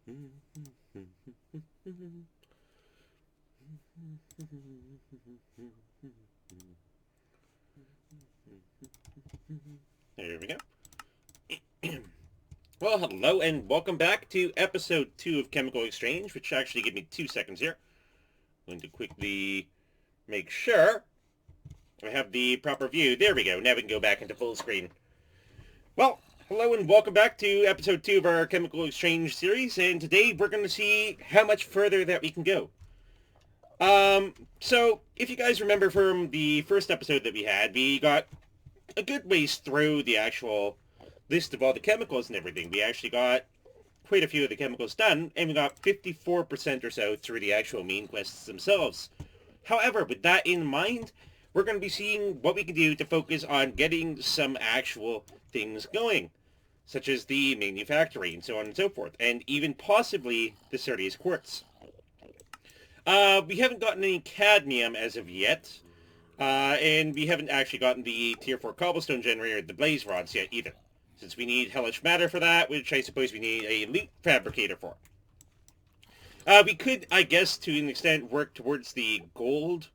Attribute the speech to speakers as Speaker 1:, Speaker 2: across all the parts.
Speaker 1: There we go. Well, hello and welcome back to episode 2 of Chemical Exchange, which actually give me 2 seconds here. I'm going to quickly make sure I have the proper view. There we go. Now we can go back into full screen. Well, hello and welcome back to episode 2 of our Chemical Exchange series, and today we're going to see how much further that we can go. So, if you guys remember from the first episode that we had, we got a good ways through the actual list of all the chemicals and everything. We actually got quite a few of the chemicals done, and we got 54% or so through the actual main quests themselves. However, with that in mind, we're going to be seeing what we can do to focus on getting some actual things going, such as the manufacturing and so on and so forth, and even possibly the Certius quartz. We haven't gotten any cadmium as of yet, and we haven't actually gotten the tier 4 cobblestone generator, the blaze rods, yet either, since we need hellish matter for that, which I suppose we need a loot fabricator for. We could, I guess, to an extent, work towards the gold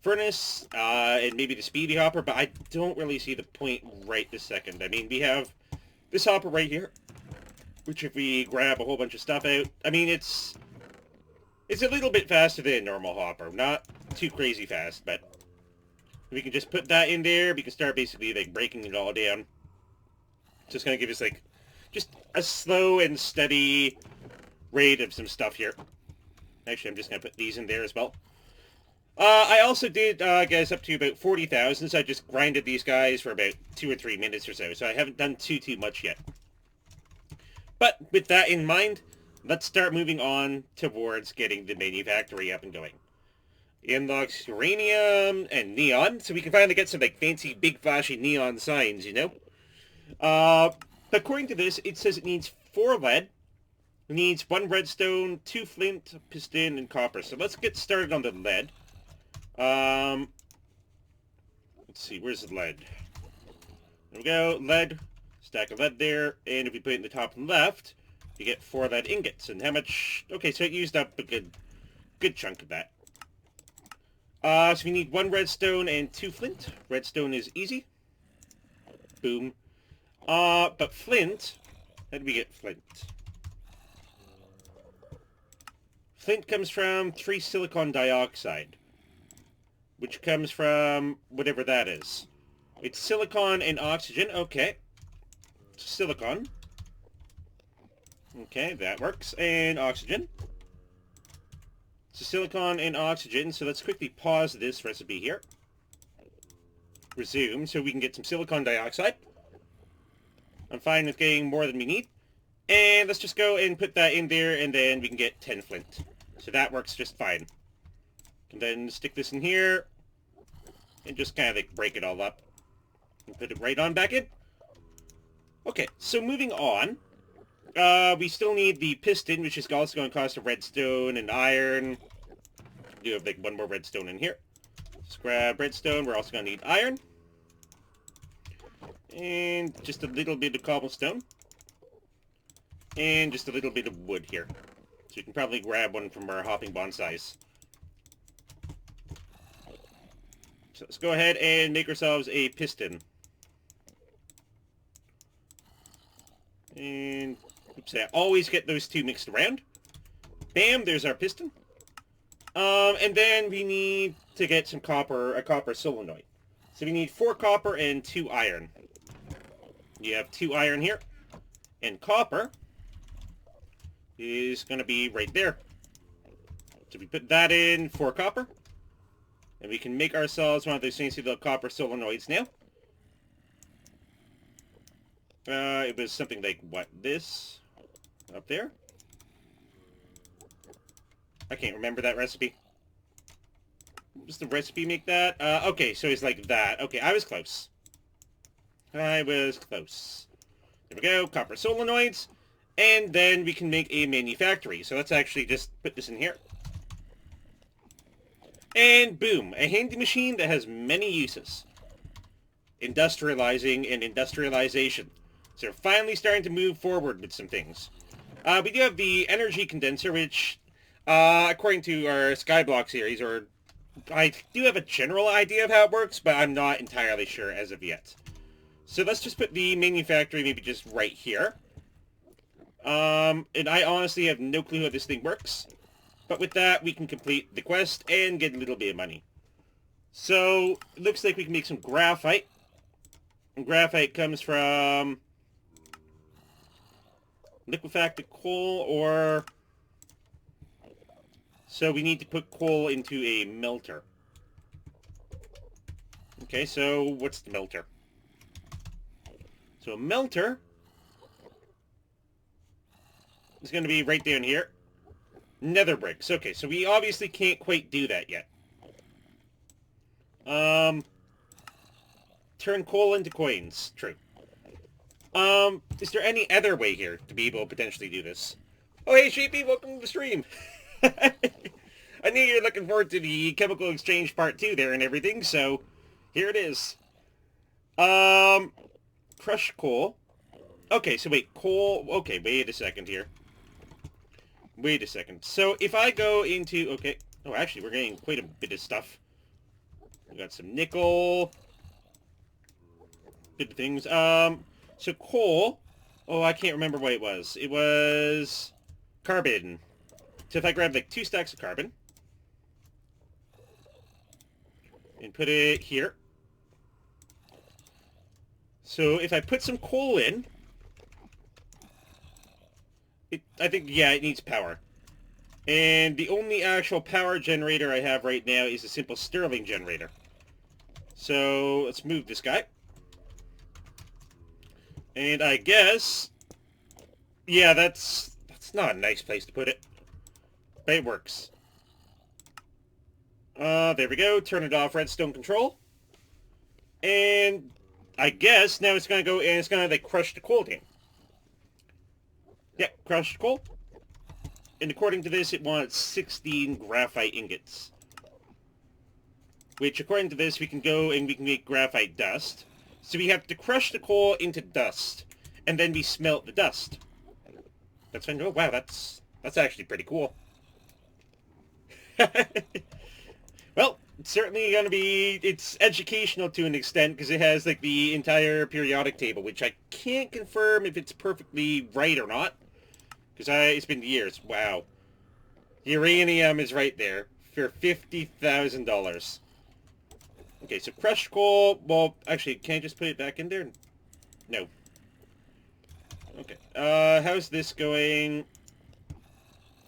Speaker 1: furnace, and maybe the speedy hopper, but I don't really see the point right this second. I mean, we have this hopper right here, which if we grab a whole bunch of stuff out, I mean, it's a little bit faster than a normal hopper. Not too crazy fast, but we can just put that in there. We can start basically, like, breaking it all down. Just going to give us, like, just a slow and steady rate of some stuff here. Actually, I'm just going to put these in there as well. I also did guys up to about 40,000, so I just grinded these guys for about 2 or 3 minutes or so I haven't done too much yet. But with that in mind, let's start moving on towards getting the manufactory up and going. Unlocks uranium and neon, so we can finally get some like fancy big flashy neon signs, you know? According to this, it says it needs 4 lead, it needs 1 redstone, 2 flint, piston, and copper. So let's get started on the lead. Let's see, where's the lead? There we go, lead, stack of lead there, and if we put it in the top left, you get 4 lead ingots. And how much? Okay, so it used up a good chunk of that. So we need 1 redstone and 2 flint. Redstone is easy. Boom. But flint, how do we get flint? Flint comes from 3 silicon dioxide, which comes from whatever that is. It's silicon and oxygen. Okay. Silicon. Okay, that works. And oxygen. So silicon and oxygen. So let's quickly pause this recipe here. Resume, so we can get some silicon dioxide. I'm fine with getting more than we need. And let's just go and put that in there, and then we can get 10 flint. So that works just fine. And then stick this in here, and just kind of like break it all up. And put it right on back in. Okay, so moving on. We still need the piston, which is also going to cost a redstone and iron. We do have like 1 more redstone in here. Let's grab redstone. We're also going to need iron. And just a little bit of cobblestone. And just a little bit of wood here. So you can probably grab one from our hopping bonsais. So let's go ahead and make ourselves a piston. And, oops, I always get those 2 mixed around. Bam, there's our piston. And then we need to get some copper, a copper solenoid. So we need 4 copper and 2 iron. You have 2 iron here. And copper is going to be right there. So we put that in, 4 copper. And we can make ourselves one of those fancy little copper solenoids now. It was something like, what, this? Up there? I can't remember that recipe. Does the recipe make that? Okay, so it's like that. Okay, I was close. I was close. There we go, copper solenoids. And then we can make a manufactory. So let's actually just put this in here. And boom, a handy machine that has many uses. Industrializing and industrialization. So we're finally starting to move forward with some things. We do have the energy condenser, which, according to our Skyblock series, or I do have a general idea of how it works, but I'm not entirely sure as of yet. So let's just put the manufacturing maybe just right here. And I honestly have no clue how this thing works. But with that, we can complete the quest and get a little bit of money. So, it looks like we can make some graphite. And graphite comes from liquefied coal, or... So we need to put coal into a melter. Okay, so what's the melter? So a melter is going to be right down here. Nether bricks. Okay, so we obviously can't quite do that yet. Turn coal into coins. True. Is there any other way here to be able to potentially do this? Oh, hey, Sheepy, welcome to the stream. I knew you were looking forward to the chemical exchange part 2 there and everything, so here it is. Crushed coal. Okay, so wait, coal... Okay, wait a second here. Wait a second. So if I go into... Okay. Oh, actually, we're getting quite a bit of stuff. We got some nickel. Good things. So coal... Oh, I can't remember what it was. It was... carbon. So if I grab, like, 2 stacks of carbon... and put it here... So if I put some coal in... I think, yeah, it needs power. And the only actual power generator I have right now is a simple Stirling generator. So let's move this guy. And I guess... Yeah, that's not a nice place to put it. But it works. There we go. Turn it off, redstone control. And I guess now it's going to go and it's going to, like, crush the coal down. Yeah, crushed coal. And according to this, it wants 16 graphite ingots. Which, according to this, we can go and we can make graphite dust. So we have to crush the coal into dust. And then we smelt the dust. That's fine. Oh, wow, that's actually pretty cool. Well, it's certainly going to be... It's educational to an extent, because it has, like, the entire periodic table, which I can't confirm if it's perfectly right or not. Because it's been years. Wow. Uranium is right there for $50,000. Okay, so crushed coal... Well, actually, can I just put it back in there? No. Okay. How's this going?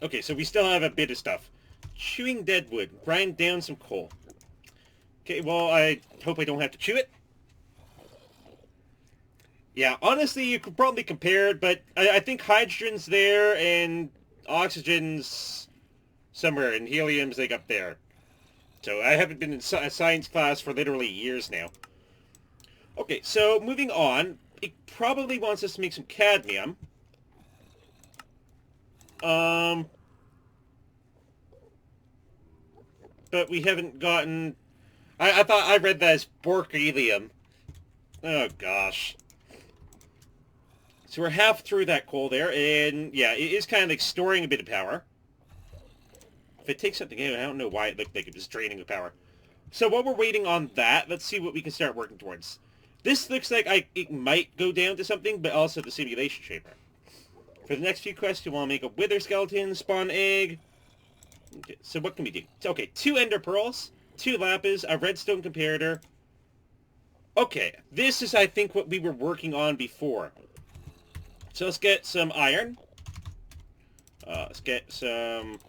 Speaker 1: Okay, so we still have a bit of stuff. Chewing dead wood. Grind down some coal. Okay, well, I hope I don't have to chew it. Yeah, honestly, you could probably compare it, but I think hydrogen's there, and oxygen's somewhere, and helium's, like, up there. So I haven't been in a science class for literally years now. Okay, so moving on. It probably wants us to make some cadmium. But we haven't gotten... I thought I read that as borkelium. Oh, gosh. So we're half through that coal there, and yeah, it is kind of like storing a bit of power. If it takes something out, I don't know why it looked like it was draining the power. So while we're waiting on that, let's see what we can start working towards. This looks like it might go down to something, but also the simulation chamber. For the next few quests, you want to make a wither skeleton, spawn egg. Okay, so what can we do? Okay, 2 ender pearls, 2 lapis, a redstone comparator. Okay, this is, I think, what we were working on before. So let's get some iron. Let's get some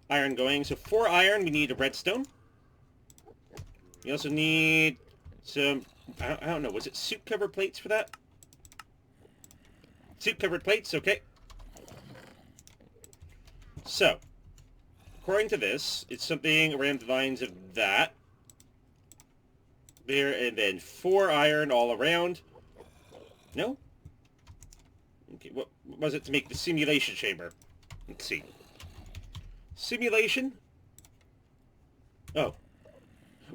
Speaker 1: iron going. So 4 iron, we need a redstone. We also need some... I don't know, was it soup cover plates for that? Soup covered plates, okay. So, according to this, it's something around the lines of that. There, and then 4 iron all around. No? Okay, what was it to make the simulation chamber? Let's see. Simulation? Oh.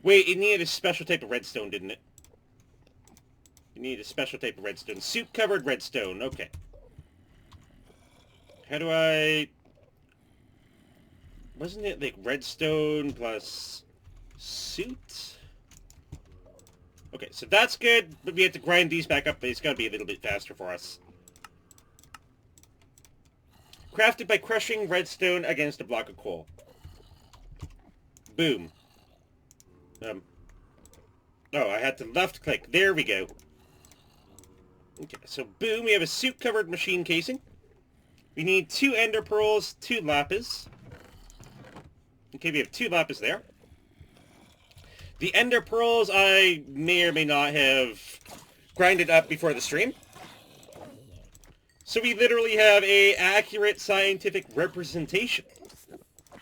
Speaker 1: Wait, it needed a special type of redstone, didn't it? You need a special type of redstone. Soup-covered redstone. Okay. How do I... Wasn't it like redstone plus suit? Okay, so that's good, but we have to grind these back up, but it's got to be a little bit faster for us. Crafted by crushing redstone against a block of coal. Boom. Oh, I had to left click. There we go. Okay, so boom, we have a suit-covered machine casing. We need 2 ender pearls, 2 lapis. Okay, we have 2 lapis there. The ender pearls I may or may not have grinded up before the stream. So we literally have a accurate scientific representation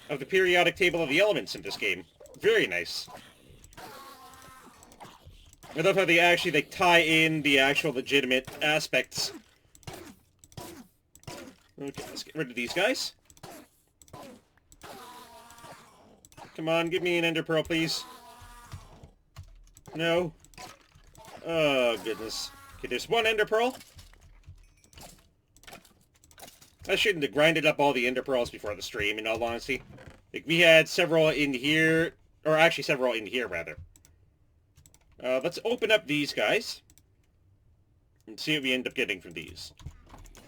Speaker 1: of the periodic table of the elements in this game. Very nice. I love how they actually like tie in the actual legitimate aspects. Okay, let's get rid of these guys. Come on, give me an ender pearl, please. No. Oh, goodness. Okay, there's 1 ender pearl. I shouldn't have grinded up all the ender pearls before the stream, in all honesty. Like, we had several in here, or actually several in here, rather. Let's open up these guys and see what we end up getting from these.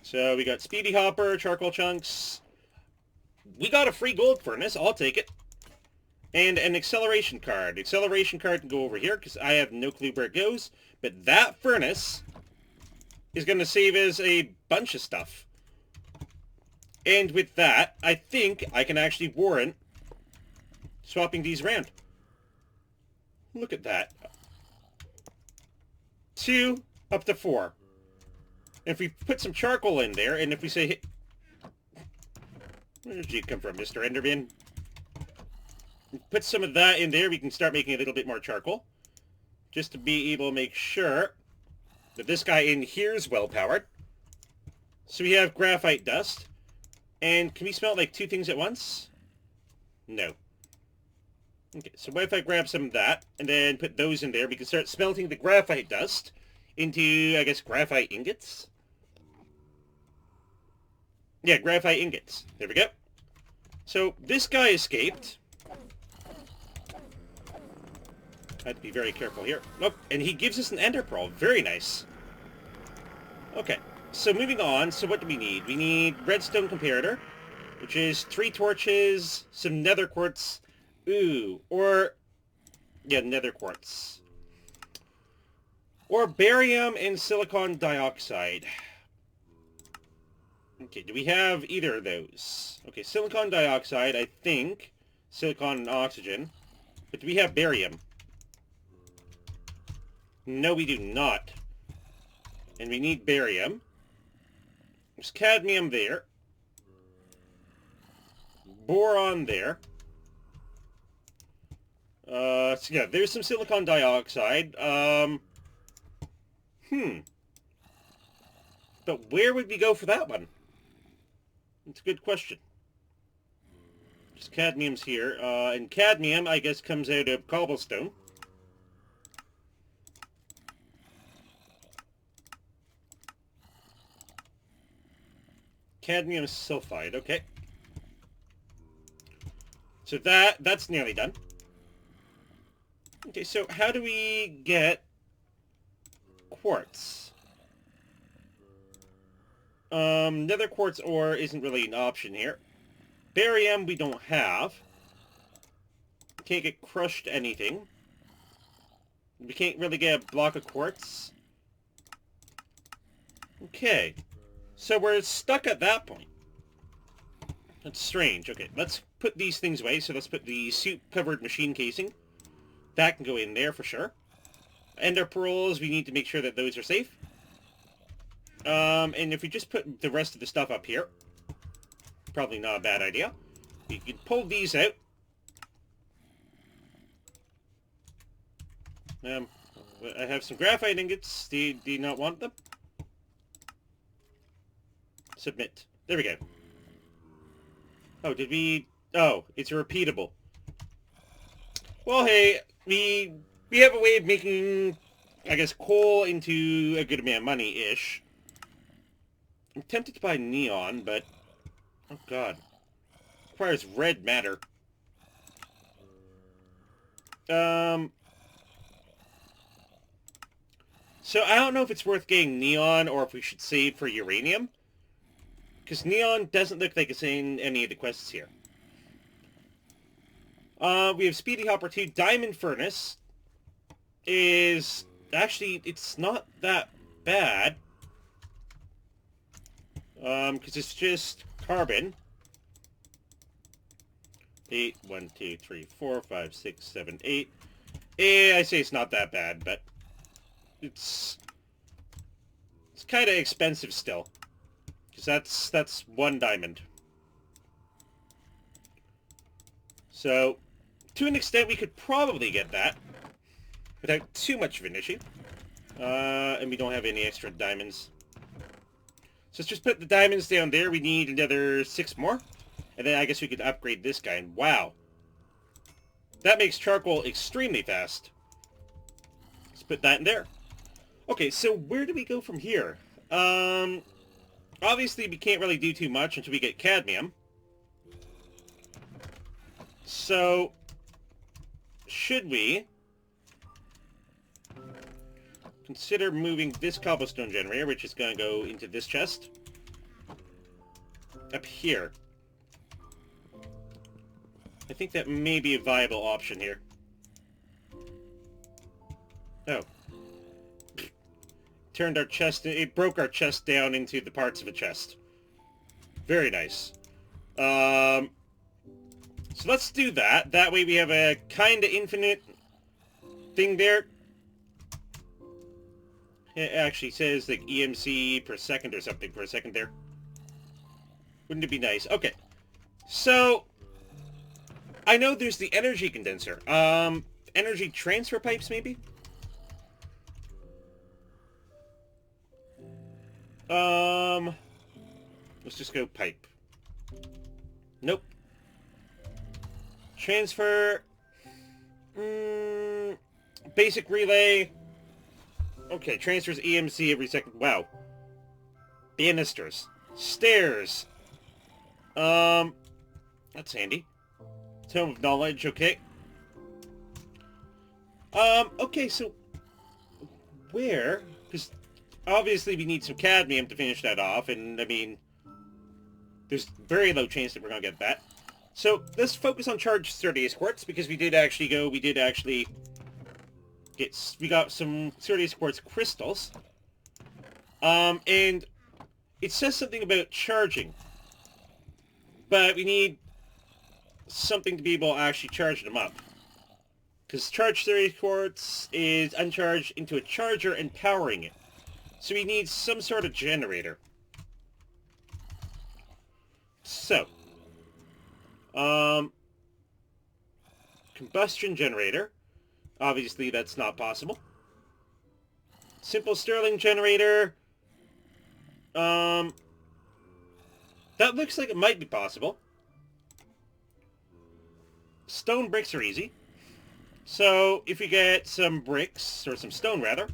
Speaker 1: So we got Speedy Hopper, Charcoal Chunks. We got a free gold furnace. I'll take it. And an acceleration card. The acceleration card can go over here because I have no clue where it goes. But that furnace is going to save us a bunch of stuff. And with that, I think I can actually warrant swapping these around. Look at that. 2 up to 4. And if we put some charcoal in there, and if we say... Hey, where did you come from, Mr. Enderman? Put some of that in there, we can start making a little bit more charcoal. Just to be able to make sure that this guy in here is well-powered. So we have graphite dust. And can we smelt like 2 things at once? No. Okay, so what if I grab some of that, and then put those in there? We can start smelting the graphite dust into, I guess, graphite ingots? Yeah, graphite ingots. There we go. So, this guy escaped. I have to be very careful here. Nope, and he gives us an ender pearl. Very nice. Okay, so moving on. So what do we need? We need redstone comparator, which is 3 torches, some nether quartz. Ooh, or... yeah, nether quartz. Or barium and silicon dioxide. Okay, do we have either of those? Okay, silicon dioxide, I think. Silicon and oxygen. But do we have barium? No, we do not. And we need barium. There's cadmium there. Boron there. So yeah, there's some silicon dioxide. But where would we go for that one? It's a good question. Just cadmium's here. And cadmium, I guess, comes out of cobblestone. Cadmium sulfide, okay. So that's nearly done. Okay, so how do we get quartz? Nether quartz ore isn't really an option here. Barium we don't have. Can't get crushed anything. We can't really get a block of quartz. Okay. So we're stuck at that point. That's strange. Okay, let's put these things away. So let's put the suit-covered machine casing. That can go in there for sure. Ender pearls, we need to make sure that those are safe. And if we just put the rest of the stuff up here, probably not a bad idea. We can pull these out. I have some graphite ingots. Do you not want them? Submit. There we go. Oh, did we... oh, it's repeatable. Well, hey, we have a way of making, I guess, coal into a good amount of money-ish. I'm tempted to buy neon, but Oh god. Requires red matter. So I don't know if it's worth getting neon or if we should save for uranium. Because neon doesn't look like it's in any of the quests here. We have Speedy Hopper 2. Diamond Furnace is... Actually, it's not that bad. Because it's just carbon. 8, 1, 2, 3, 4, 5, 6, 7, 8. I say it's not that bad, but it's kind of expensive still. Because that's 1 diamond. So, to an extent, we could probably get that without too much of an issue. And we don't have any extra diamonds. So let's just put the diamonds down there. We need another 6 more. And then I guess we could upgrade this guy. And wow. That makes charcoal extremely fast. Let's put that in there. Okay, so where do we go from here? Obviously we can't really do too much until we get cadmium. So, should we consider moving this cobblestone generator, which is going to go into this chest, up here? I think that may be a viable option here. Oh. Turned our chest... It broke our chest down into the parts of a chest. Very nice. So let's do that. That way we have a kind of infinite thing there. It actually says like EMC per second or something for a second there. Wouldn't it be nice? Okay. So... I know there's the energy condenser. Energy transfer pipes, maybe? Let's just go pipe. Nope. Transfer. Basic relay. Okay, transfers EMC every second. Wow. Banisters. Stairs. That's handy. Tome of Knowledge, okay. Okay, so... Where? Because obviously we need some cadmium to finish that off, and, I mean... There's very low chance that we're going to get that. So, let's focus on charged Sturdius quartz, because we did actually get... We got some Sturdius quartz crystals. And it says something about charging. But we need something to be able to actually charge them up. Because charged Sturdius quartz is uncharged into a charger and powering it. So we need some sort of generator. So, combustion generator. Obviously that's not possible. Simple Stirling generator. That looks like it might be possible. Stone bricks are easy. So, if we get some bricks, or some stone rather,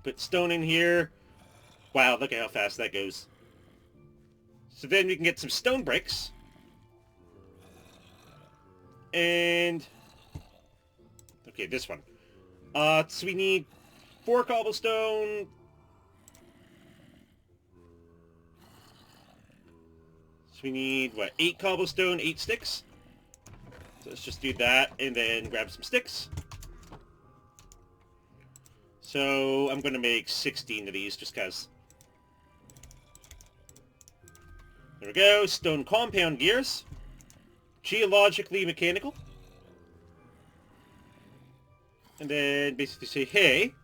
Speaker 1: put stone in here. Wow, look at how fast that goes. So then we can get some stone bricks. And... Okay, this one. So we need 4 cobblestone. So we need, what, 8 cobblestone, 8 sticks? So let's just do that, and then grab some sticks. So I'm going to make 16 of these, just because. There we go. Stone compound gears. Geologically mechanical. And then basically say, hey,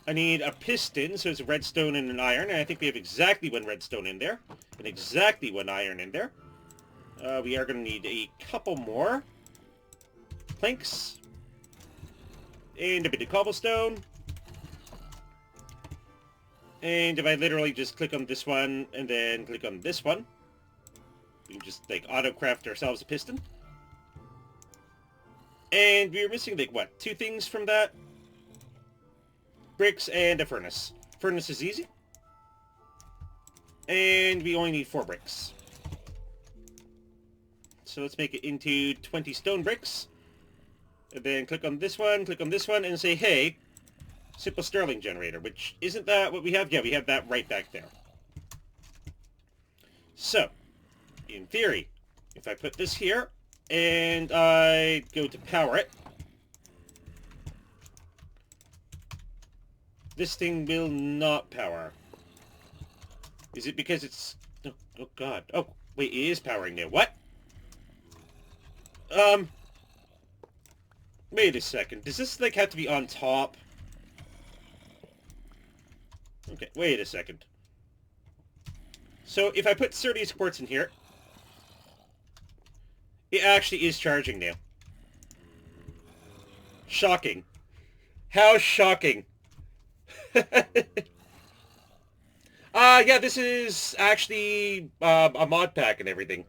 Speaker 1: I need a piston, so it's a redstone and an iron, and I think we have exactly 1 redstone in there, and exactly 1 iron in there. We are going to need a couple more planks, and a bit of cobblestone. And if I literally just click on this one, and then click on this one, we can just, like, auto-craft ourselves a piston. And we were missing, like, what, 2 things from that? Bricks and a furnace. Furnace is easy. And we only need 4 bricks. So let's make it into 20 stone bricks. And then click on this one, and say, hey, simple Stirling generator, which isn't that what we have? Yeah, we have that right back there. So, in theory, if I put this here, and I go to power it, this thing will not power. Is it because it's... Oh god. Oh, wait, it is powering now. What? Wait a second. Does this, like, have to be on top? Okay, wait a second. So, if I put Cerdius quartz in here, it actually is charging now. Shocking. How shocking. Yeah, this is actually a mod pack and everything.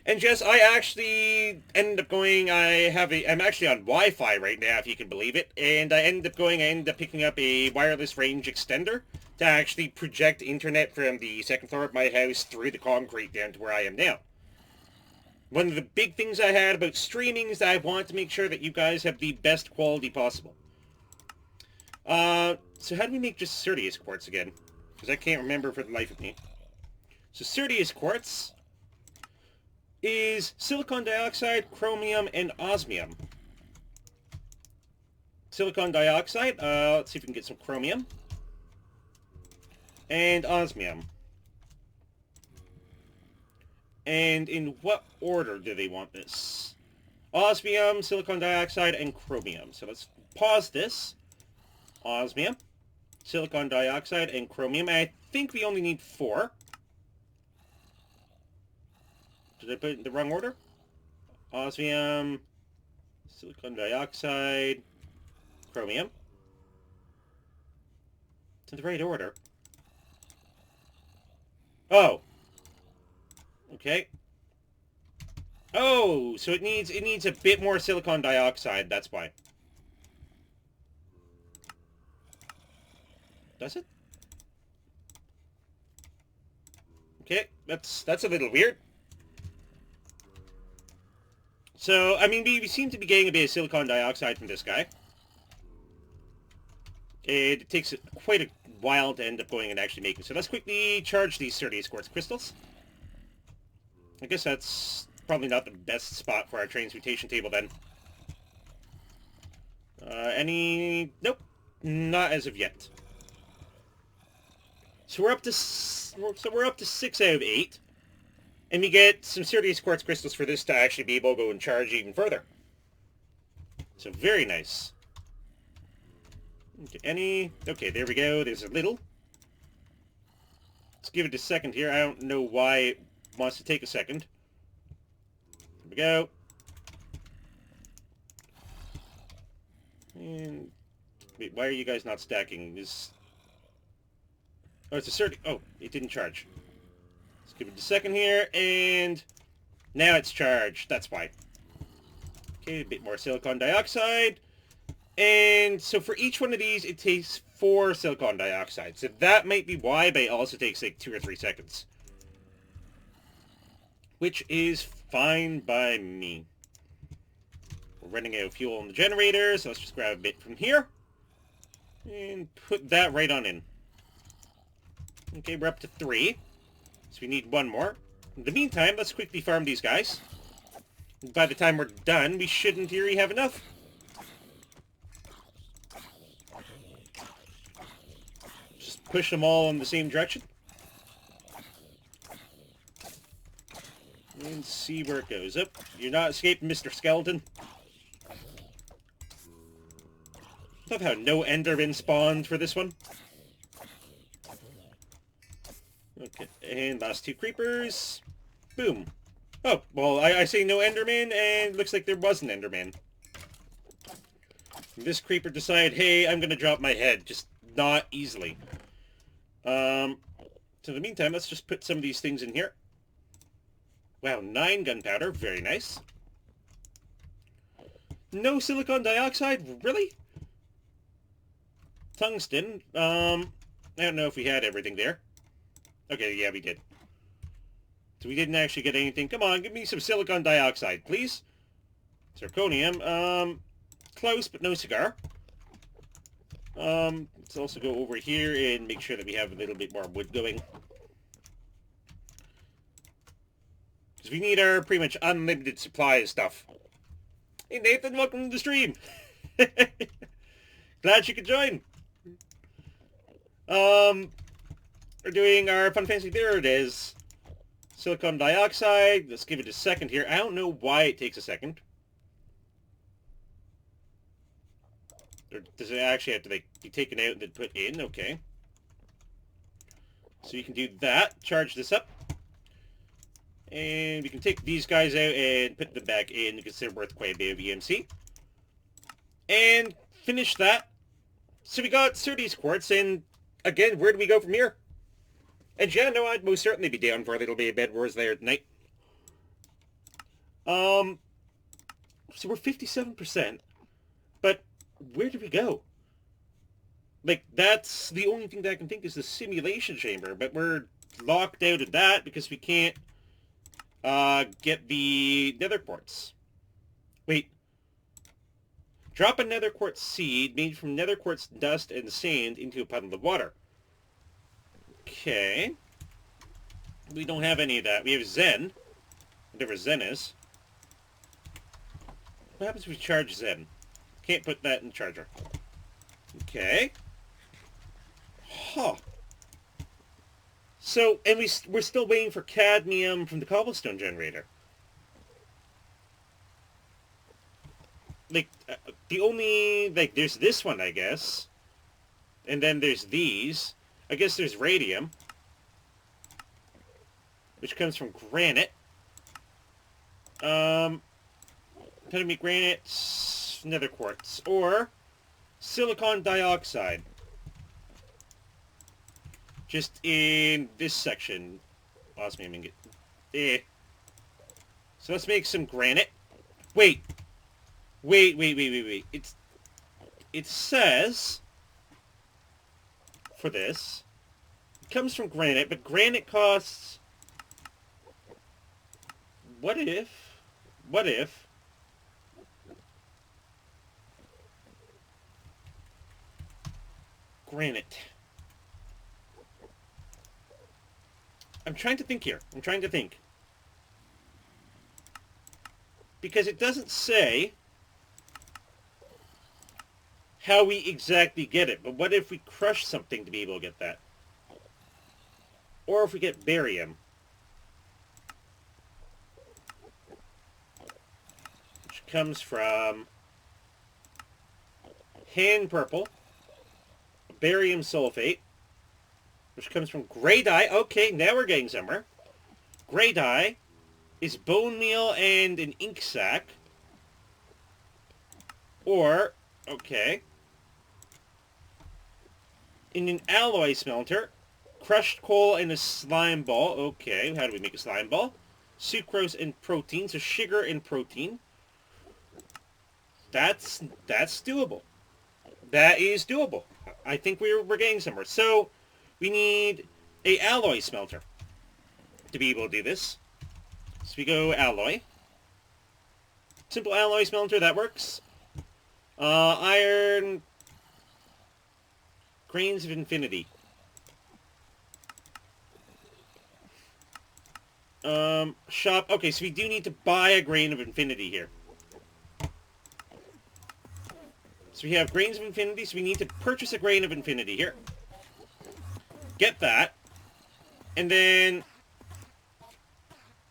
Speaker 1: And Jess, I actually ended up going, I'm actually on Wi-Fi right now, if you can believe it, and I ended up picking up a wireless range extender to actually project internet from the second floor of my house through the concrete down to where I am now. One of the big things I had about streaming is that I want to make sure that you guys have the best quality possible. So how do we make just Cerdius quartz again? Because I can't remember for the life of me. So Cerdius quartz is silicon dioxide, chromium, and osmium. Silicon dioxide, let's see if we can get some chromium. And osmium. And in what order do they want this? Osmium, silicon dioxide, and chromium. So let's pause this. Osmium, silicon dioxide, and chromium. I think we only need 4. Did I put it in the wrong order? Osmium, silicon dioxide, chromium. It's in the right order. Oh. Okay. Oh, so it needs a bit more silicon dioxide, that's why. Does it? Okay, that's a little weird. So, I mean, we seem to be getting a bit of silicon dioxide from this guy. It takes quite a while to end up going and actually making. So let's quickly charge these Cerdius quartz crystals. I guess that's probably not the best spot for our transmutation table then. Nope, not as of yet. So we're up to 6 out of 8, and we get some Cerdius quartz crystals for this to actually be able to go and charge even further. So very nice. Okay, there we go. There's a little. Let's give it a second here. I don't know why it wants to take a second. There we go. And wait, why are you guys not stacking? Oh, it's a Cerdius. Oh, it didn't charge. Let's give it a second here, and now it's charged. That's why. Okay, a bit more silicon dioxide. And so for each one of these, it takes 4 silicon dioxide. So that might be why, but it also takes like 2 or 3 seconds. Which is fine by me. We're running out of fuel on the generator, so let's just grab a bit from here. And put that right on in. Okay, we're up to 3. So we need 1 more. In the meantime, let's quickly farm these guys. By the time we're done, we should in theory have enough. Just push them all in the same direction. And see where it goes. Up. You're not escaping, Mr. Skeleton. Love how no Enderman spawned for this one. Okay, and last 2 creepers. Boom. Oh, well, I say no Enderman, and looks like there was an Enderman. This creeper decided, hey, I'm gonna drop my head. Just not easily. So in the meantime, let's just put some of these things in here. Wow, 9 gunpowder. Very nice. No silicon dioxide? Really? Tungsten. I don't know if we had everything there. Okay, yeah, we did. So we didn't actually get anything. Come on, give me some silicon dioxide, please. Zirconium. Close, but no cigar. Let's also go over here and make sure that we have a little bit more wood going. Because we need our pretty much unlimited supply of stuff. Hey Nathan, welcome to the stream. Glad you could join. We're doing our fun fancy. There it is. Silicon dioxide. Let's give it a second here. I don't know why it takes a second. Or does it actually have to like be taken out and then put in? Okay. So you can do that. Charge this up. And we can take these guys out and put them back in because they're worth quite a bit of EMC. And finish that. So we got Certes quartz, and again, where do we go from here? And yeah, no, I'd most certainly be down for a little bit of Bed Wars there tonight. So we're 57%, but where do we go? Like, that's the only thing that I can think is the simulation chamber, but we're locked out of that because we can't get the nether quartz. Wait. Drop a nether quartz seed made from nether quartz dust and sand into a puddle of water. Okay. We don't have any of that. We have Zen. Whatever Zen is. What happens if we charge Zen? Can't put that in the charger. Okay. Huh. So, and we're still waiting for cadmium from the cobblestone generator. Like, the only, like, there's this one, I guess. And then there's these. I guess there's radium, which comes from granite. Epitome granite, nether quartz, or silicon dioxide. Just in this section. Lost me a minute. So let's make some granite. Wait. Wait. It says for this, it comes from granite, but granite costs... What if granite... I'm trying to think here. Because it doesn't say how we exactly get it. But what if we crush something to be able to get that? Or if we get barium. Which comes from hand purple, barium sulfate, which comes from gray dye. Okay, now we're getting somewhere. Gray dye is bone meal and an ink sac. Or, okay, in an alloy smelter, crushed coal and a slime ball. Okay, how do we make a slime ball? Sucrose and protein, so sugar and protein. That's doable. That is doable. I think we're getting somewhere. So, we need a alloy smelter to be able to do this. So we go alloy. Simple alloy smelter, that works. Iron... Grains of Infinity. Shop. Okay, so we do need to buy a Grain of Infinity here. So we have Grains of Infinity, so we need to purchase a Grain of Infinity here. Get that. And then...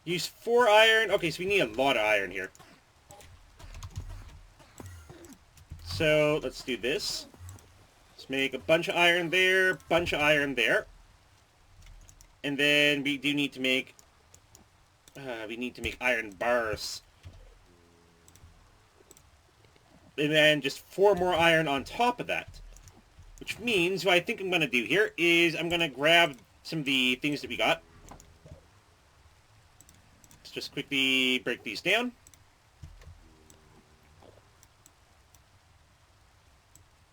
Speaker 1: use 4 iron. Okay, so we need a lot of iron here. So, let's do this. Let's make a bunch of iron there, bunch of iron there. And then we do need to make... iron bars. And then just 4 more iron on top of that. Which means what I think I'm going to do here is I'm going to grab some of the things that we got. Let's just quickly break these down.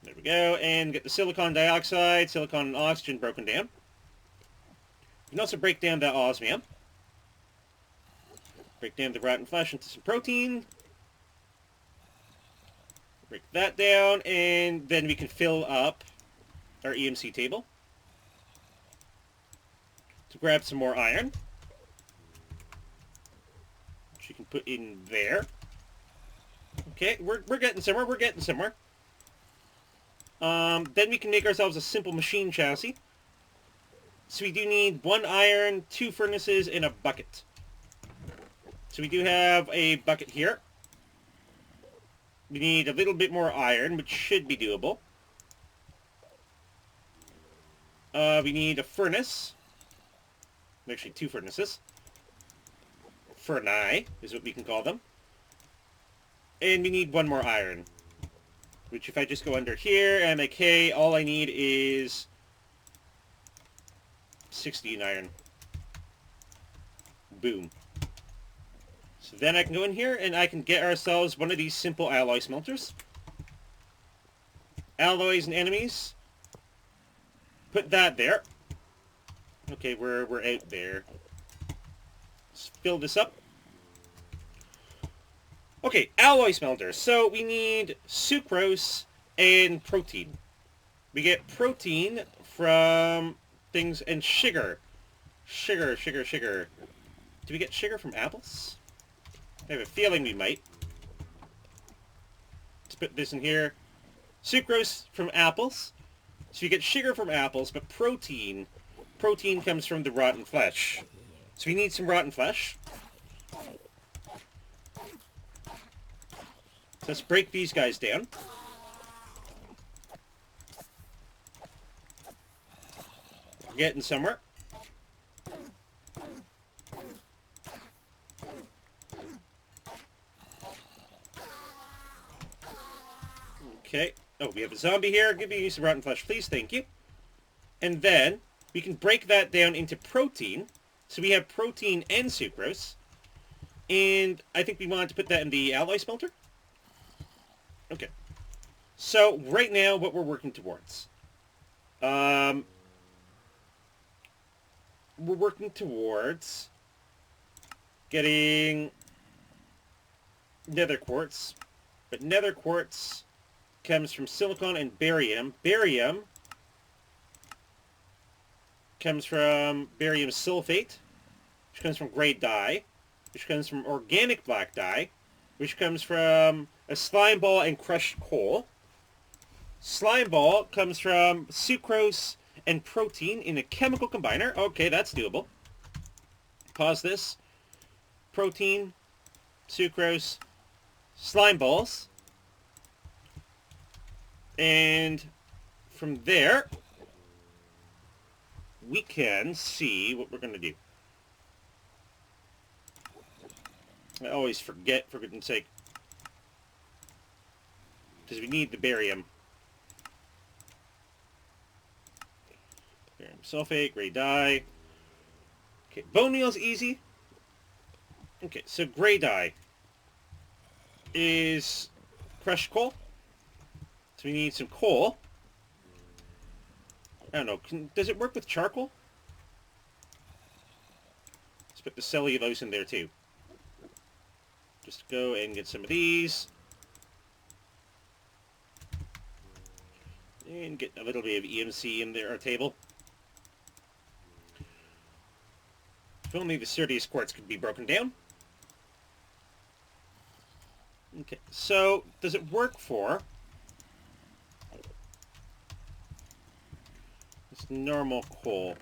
Speaker 1: There we go. And get the silicon dioxide, silicon and oxygen broken down. You can also break down that osmium. Break down the rotten flesh into some protein. Break that down, and then we can fill up our EMC table. To grab some more iron. Which you can put in there. Okay, we're getting somewhere, we're getting somewhere. Then we can make ourselves a simple machine chassis. So we do need 1 iron, 2 furnaces, and a bucket. So we do have a bucket here. We need a little bit more iron, which should be doable. We need a furnace. Actually, 2 furnaces. Furnae is what we can call them. And we need 1 more iron. Which if I just go under here and make hay, all I need is 16 iron. Boom. So then I can go in here and I can get ourselves one of these simple alloy smelters. Alloys and enemies. Put that there. Okay, we're out there. Let's fill this up. Okay, alloy smelter. So we need sucrose and protein. We get protein from things and sugar. Sugar. Do we get sugar from apples? I have a feeling we might. Let's put this in here. Sucrose from apples. So you get sugar from apples, but protein comes from the rotten flesh. So we need some rotten flesh. So let's break these guys down. We're getting somewhere. Okay. Oh, we have a zombie here. Give me some rotten flesh, please. Thank you. And then we can break that down into protein. So we have protein and sucrose. And I think we want to put that in the alloy smelter. Okay. So right now, what we're working towards. We're working towards getting nether quartz. But nether quartz comes from silicon and barium. Barium comes from barium sulfate, which comes from gray dye, which comes from organic black dye, which comes from a slime ball and crushed coal. Slime ball comes from sucrose and protein in a chemical combiner. Okay, that's doable. Pause this. Protein, sucrose, slime balls. And from there, we can see what we're going to do. I always forget, for goodness sake. Because we need the barium. Barium sulfate, gray dye. Okay, bone meal's easy. Okay, so gray dye is crushed coal. So we need some coal. I don't know, does it work with charcoal? Let's put the cellulose in there too. Just go and get some of these. And get a little bit of EMC in there, our table. If only the sturdiest quartz could be broken down. Okay, so does it work for this normal coal?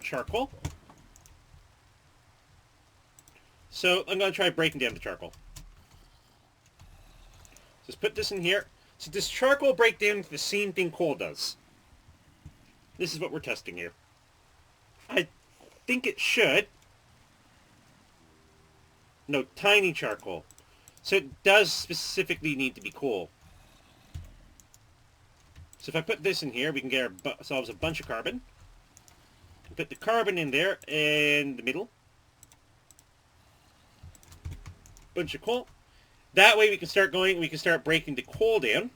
Speaker 1: Charcoal. So I'm going to try breaking down the charcoal. Just put this in here. So does charcoal break down the same thing coal does? This is what we're testing here. I think it should. No, tiny charcoal. So it does specifically need to be coal. So if I put this in here, we can get ourselves a bunch of carbon. Put the carbon in there in the middle. Bunch of coal. That way we can start going, we can start breaking the coal down.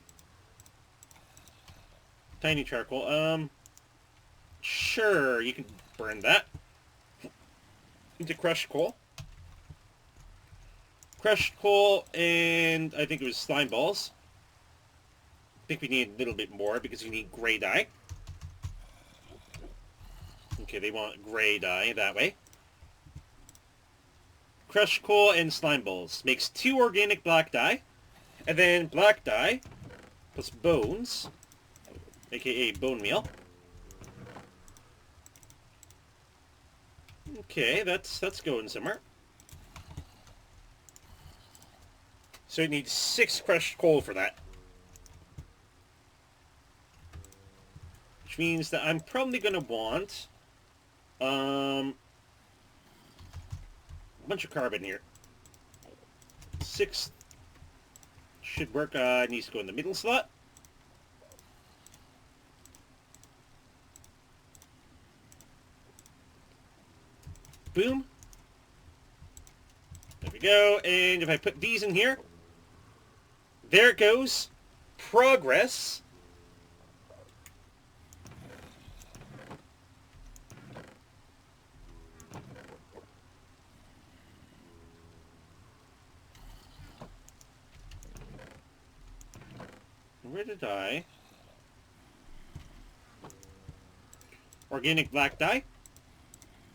Speaker 1: Tiny charcoal. Sure, you can Burn that. Into crushed coal. Crushed coal, and I think it was slime balls. I think we need a little bit more because we need gray dye. Okay, they want gray dye that way. Crushed coal and slime balls. Makes 2 organic black dye. And then black dye plus bones, aka bone meal. Okay, that's going somewhere. So it needs 6 crushed coal for that. Which means that I'm probably going to want a bunch of carbon here. 6 should work. Needs to go in the middle slot. Boom. There we go. And if I put these in here, there it goes. Progress. Where did I? Organic black dye.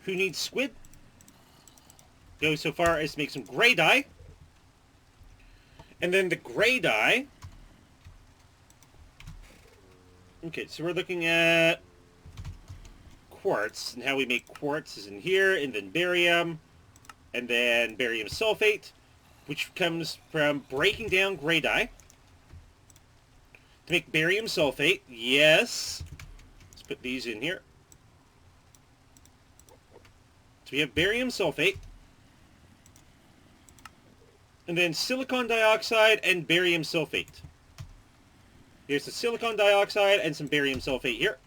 Speaker 1: Who needs squid? Go so far as to make some gray dye. And then the gray dye. Okay, so we're looking at quartz, and how we make quartz is in here, and then barium sulfate, which comes from breaking down gray dye to make barium sulfate. Yes. Let's put these in here. So we have barium sulfate, and then silicon dioxide and barium sulfate. Here's the silicon dioxide and some barium sulfate here.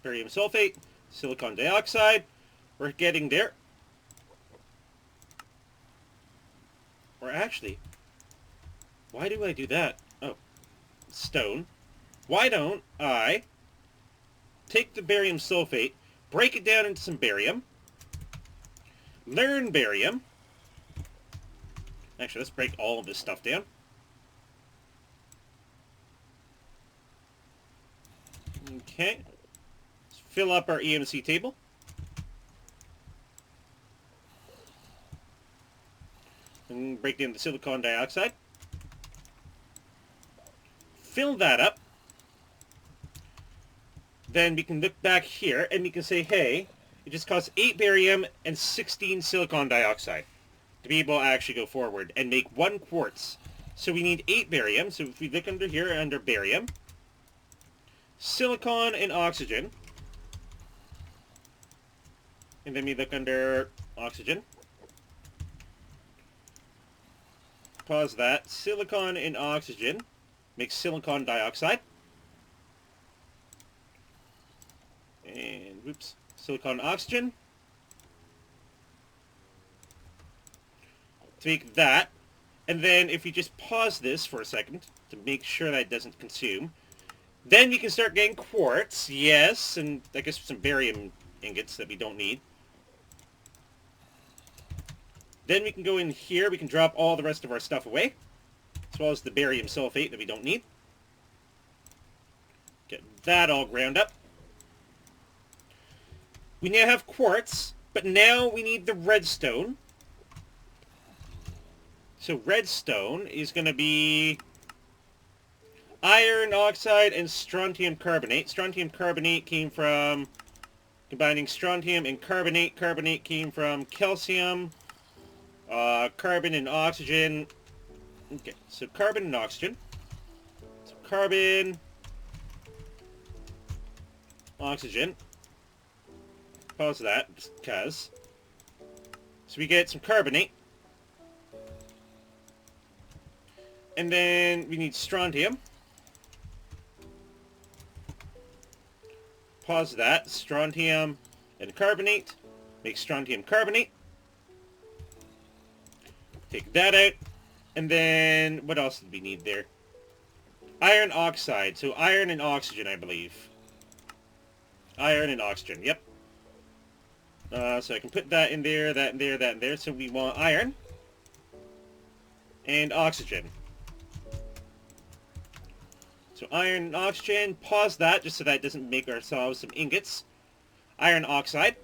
Speaker 1: Barium sulfate, silicon dioxide. We're getting there. Or actually, why do I do that? Oh, stone. Why don't I take the barium sulfate, break it down into some barium, learn barium. Actually, let's break all of this stuff down. Okay. Let's fill up our EMC table. And break down the silicon dioxide. Fill that up. Then we can look back here and we can say, hey, it just costs 8 barium and 16 silicon dioxide to be able to actually go forward and make 1 quartz. So we need 8 barium. So if we look under here, under barium, silicon and oxygen, and then we look under oxygen, pause that, silicon and oxygen makes silicon dioxide, and whoops, silicon oxygen, to make that. And then if you just pause this for a second to make sure that it doesn't consume, then we can start getting quartz, yes, and I guess some barium ingots that we don't need. Then we can go in here, we can drop all the rest of our stuff away, as well as the barium sulfate that we don't need. Get that all ground up. We now have quartz, but now we need the redstone. So redstone is going to be iron oxide and strontium carbonate. Strontium carbonate came from combining strontium and carbonate. Carbonate came from calcium, carbon and oxygen. Okay, so carbon and oxygen. So carbon, oxygen. Pause that, just because. So we get some carbonate. And then we need strontium. Pause that. Strontium and carbonate. Make strontium carbonate. Take that out. And then, what else did we need there? Iron oxide. So iron and oxygen, I believe. Iron and oxygen, yep. So I can put that in there, that in there, that in there. So we want iron and oxygen. So iron and oxygen, pause that just so that doesn't make ourselves some ingots. Iron oxide.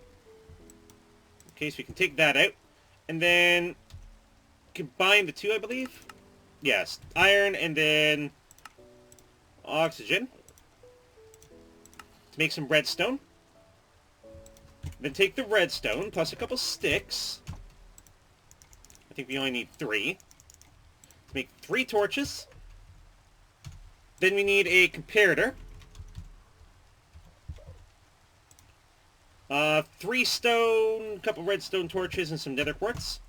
Speaker 1: Okay, so we can take that out. And then combine the two, I believe. Yes, iron and then oxygen to make some redstone. Then take the redstone plus a couple sticks. I think we only need 3. To make 3 torches. Then we need a comparator. 3 stone, couple redstone torches, and some nether quartz.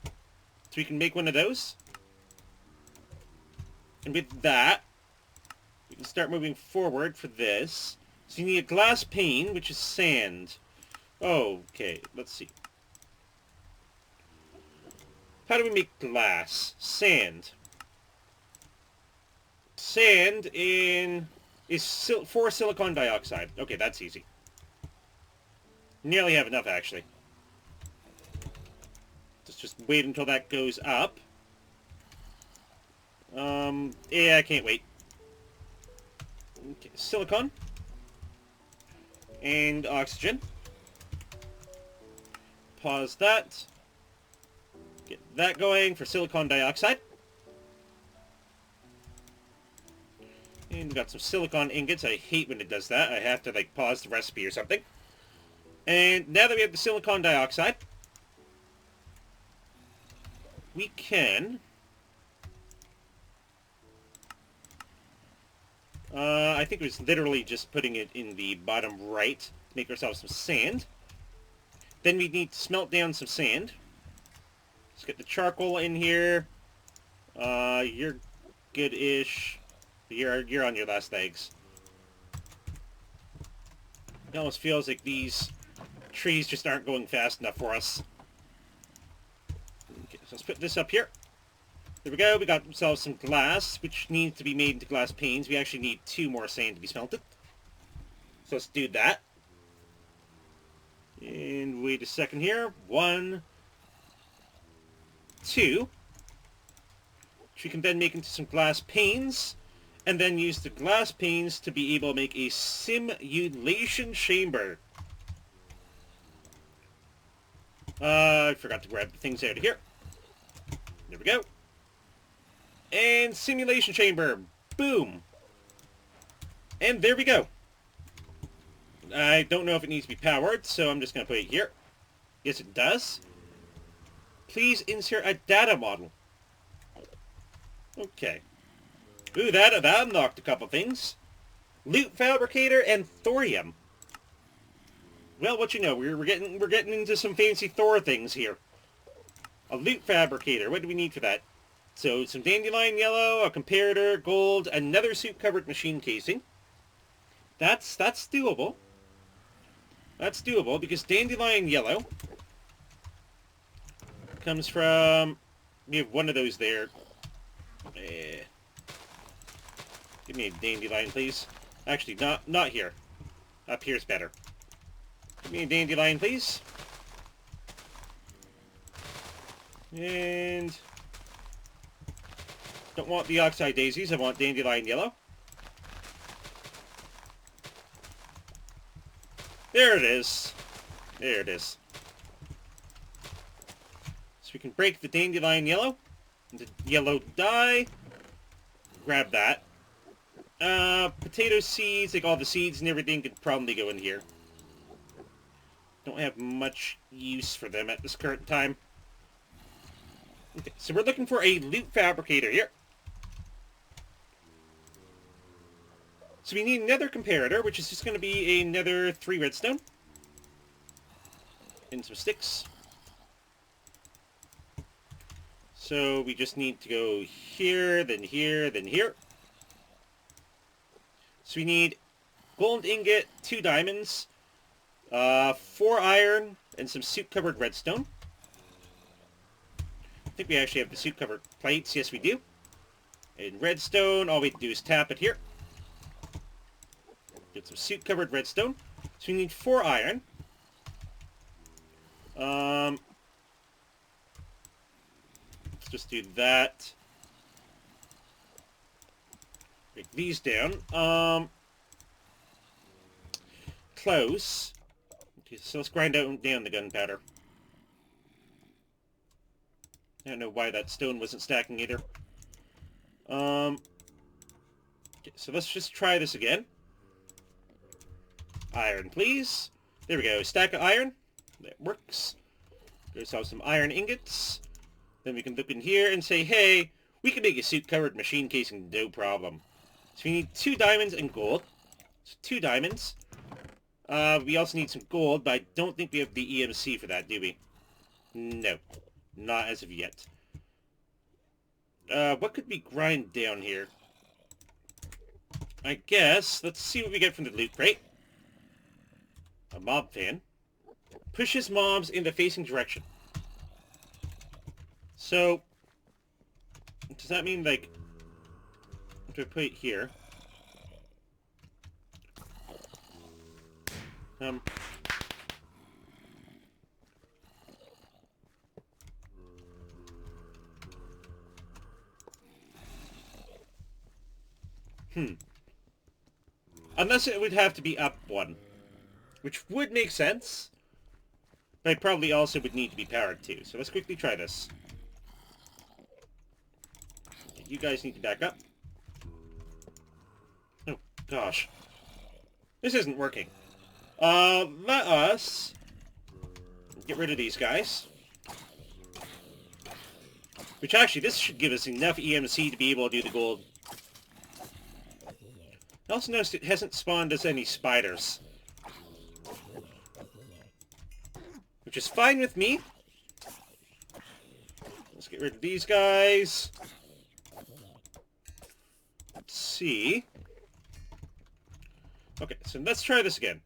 Speaker 1: So we can make one of those. And with that, we can start moving forward for this. So you need a glass pane, which is sand. Okay, let's see. How do we make glass? Sand. Sand is 4 silicon dioxide. Okay, that's easy. Nearly have enough, actually. Let's just wait until that goes up. Yeah, I can't wait. Okay, silicon. And oxygen. Pause that. Get that going for silicon dioxide. And we got some silicon ingots. I hate when it does that. I have to, like, pause the recipe or something. And now that we have the silicon dioxide, we can... I think it was literally just putting it in the bottom right to make ourselves some sand. Then we need to smelt down some sand. Let's get the charcoal in here. You're good-ish. You're on your last legs. It almost feels like these trees just aren't going fast enough for us. Okay, so let's put this up here. There we go. We got ourselves some glass, which needs to be made into glass panes. We actually need 2 more sand to be smelted. So let's do that. And wait a second here. 1, 2. Which we can then make into some glass panes. And then use the glass panes to be able to make a simulation chamber. I forgot to grab the things out of here. There we go. And simulation chamber. Boom. And there we go. I don't know if it needs to be powered, so I'm just going to put it here. Yes, it does. Please insert a data model. Okay. Ooh, that unlocked a couple things. Loot fabricator and thorium. Well, what you know, we're getting into some fancy Thor things here. A loot fabricator. What do we need for that? So some dandelion yellow, a comparator, gold, another suit-covered machine casing. That's doable. That's doable because dandelion yellow comes from... We have one of those there. Give me a dandelion, please. Actually, not here. Up here's better. Give me a dandelion, please. And... Don't want the oxide daisies, I want dandelion yellow. There it is. There it is. So we can break the dandelion yellow into yellow dye. Grab that. Potato seeds, like all the seeds and everything, could probably go in here. Don't have much use for them at this current time. Okay, so we're looking for a loot fabricator here. So we need another comparator, which is just going to be another 3 redstone. And some sticks. So we just need to go here, then here, then here. So we need gold ingot, 2 diamonds, 4 iron, and some suit-covered redstone. I think we actually have the suit-covered plates. Yes, we do. And redstone, all we have to do is tap it here. Get some suit-covered redstone. So we need 4 iron. Let's just do that. Break these down. Close. Okay, so let's grind down the gunpowder. I don't know why that stone wasn't stacking either. Okay, so let's just try this again. Iron, please. There we go. Stack of iron. That works. Get ourselves some iron ingots. Then we can look in here and say, hey, we can make a suit-covered machine casing, no problem. So we need 2 diamonds and gold. So 2 diamonds. We also need some gold, but I don't think we have the EMC for that, do we? No. Not as of yet. What could we grind down here? I guess, let's see what we get from the loot crate. A mob fan. Pushes mobs in the facing direction. So, does that mean, like, if I put it here, unless it would have to be up 1, which would make sense, but it probably also would need to be powered too. So let's quickly try this. You guys need to back up. Oh, gosh. This isn't working. Let us get rid of these guys. Which actually, this should give us enough EMC to be able to do the gold. I also noticed it hasn't spawned us any spiders. Which is fine with me. Let's get rid of these guys. Let's see. Okay, so let's try this again.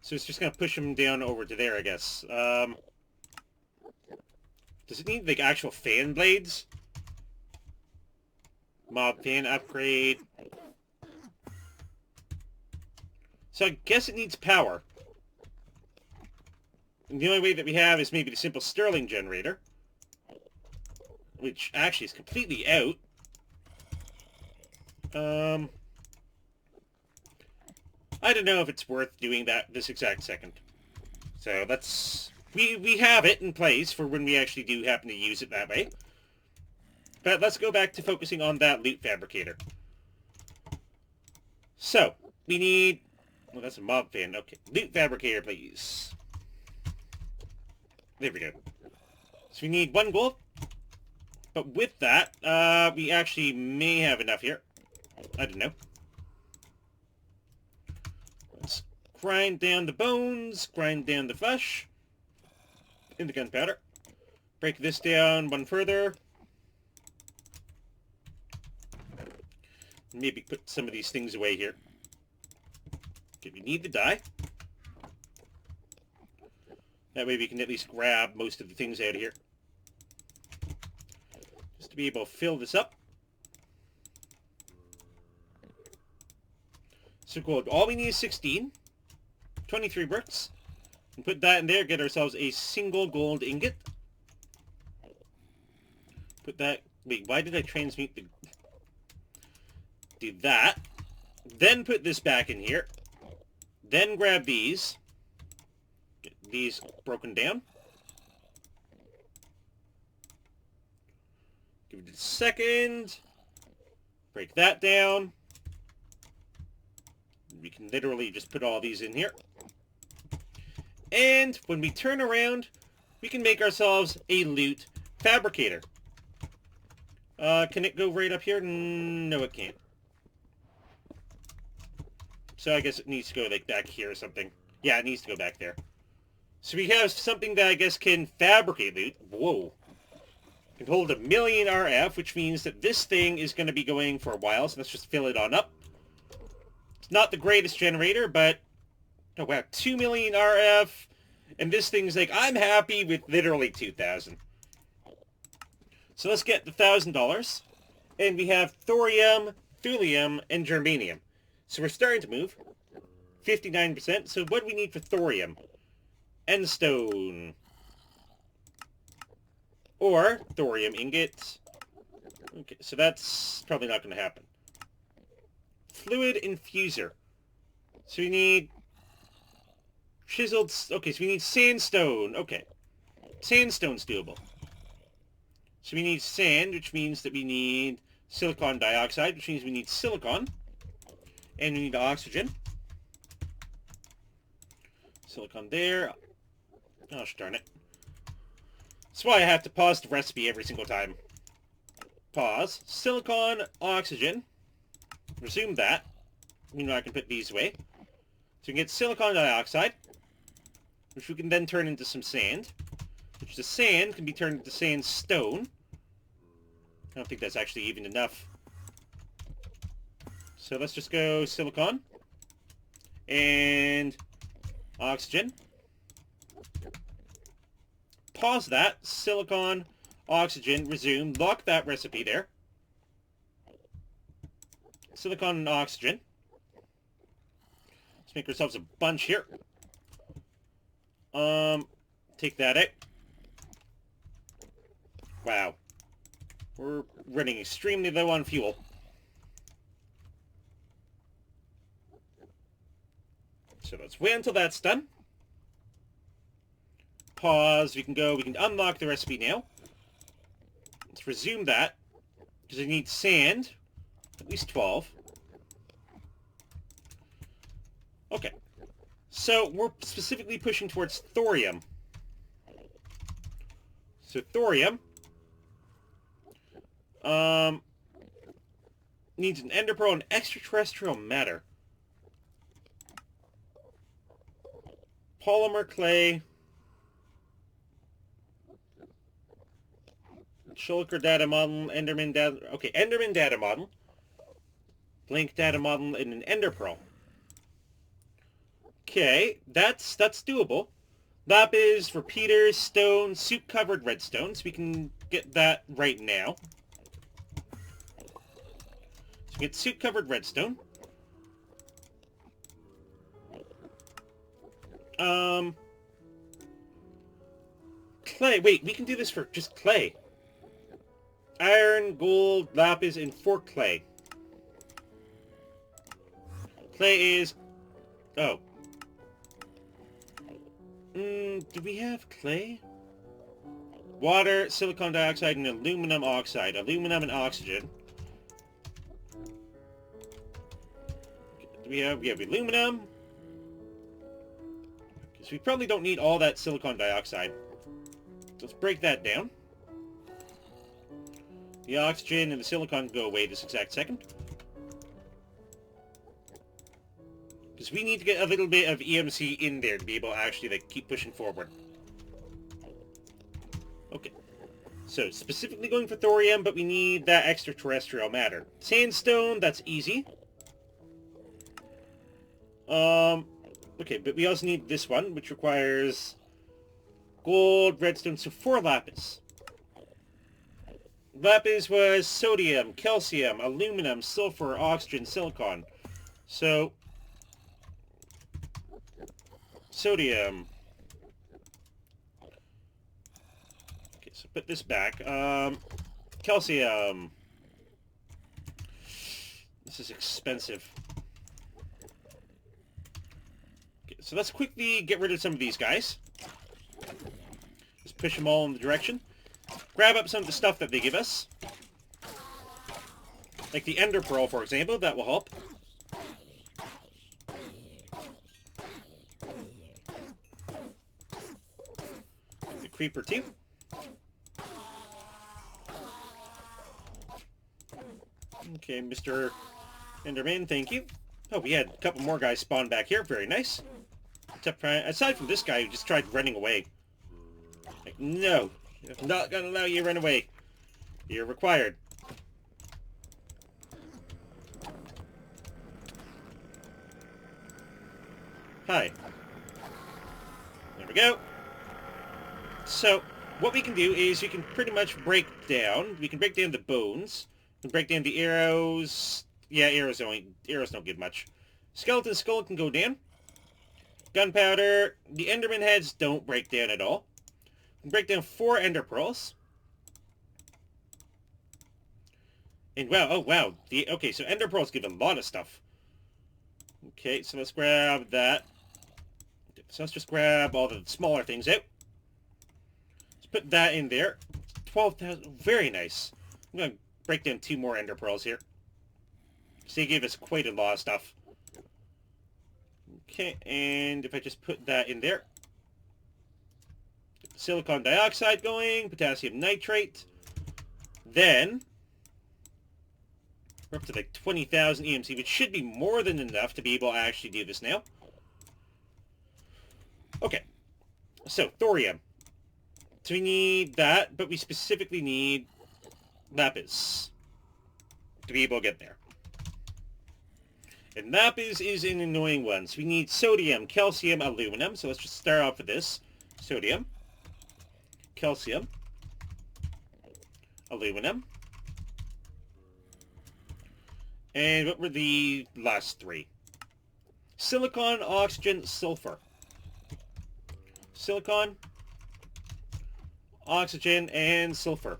Speaker 1: So it's just gonna push him down over to there, I guess. Does it need, like, actual fan blades? Mob fan upgrade. So I guess it needs power. And the only way that we have is maybe the simple Stirling generator. Which actually is completely out. I don't know if it's worth doing that this exact second. So let's... We have it in place for when we actually do happen to use it that way. But let's go back to focusing on that loot fabricator. So, we need... Well, that's a mob fan. Okay, loot fabricator, please. There we go. So we need 1 gold. But with that, we actually may have enough here. I don't know. Let's grind down the bones, grind down the flesh. In the gunpowder. Break this down 1 further. Maybe put some of these things away here. Okay, we need the dye. That way we can at least grab most of the things out of here. Just to be able to fill this up. So gold. All we need is 16. 23 bricks. And put that in there, get ourselves a single gold ingot. Put that... Wait, why did I transmute the... Do that. Then put this back in here. Then grab these. Get these broken down. Give it a second. Break that down. We can literally just put all these in here. And when we turn around, we can make ourselves a loot fabricator. Can it go right up here? No, it can't. So I guess it needs to go like back here or something. Yeah, it needs to go back there. So we have something that I guess can fabricate loot. Whoa. It can hold 1,000,000 RF, which means that this thing is going to be going for a while. So let's just fill it on up. It's not the greatest generator, but... Oh, wow. 2,000,000 RF. And this thing's like, I'm happy with literally 2,000. So let's get the $1,000. And we have thorium, thulium, and germanium. So we're starting to move. 59%. So what do we need for thorium? Endstone. Or thorium ingots. Okay, so that's probably not going to happen. Fluid infuser. So we need chiseled... Okay, so we need sandstone. Okay. Sandstone's doable. So we need sand, which means that we need silicon dioxide, which means we need silicon. And we need oxygen. Silicon there. Oh, darn it. That's why I have to pause the recipe every single time. Pause. Silicon, oxygen. Resume that. You know, I can put these away. So we can get silicon dioxide, which we can then turn into some sand. Which the sand can be turned into sandstone. I don't think that's actually even enough. So let's just go silicon. And oxygen. Pause that. Silicon, oxygen, resume. Lock that recipe there. Silicon and oxygen. Let's make ourselves a bunch here. Take that out. Wow. We're running extremely low on fuel. So let's wait until that's done. Pause. We can unlock the recipe now. Let's resume that. Because I need sand. At least 12. Okay. So we're specifically pushing towards thorium. So thorium needs an ender pearl and extraterrestrial matter. Polymer clay. Shulker data model, Enderman data... Okay, Enderman data model. Blink data model, and an ender pearl. Okay, that's doable. Lapis, repeaters, stone, soup-covered redstone, so we can get that right now. So we get soup-covered redstone. Clay. Wait, we can do this for just clay. Iron, gold, lapis, and 4 clay. Clay is... Oh. Do we have clay? Water, silicon dioxide, and aluminum oxide. Aluminum and oxygen. Do we have aluminum. Because we probably don't need all that silicon dioxide. Let's break that down. The oxygen and the silicon go away this exact second. Because we need to get a little bit of EMC in there to be able to actually like keep pushing forward. Okay. So, specifically going for thorium, but we need that extraterrestrial matter. Sandstone, that's easy. Okay, but we also need this one, which requires gold, redstone, so 4 lapis. Lapis was sodium, calcium, aluminum, sulfur, oxygen, silicon. So, sodium. Okay, so put this back. Calcium. This is expensive. Okay, so let's quickly get rid of some of these guys. Just push them all in the direction. Grab up some of the stuff that they give us. Like the ender pearl, for example. That will help. The creeper too. Okay, Mr. Enderman, thank you. Oh, we had a couple more guys spawn back here. Very nice. Aside from this guy who just tried running away. Like, no. I'm not going to allow you to run away. You're required. Hi. we go. So, what we can do is we can pretty much break down. We can break down the bones. We can break down the arrows. Yeah, arrows don't give much. Skeleton skull can go down. Gunpowder. The Enderman heads don't break down at all. We can break down 4 ender pearls. And wow, oh wow. Okay, so ender pearls give a lot of stuff. Okay, so let's grab that. So let's just grab all the smaller things out. Let's put that in there. 12,000. Very nice. I'm going to break down 2 more ender pearls here. So they gave us quite a lot of stuff. Okay, and if I just put that in there. Silicon dioxide going. Potassium nitrate. Then we're up to like 20,000 EMC, which should be more than enough to be able to actually do this now. Okay, so thorium. So we need that, but we specifically need lapis to be able to get there. And lapis is an annoying one. So we need sodium, calcium, aluminum. So let's just start off with this. Sodium, calcium, aluminum. And what were the last 3? Silicon, oxygen, sulfur. Silicon, oxygen, and sulfur.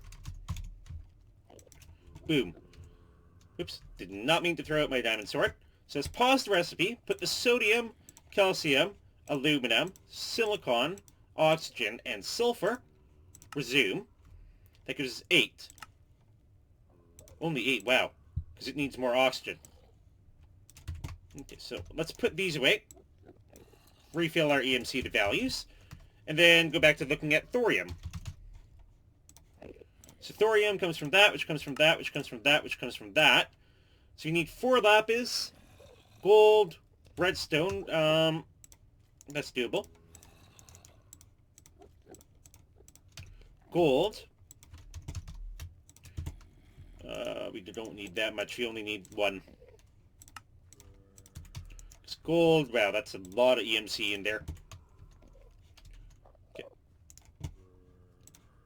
Speaker 1: Boom. Oops, did not mean to throw out my diamond sword. So let's pause the recipe, put the sodium, calcium, aluminum, silicon, oxygen, and sulfur. Resume. That gives us 8. Only 8, wow. Because it needs more oxygen. Okay, so let's put these away. Refill our EMC to values. And then go back to looking at thorium. So thorium comes from that, which comes from that, which comes from that, which comes from that. So you need 4 lapis, gold, redstone. That's doable. Gold. We don't need that much. We only need 1. It's gold. Wow, that's a lot of EMC in there. Okay.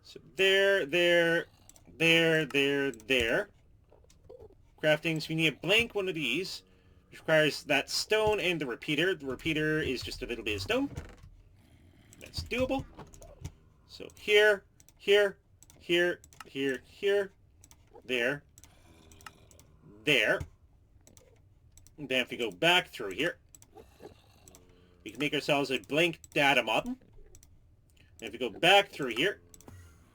Speaker 1: So there. Crafting. So we need a blank one of these, which requires that stone and the repeater. The repeater is just a little bit of stone. That's doable. So here, there, there. And then if we go back through here, we can make ourselves a blank data model. And if we go back through here,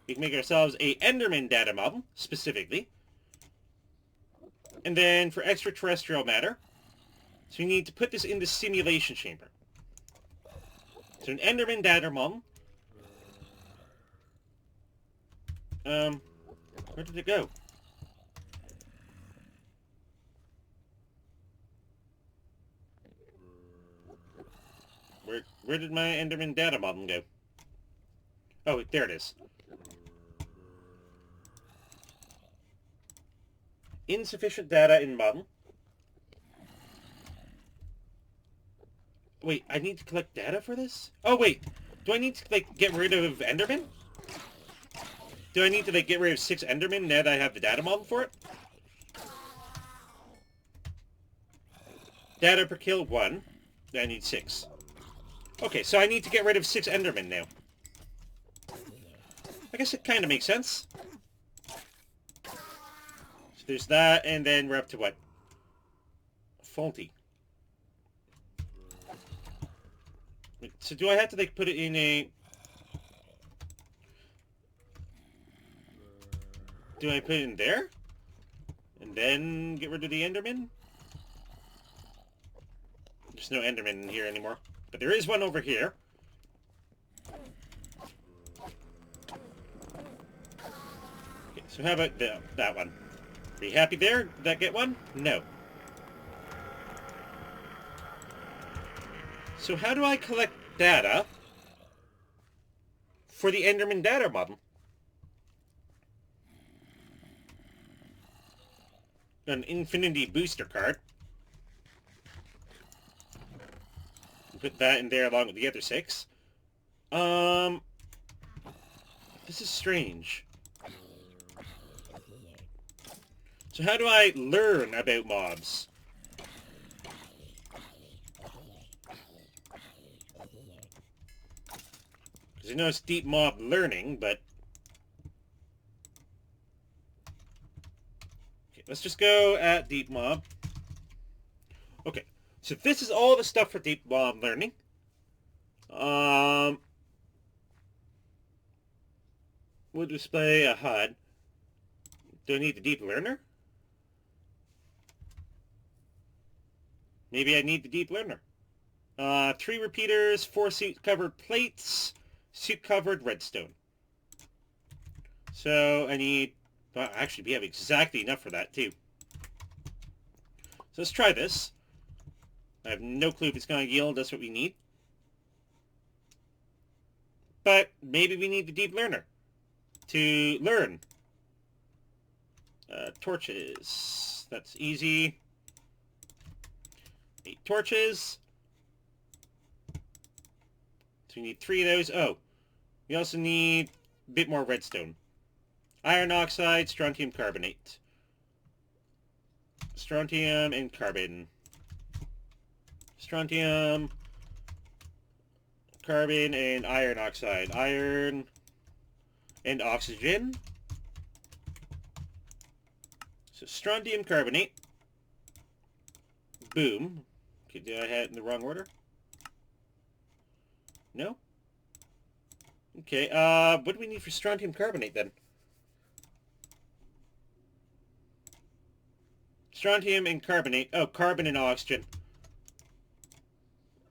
Speaker 1: we can make ourselves a Enderman data model, specifically. And then for extraterrestrial matter, so we need to put this in the simulation chamber. So an Enderman data model. Where did it go? Where did my Enderman data model go? Oh, there it is. Insufficient data in model. Wait, I need to collect data for this? Oh, wait. Do I need to, like, get rid of Enderman? Do I need to, like, get rid of 6 Enderman now that I have the data model for it? Data per kill, 1. I need 6. Okay, so I need to get rid of 6 Endermen now. I guess it kind of makes sense. So there's that, and then we're up to what? Faulty. So do I have to, like, put it in a... Do I put it in there? And then get rid of the Enderman? There's no Enderman in here anymore. But there is one over here. Okay, so how about that one? Are you happy there? Did that get one? No. So how do I collect data for the Enderman data model? An Infinity Booster card. Put that in there along with the other 6. Um, this is strange. So how do I learn about mobs? Because I know it's deep mob learning, but... Okay, let's just go at deep mob. Okay, so this is all the stuff for deep mob learning. We'll display a HUD. Do I need the deep learner? Maybe I need the deep learner. 3 repeaters, 4 suit-covered plates, suit-covered redstone. So I need... Well, actually, we have exactly enough for that, too. So let's try this. I have no clue if it's going to yield us what we need. But maybe we need the deep learner to learn. Torches. That's easy. 8 torches. So we need 3 of those. Oh, we also need a bit more redstone. Iron oxide, strontium carbonate. Strontium and carbon. Strontium, carbon, and iron oxide. Iron and oxygen. So strontium carbonate. Boom. Okay, did I have it in the wrong order? No? Okay, what do we need for strontium carbonate then? Strontium and carbonate. Oh, carbon and oxygen.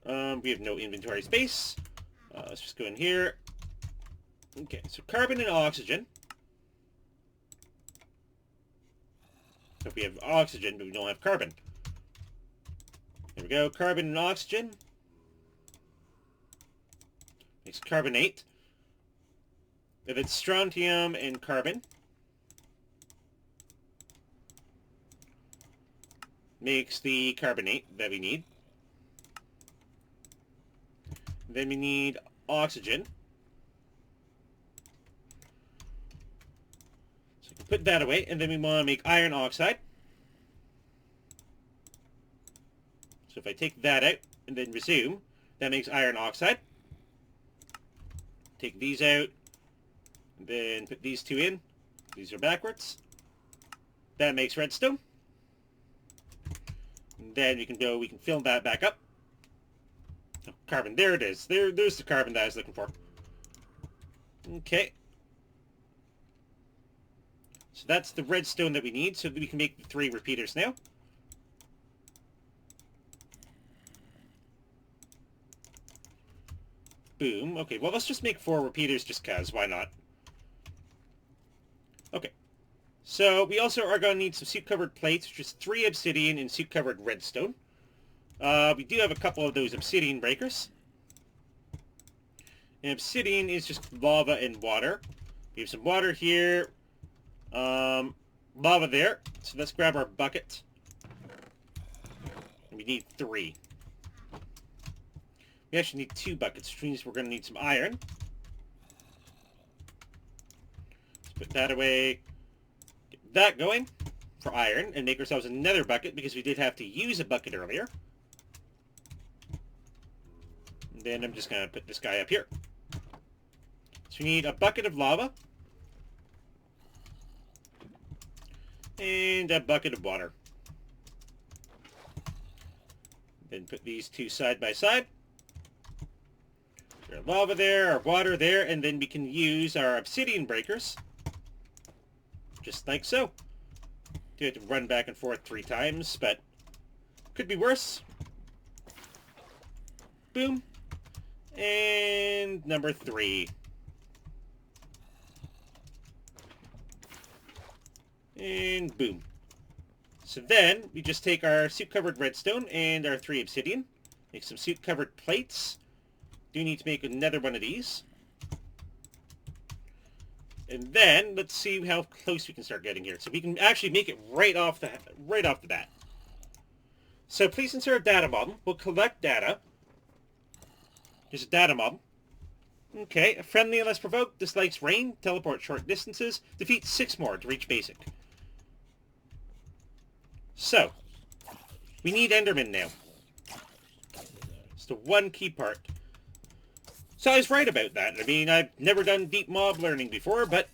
Speaker 1: We have no inventory space. Let's just go in here. Okay, so carbon and oxygen. So we have oxygen, but we don't have carbon. There we go, carbon and oxygen. Makes carbonate. If it's strontium and carbon, makes the carbonate that we need. Then we need oxygen. So we can put that away, and then we want to make iron oxide. So if I take that out and then resume, that makes iron oxide. Take these out, and then put these 2 in. These are backwards. That makes redstone. And then we can fill that back up. Oh, carbon, there it is. There's the carbon that I was looking for. Okay. So that's the redstone that we need, so that we can make the 3 repeaters now. Boom. Okay, well, let's just make 4 repeaters just cause. Why not? Okay. So we also are going to need some suit-covered plates, which is 3 obsidian and suit-covered redstone. We do have a couple of those obsidian breakers. And obsidian is just lava and water. We have some water here. Lava there. So let's grab our bucket. And we need 3. We actually need 2 buckets, which means we're going to need some iron. Let's put that away. Get that going for iron, and make ourselves another bucket, because we did have to use a bucket earlier. And then I'm just going to put this guy up here. So we need a bucket of lava. And a bucket of water. Then put these 2 side by side. Our lava there, our water there, and then we can use our obsidian breakers. Just like so. Do have to run back and forth 3 times, but could be worse. Boom. And number 3. And boom. So then, we just take our suit-covered redstone and our 3 obsidian. Make some suit-covered plates. Do need to make another one of these. And then, let's see how close we can start getting here. So we can actually make it right off the bat. So please insert a data model. We'll collect data. There's a data model. Okay, a friendly unless provoked, dislikes rain, teleports short distances, defeats 6 more to reach basic. So, we need Enderman now. It's the one key part. So I was right about that. I mean, I've never done deep mob learning before, but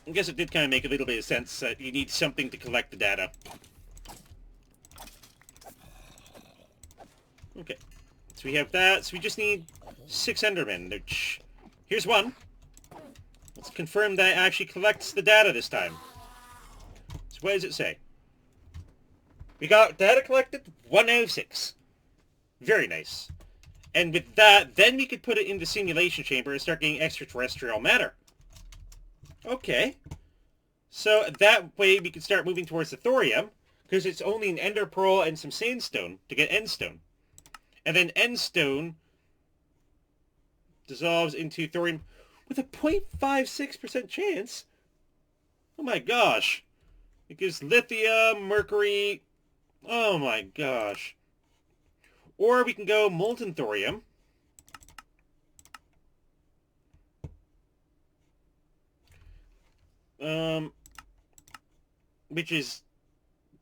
Speaker 1: I guess it did kind of make a little bit of sense that you need something to collect the data. Okay, so we have that. So we just need 6 Endermen, which... Here's one. Let's confirm that it actually collects the data this time. So what does it say? We got data collected, 1 out of 6. Very nice. And with that, then we could put it in the simulation chamber and start getting extraterrestrial matter. Okay. So that way we can start moving towards the thorium, because it's only an ender pearl and some sandstone to get endstone. And then endstone dissolves into thorium with a 0.56% chance. Oh my gosh. It gives lithium, mercury. Oh my gosh. Or we can go molten thorium. Which is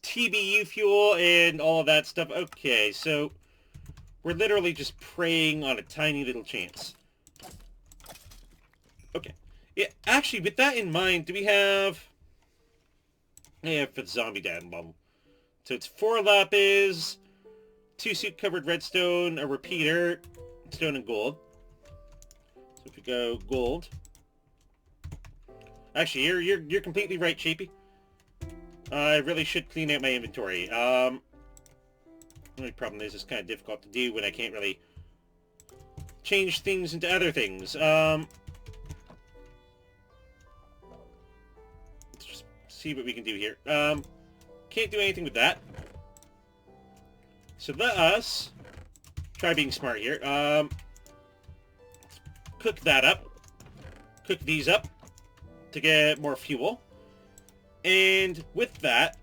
Speaker 1: TBU fuel and all of that stuff. Okay, so we're literally just preying on a tiny little chance. Okay. Yeah, actually, with that in mind, do we have... Yeah, for the zombie dad model. So it's 4 lapis, 2 suit-covered redstone, a repeater, stone and gold. So if we go gold... Actually, you're completely right, Shapey. I really should clean out my inventory. The only problem is it's kind of difficult to do when I can't really change things into other things. Let's just see what we can do here. Can't do anything with that. So let us try being smart here. Cook that up. Cook these up to get more fuel. And with that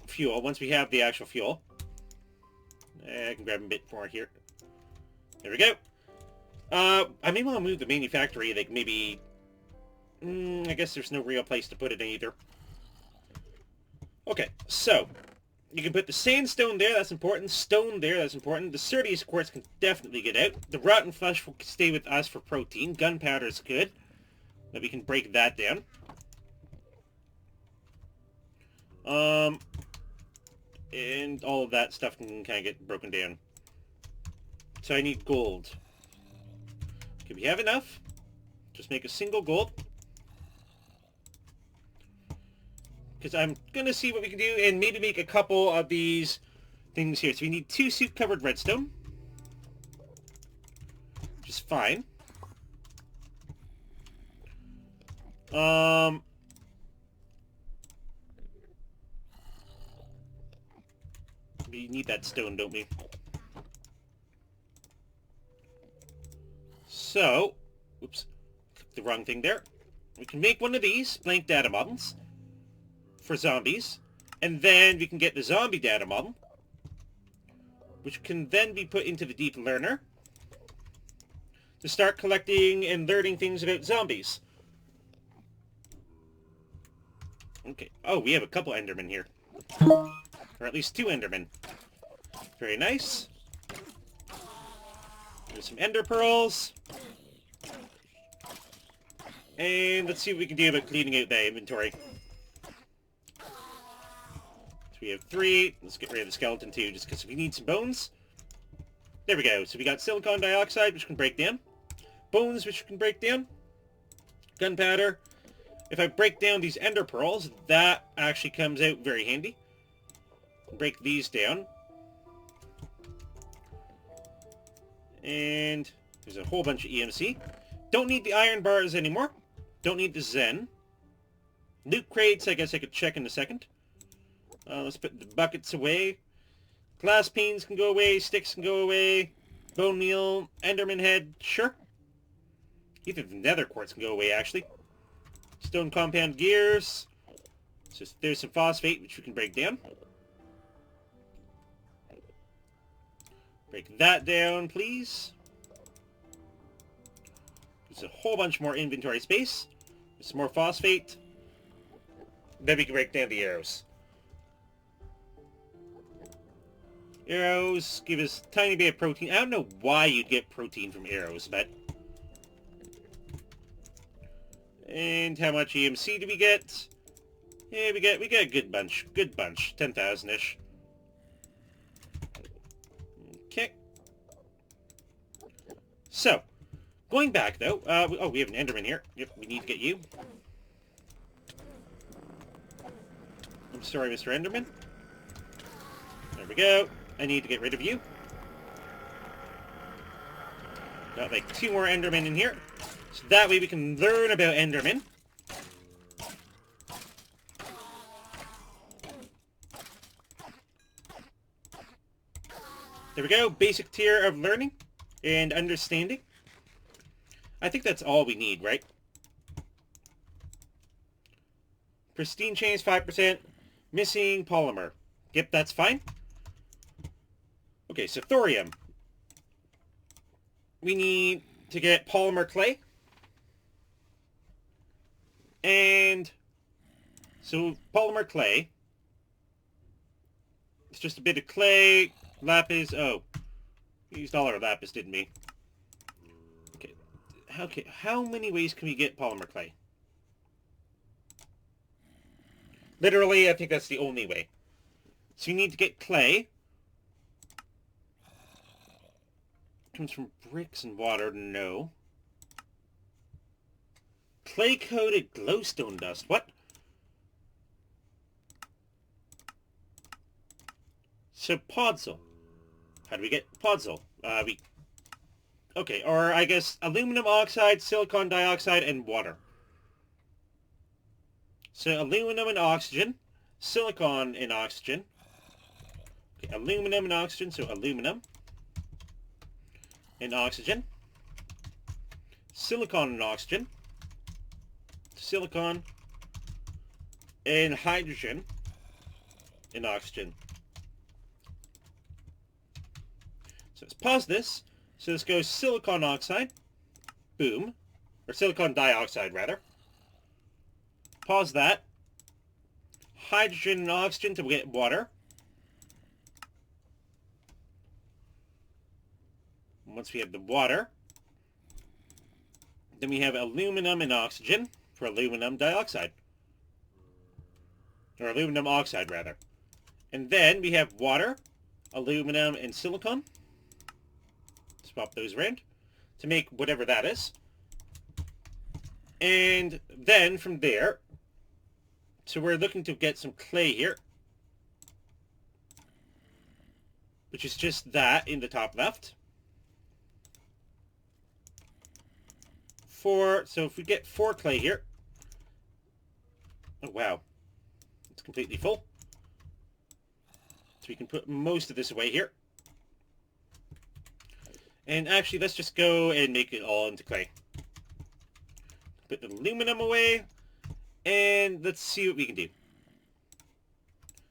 Speaker 1: fuel, once we have the actual fuel, I can grab a bit more here. There we go. I may want to move the manufactory, like maybe... I guess there's no real place to put it either. Okay, so you can put the sandstone there, that's important. Stone there, that's important. The Certius quartz can definitely get out. The rotten flesh will stay with us for protein. Gunpowder is good. But we can break that down. And all of that stuff can kind of get broken down. So I need gold. Okay, we have enough. Just make a single gold. Because I'm going to see what we can do and maybe make a couple of these things here. So we need 2 suit-covered redstone. Which is fine. We need that stone, don't we? So, oops, clicked the wrong thing there. We can make one of these blank data models for zombies, and then we can get the zombie data model, which can then be put into the deep learner to start collecting and learning things about zombies. Okay. Oh, we have a couple Endermen here. Or at least 2 Endermen. Very nice. There's some Ender Pearls. And let's see what we can do about cleaning out that inventory. So we have 3. Let's get rid of the skeleton too, just because we need some bones. There we go. So we got silicon dioxide, which can break down. Bones, which can break down. Gunpowder. If I break down these ender pearls, that actually comes out very handy. Break these down. And there's a whole bunch of EMC. Don't need the iron bars anymore. Don't need the Zen. Loot crates, I guess I could check in a second. Let's put the buckets away. Glass panes can go away. Sticks can go away. Bone meal. Enderman head. Sure. Even the nether quartz can go away, actually. Stone compound gears. So there's some phosphate, which we can break down. Break that down, please. There's a whole bunch more inventory space. There's some more phosphate. Then we can break down the arrows. Arrows give us a tiny bit of protein. I don't know why you'd get protein from arrows, but... And how much EMC do we get? Yeah, we get a good bunch. Good bunch. 10,000-ish. Okay. So, going back, though... we have an Enderman here. Yep, we need to get you. I'm sorry, Mr. Enderman. There we go. I need to get rid of you. Got like 2 more Endermen in here. So that way we can learn about Endermen. There we go. Basic tier of learning and understanding. I think that's all we need, right? Pristine chains, 5%. Missing polymer. Yep, that's fine. Okay, so thorium. We need to get polymer clay. And so polymer clay. It's just a bit of clay, lapis. Oh, we used all our lapis, didn't we? Okay, how many ways can we get polymer clay? Literally, I think that's the only way. So you need to get clay. Comes from bricks and water. No. Clay-coated glowstone dust. What? So podzol. How do we get podzol? Okay, or I guess aluminum oxide, silicon dioxide, and water. So aluminum and oxygen, silicon and oxygen. Okay, aluminum and oxygen, so aluminum and oxygen. Silicon and oxygen. Silicon and hydrogen and oxygen. So let's pause this. So this goes silicon oxide. Boom. Or silicon dioxide, rather. Pause that. Hydrogen and oxygen to get water. Once we have the water, then we have aluminum and oxygen for aluminum dioxide. Or aluminum oxide, rather. And then we have water, aluminum, and silicon. Swap those around to make whatever that is. And then from there, so we're looking to get some clay here, which is just that in the top left. So if we get 4 clay here, oh wow, it's completely full. So we can put most of this away here. And actually, let's just go and make it all into clay. Put the aluminum away, and let's see what we can do.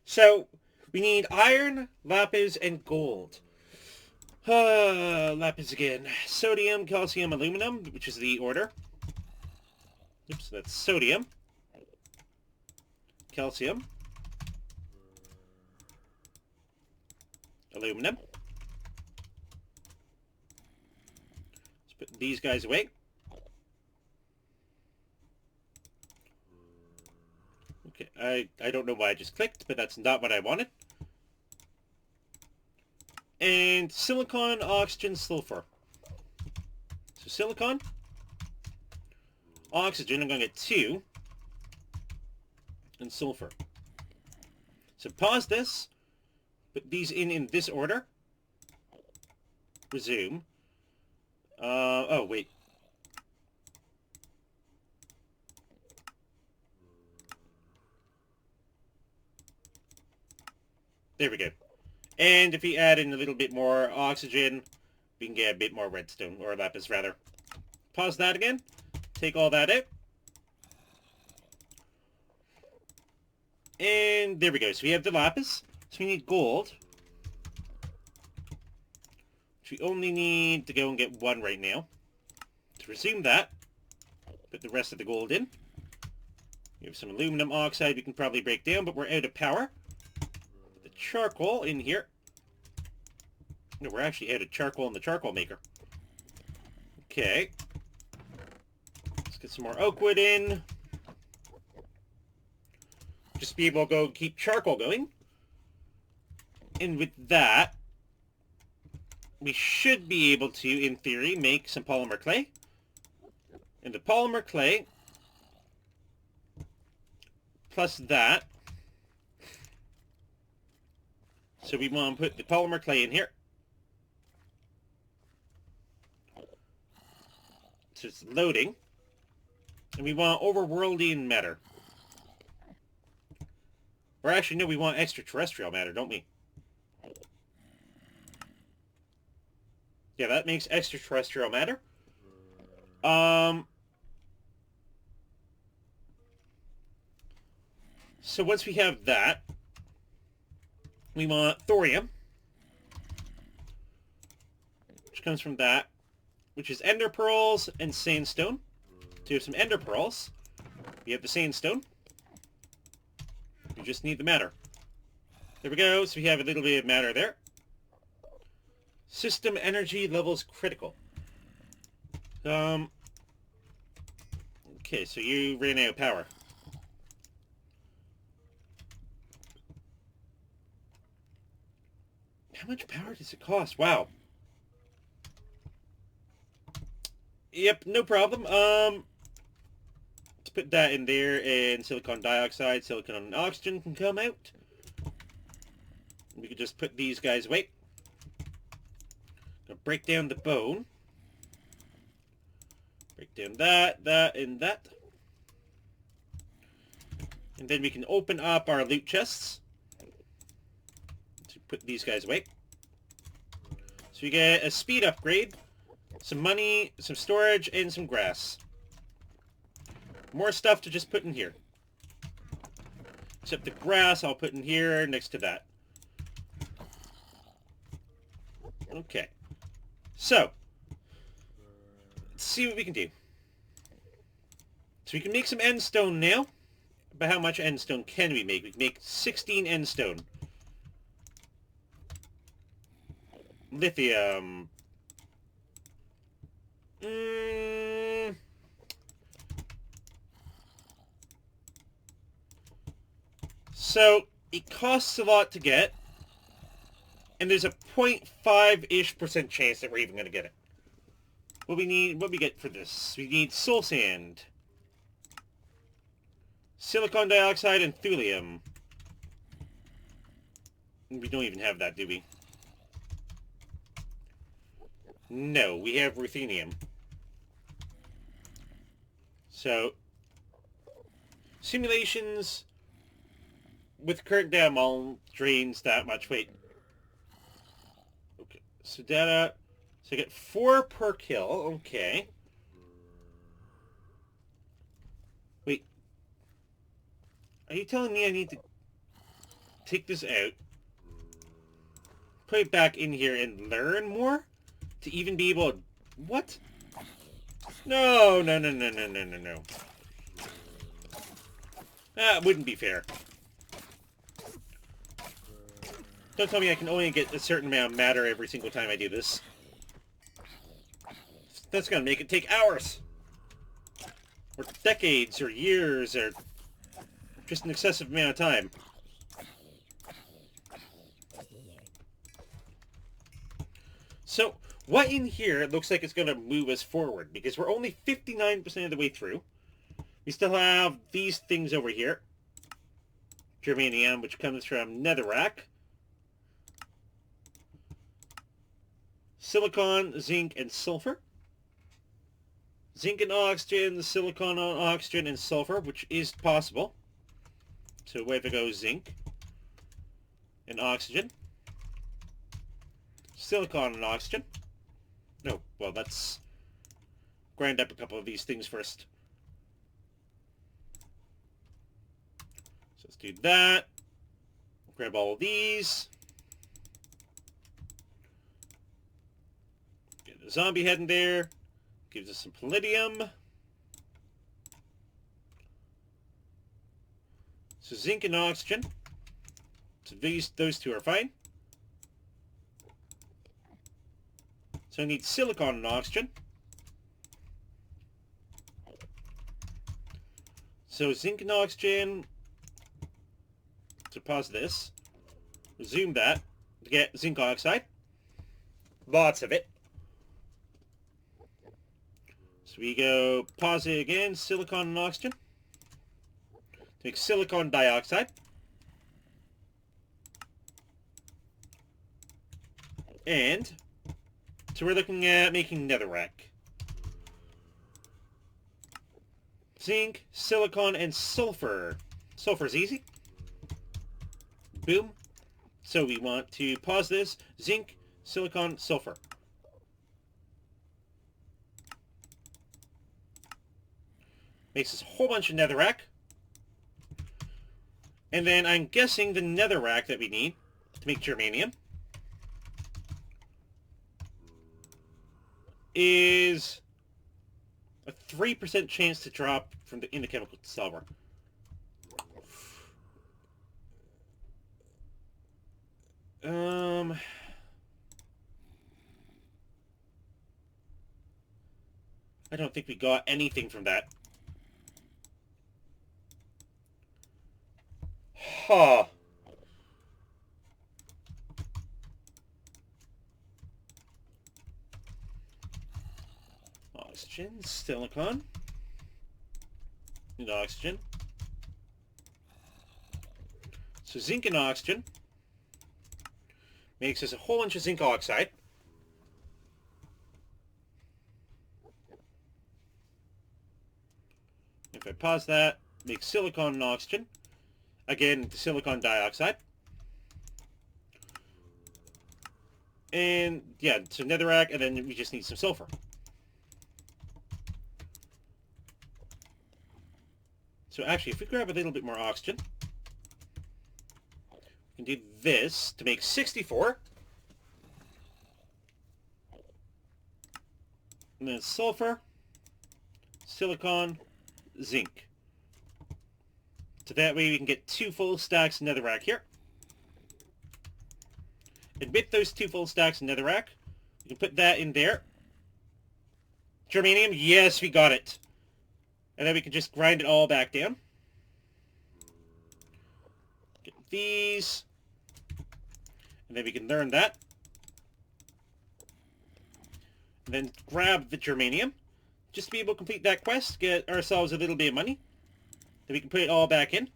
Speaker 1: So, we need iron, lapis, and gold. Lapis again. Sodium, calcium, aluminum, which is the order. Oops, that's sodium. Calcium. Aluminum. Let's put these guys away. Okay, I don't know why I just clicked, but that's not what I wanted. And silicon, oxygen, sulfur. So silicon, oxygen, I'm going to get 2, and sulfur. So pause this, put these in this order. Resume. Oh, wait. There we go. And if we add in a little bit more oxygen, we can get a bit more redstone, or lapis rather. Pause that again. Take all that out. And there we go. So we have the lapis. So we need gold. Which we only need to go and get 1 right now. To resume that, Put the rest of the gold in. We have some aluminum oxide we can probably break down, but we're out of power. Put the charcoal in here. No, we're actually out of charcoal in the charcoal maker. Okay. Let's get some more oak wood in. Just be able to go keep charcoal going. And with that, we should be able to, in theory, make some polymer clay. And the polymer clay, plus that. So we want to put the polymer clay in here. So it's loading. And we want overworldian matter. Or actually, no, we want extraterrestrial matter, don't we? Yeah, that makes extraterrestrial matter. So once we have that, we want thorium, which comes from that, which is ender pearls and sandstone. So we have some ender pearls. We have the sandstone. We just need the matter. There we go. So we have a little bit of matter there. System energy levels critical. Okay, so you ran out of power. How much power does it cost? Wow. Yep, no problem. Let's put that in there, and silicon dioxide, silicon and oxygen can come out. We could just put these guys away. Gonna break down the bone. Break down that, and that. And then we can open up our loot chests. To put these guys away. So we get a speed upgrade, some money, some storage, and some grass. More stuff to just put in here. Except the grass I'll put in here next to that. Okay. So, let's see what we can do. So we can make some end stone now. But how much end stone can we make? We can make 16 end stone. Lithium. So, it costs a lot to get. And there's a 0.5-ish% chance that we're even going to get it. What we get for this? We need soul sand, silicon dioxide, and thulium. We don't even have that, do we? No, we have ruthenium. So, simulations with current data model drains that much. Wait. Okay, so data. So I get 4 per kill. Okay. Wait. Are you telling me I need to take this out, put it back in here, and learn more? To even be able to... What? No. That wouldn't be fair. Don't tell me I can only get a certain amount of matter every single time I do this. That's gonna make it take hours. Or decades, or years, or just an excessive amount of time. So, what in here looks like it's going to move us forward? Because we're only 59% of the way through. We still have these things over here. Germanium, which comes from netherrack. Silicon, zinc, and sulfur. Zinc and oxygen, silicon, oxygen, and sulfur, which is possible. So away it goes zinc and oxygen. Silicon and oxygen. No, well, let's grind up a couple of these things first. So let's do that. Grab all of these. Get a zombie head in there. Gives us some palladium. So zinc and oxygen. So those two are fine. So I need silicon and oxygen. So zinc and oxygen. So pause this. Zoom that to get zinc oxide. Lots of it. So we go pause it again, silicon and oxygen. To make silicon dioxide. And so we're looking at making netherrack. Zinc, silicon, and sulfur. Sulfur's easy. Boom. So we want to pause this. Zinc, silicon, sulfur. Makes us a whole bunch of netherrack. And then I'm guessing the netherrack that we need to make germanium is a 3% chance to drop from in the chemical solver. I don't think we got anything from that. Huh. Oxygen, silicon, and oxygen. So zinc and oxygen makes us a whole bunch of zinc oxide. If I pause that, make silicon and oxygen. Again, silicon dioxide. And yeah, so netherrack, and then we just need some sulfur. So actually, if we grab a little bit more oxygen, we can do this to make 64. And then sulfur, silicon, zinc. So that way we can get 2 full stacks of netherrack here. And with those 2 full stacks of netherrack, we can put that in there. Germanium, yes, we got it. And then we can just grind it all back down. Get these. And then we can learn that. And then grab the germanium. Just to be able to complete that quest, get ourselves a little bit of money. Then we can put it all back in.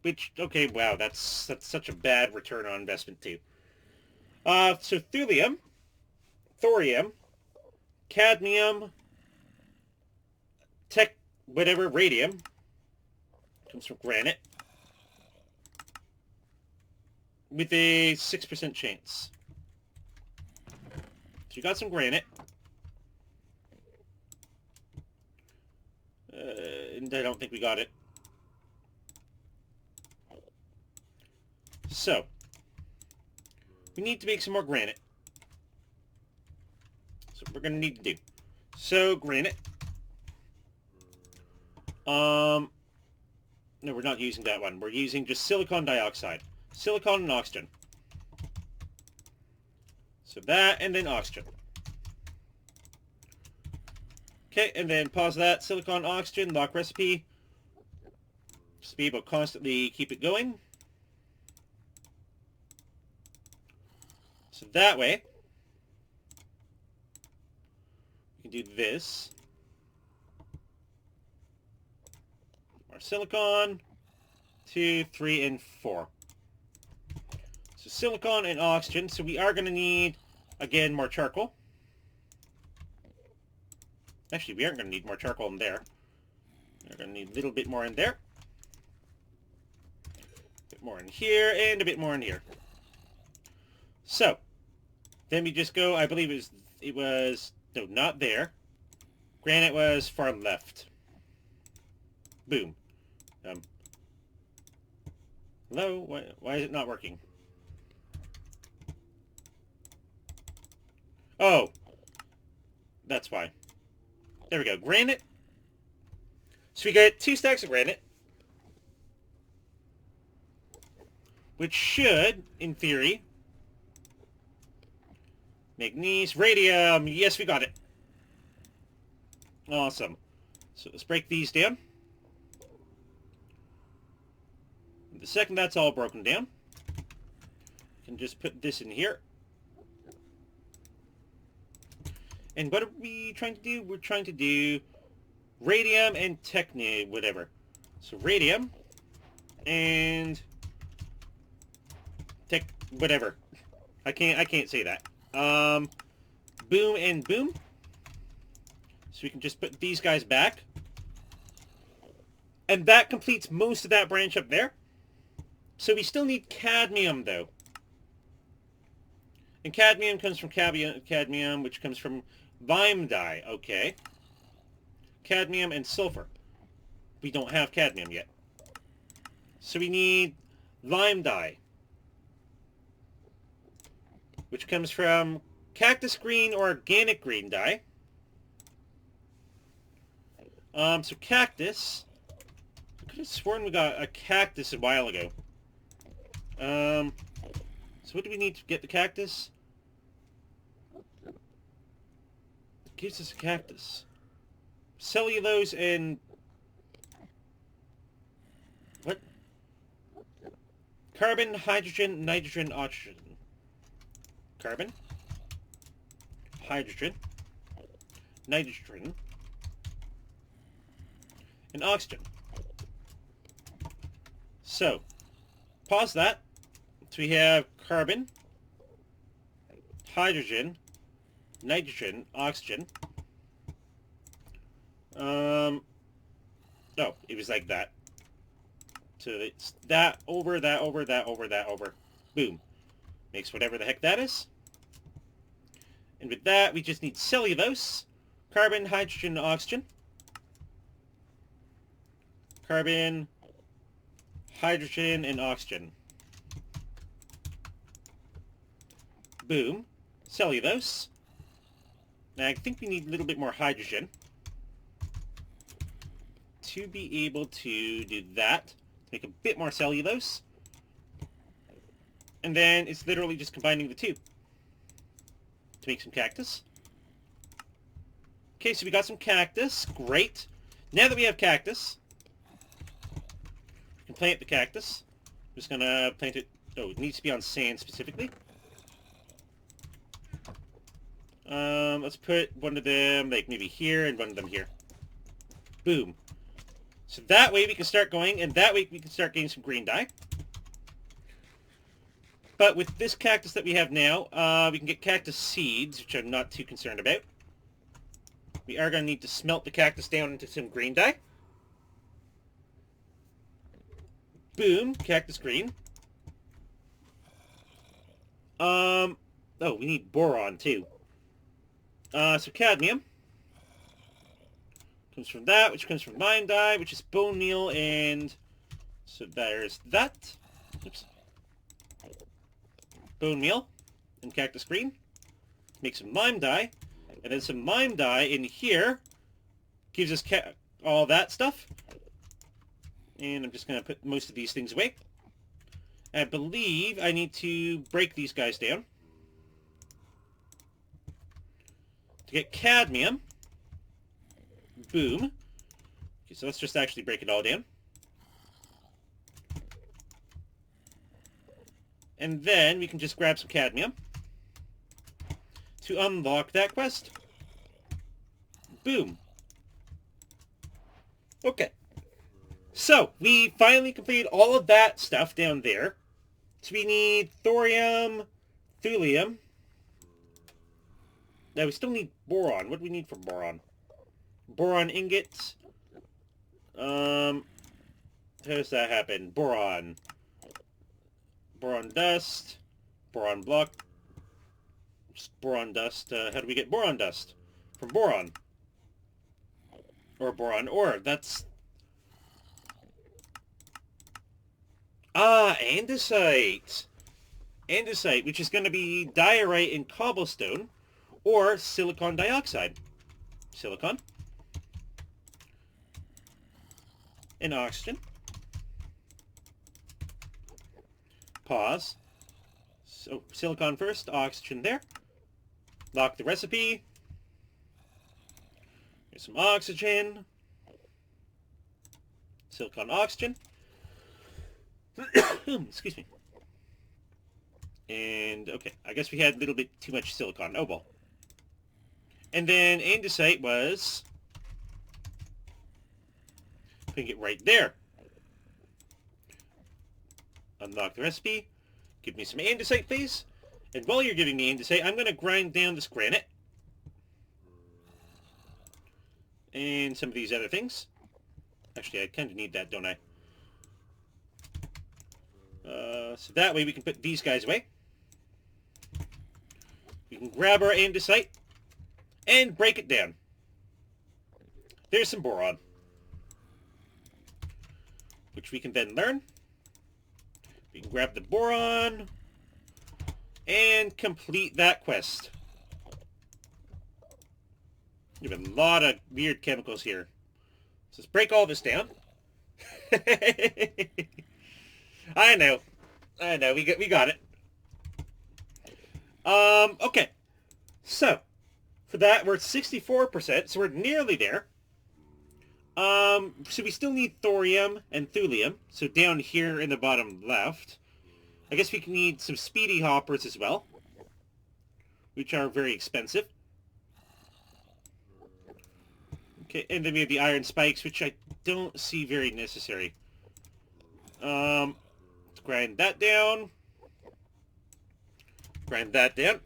Speaker 1: Which, okay, wow, that's such a bad return on investment too. So thulium, thorium, cadmium, radium, comes from granite, with a 6% chance. So you got some granite. And I don't think we got it. So, we need to make some more granite. So we're going to need to do. So, granite. No, we're not using that one. We're using just silicon dioxide. Silicon and oxygen. So that, and then oxygen. Okay, and then pause that. Silicon, oxygen, lock recipe. Just be able to constantly keep it going. So that way, we can do this. Our silicon, 2, 3, and 4. So silicon and oxygen. So we are going to need, again, more charcoal. Actually, we aren't going to need more charcoal in there. We're going to need a little bit more in there. A bit more in here, and a bit more in here. So, then we just go, I believe it was, no, not there. Granite was far left. Boom. Hello? Why is it not working? Oh. That's why. There we go. Granite. So we got 2 stacks of granite. which should, in theory, manganese, radium. Yes, we got it. Awesome. So let's break these down. The second that's all broken down, we can just put this in here. And what are we trying to do? We're trying to do radium and techni, whatever. So radium and tech, whatever. I can't say that. Boom and boom. So we can just put these guys back. And that completes most of that branch up there. So we still need cadmium, though. And cadmium comes from cadmium, which comes from lime dye. Okay. Cadmium and sulfur. We don't have cadmium yet. So we need lime dye, which comes from cactus green or organic green dye. So cactus. I could have sworn we got a cactus a while ago. So what do we need to get the cactus? It gives us a cactus. Cellulose and... what? Carbon, hydrogen, nitrogen, oxygen. Carbon. Hydrogen. Nitrogen. And oxygen. So, pause that. So we have carbon, hydrogen, nitrogen, oxygen. Oh, it was like that. So it's that over, that over, that over, that over. Boom. Makes whatever the heck that is. And with that, we just need cellulose, carbon, hydrogen, oxygen. Carbon, hydrogen, and oxygen. Boom. Cellulose. Now I think we need a little bit more hydrogen to be able to do that. Make a bit more cellulose. And then it's literally just combining the two to make some cactus. Okay, so we got some cactus. Great. Now that we have cactus, we can plant the cactus. I'm just gonna plant it. Oh, it needs to be on sand specifically. Let's put one of them like maybe here and one of them here. Boom. So that way we can start going, and that way we can start getting some green dye. But with this cactus that we have now, we can get cactus seeds, which I'm not too concerned about. We are going to need to smelt the cactus down into some green dye. Boom, cactus green. Oh, we need boron too. So cadmium comes from that, which comes from lime dye, which is bone meal, and so there's that. Oops. Bone meal and cactus green. Make some lime dye, and then some lime dye in here gives us all that stuff. And I'm just going to put most of these things away. I believe I need to break these guys down to get cadmium. Boom. Okay, so let's just actually break it all down. And then we can just grab some cadmium to unlock that quest. Boom. Okay. So, we finally completed all of that stuff down there. So we need thorium, thulium. Now we still need boron. What do we need for boron? Boron ingots. How does that happen? Boron. Boron dust. Boron block. Boron dust. How do we get boron dust? From boron. Or boron ore. That's... andesite. Andesite, which is going to be diorite and cobblestone, or silicon dioxide. Silicon. And oxygen. pause. So silicon first, oxygen there. Lock the recipe. Here's some oxygen. Silicon, oxygen. Excuse me. And, okay, I guess we had a little bit too much silicon. Oh, well. And then andesite was... putting it right there. Unlock the recipe. Give me some andesite, please. And while you're giving me andesite, I'm going to grind down this granite. And some of these other things. Actually, I kind of need that, don't I? So that way we can put these guys away. We can grab our andesite and break it down. There's some boron, which we can then learn. We can grab the boron and complete that quest. We have a lot of weird chemicals here. So let's break all this down. I know, we got it. Okay. So, for that, we're at 64%, so we're nearly there. So we still need thorium and thulium, so down here in the bottom left. I guess we can need some speedy hoppers as well, which are very expensive. Okay, and then we have the iron spikes, which I don't see very necessary. Let's grind that down. Grind that down.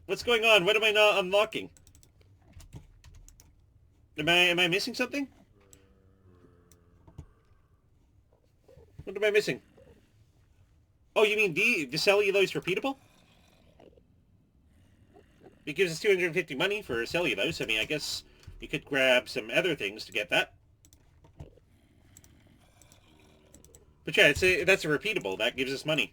Speaker 1: What's going on? What am I not unlocking? Am I missing something? What am I missing? Oh, you mean the cellulose repeatable? It gives us 250 money for cellulose. I mean, I guess we could grab some other things to get that. But yeah, that's a repeatable. That gives us money.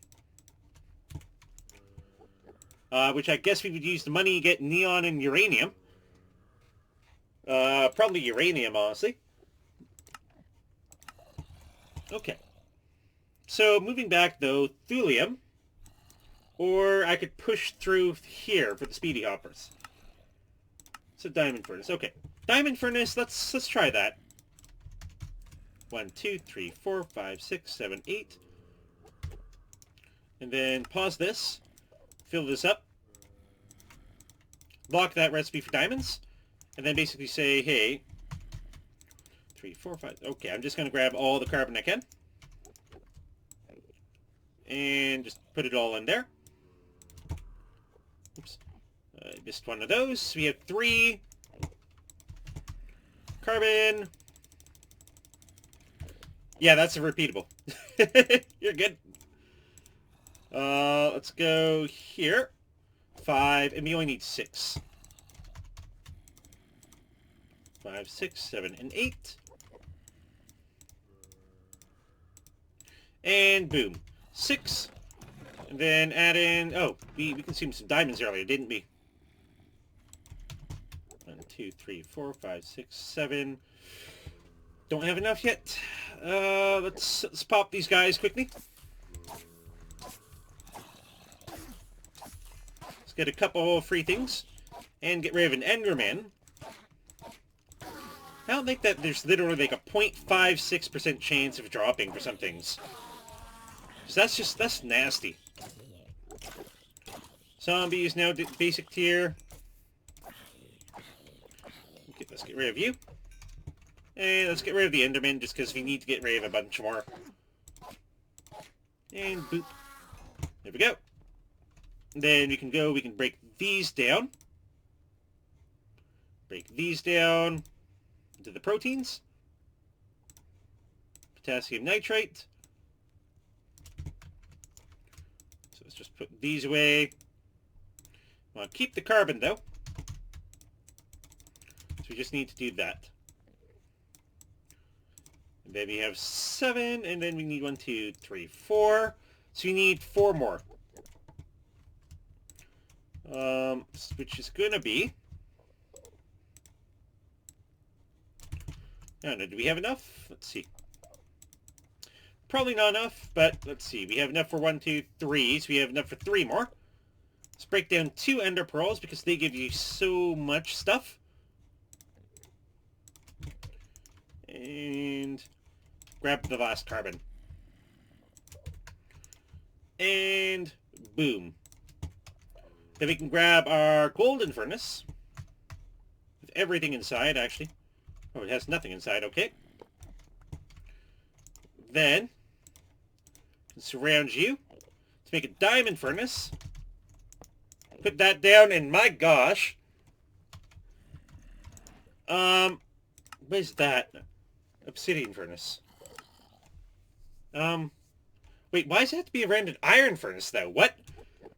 Speaker 1: Which I guess we would use the money to get neon and uranium. Probably uranium, honestly. Okay. So, moving back, though, thulium. Or I could push through here for the speedy hoppers. So, diamond furnace. Okay. Diamond furnace, let's try that. 1, 2, 3, 4, 5, 6, 7, 8. And then pause this. Fill this up. Lock that recipe for diamonds. And then basically say, hey, 3, 4, 5. Okay, I'm just going to grab all the carbon I can. And just put it all in there. Oops. I missed one of those. We have 3 carbon. Yeah, that's a repeatable. You're good. Let's go here. 5, and we only need 6. 5, 6, 7, and 8. And boom. 6. And then add in... Oh, we consumed some diamonds earlier, didn't we? 1, 2, 3, 4, 5, 6, 7. Don't have enough yet. Let's pop these guys quickly. Let's get a couple free things. And get rid of an Enderman. I don't think that there's literally like a 0.56% chance of dropping for some things. So that's nasty. Zombies now basic tier. Okay, let's get rid of you. And let's get rid of the Enderman just because we need to get rid of a bunch more. And boop. There we go. And then we can break these down. Break these down into the proteins. Potassium nitrate. So let's just put these away. I want to keep the carbon though. So we just need to do that. And then we have 7, and then we need 1, 2, 3, 4. So we need 4 more. Which is going to be... I don't know, do we have enough? Let's see. probably not enough, but let's see. We have enough for 1, 2, 3, so we have enough for 3 more. Let's break down 2 ender pearls because they give you so much stuff. And grab the last carbon. And boom. Then we can grab our golden furnace. With everything inside, actually. Oh, it has nothing inside, okay. Then, surround you to make a diamond furnace. Put that down, and my gosh. What is that? Obsidian furnace. Wait, why does it have to be around an iron furnace, though? What?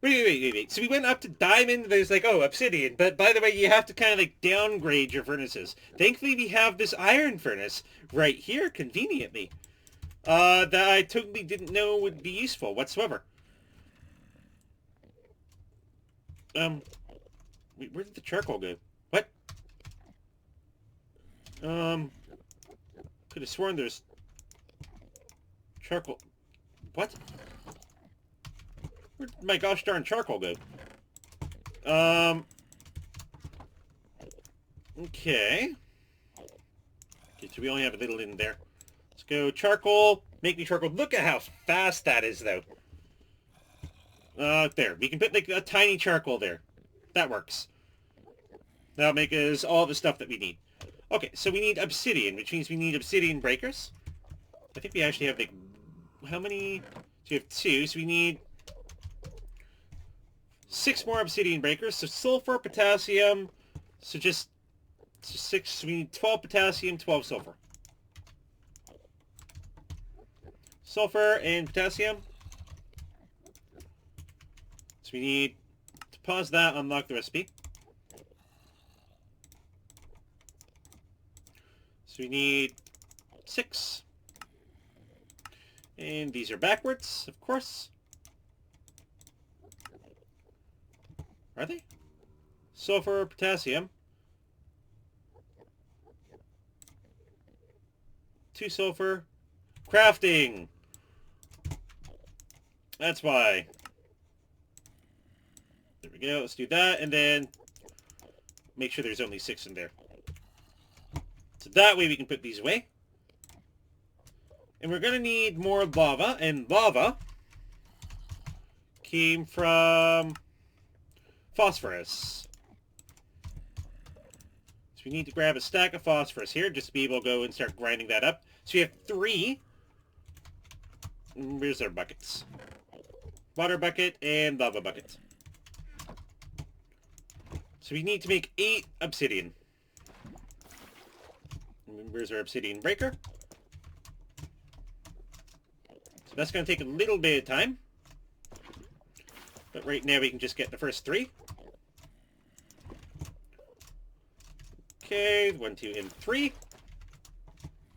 Speaker 1: Wait. So we went up to diamond, there's like, oh, obsidian. But by the way, you have to kind of like downgrade your furnaces. Thankfully, we have this iron furnace right here, conveniently. That I totally didn't know would be useful whatsoever. Wait, where did the charcoal go? What? Could have sworn there's charcoal. What? Where did my gosh darn charcoal go? Okay. Okay, so we only have a little in there. Let's go charcoal. Make me charcoal. Look at how fast that is, though. There. We can put, like, a tiny charcoal there. That works. That'll make us all the stuff that we need. Okay, so we need obsidian, which means we need obsidian breakers. I think we actually have, like, how many? So we have 2, so we need 6 more obsidian breakers. So sulfur, potassium, so 6, so we need 12 potassium, 12 sulfur. Sulfur and potassium. So we need to pause that, unlock the recipe. So we need 6. And these are backwards, of course. Are they? Sulfur, potassium. 2 sulfur. Crafting! That's why. There we go, let's do that, and then make sure there's only 6 in there. So that way we can put these away. And we're going to need more lava, and lava came from phosphorus. So we need to grab a stack of phosphorus here just to be able to go and start grinding that up. So we have 3. Where's our buckets? Water bucket and lava bucket. So we need to make 8 obsidian. And where's our obsidian breaker? So that's going to take a little bit of time. But right now we can just get the first 3. Okay, 1, 2, and 3.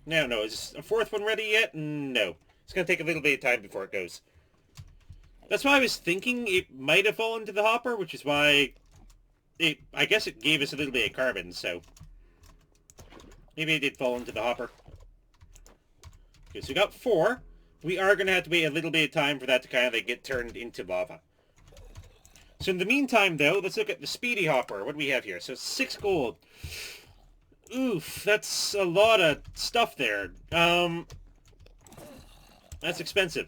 Speaker 1: No, is a 4th one ready yet? No. It's going to take a little bit of time before it goes. That's why I was thinking it might have fallen to the hopper, which is why I guess it gave us a little bit of carbon, so maybe it did fall into the hopper. Okay, so we got 4. We are going to have to wait a little bit of time for that to kind of like get turned into lava. So in the meantime, though, let's look at the speedy hopper. What do we have here? So 6 gold. Oof, that's a lot of stuff there. That's expensive.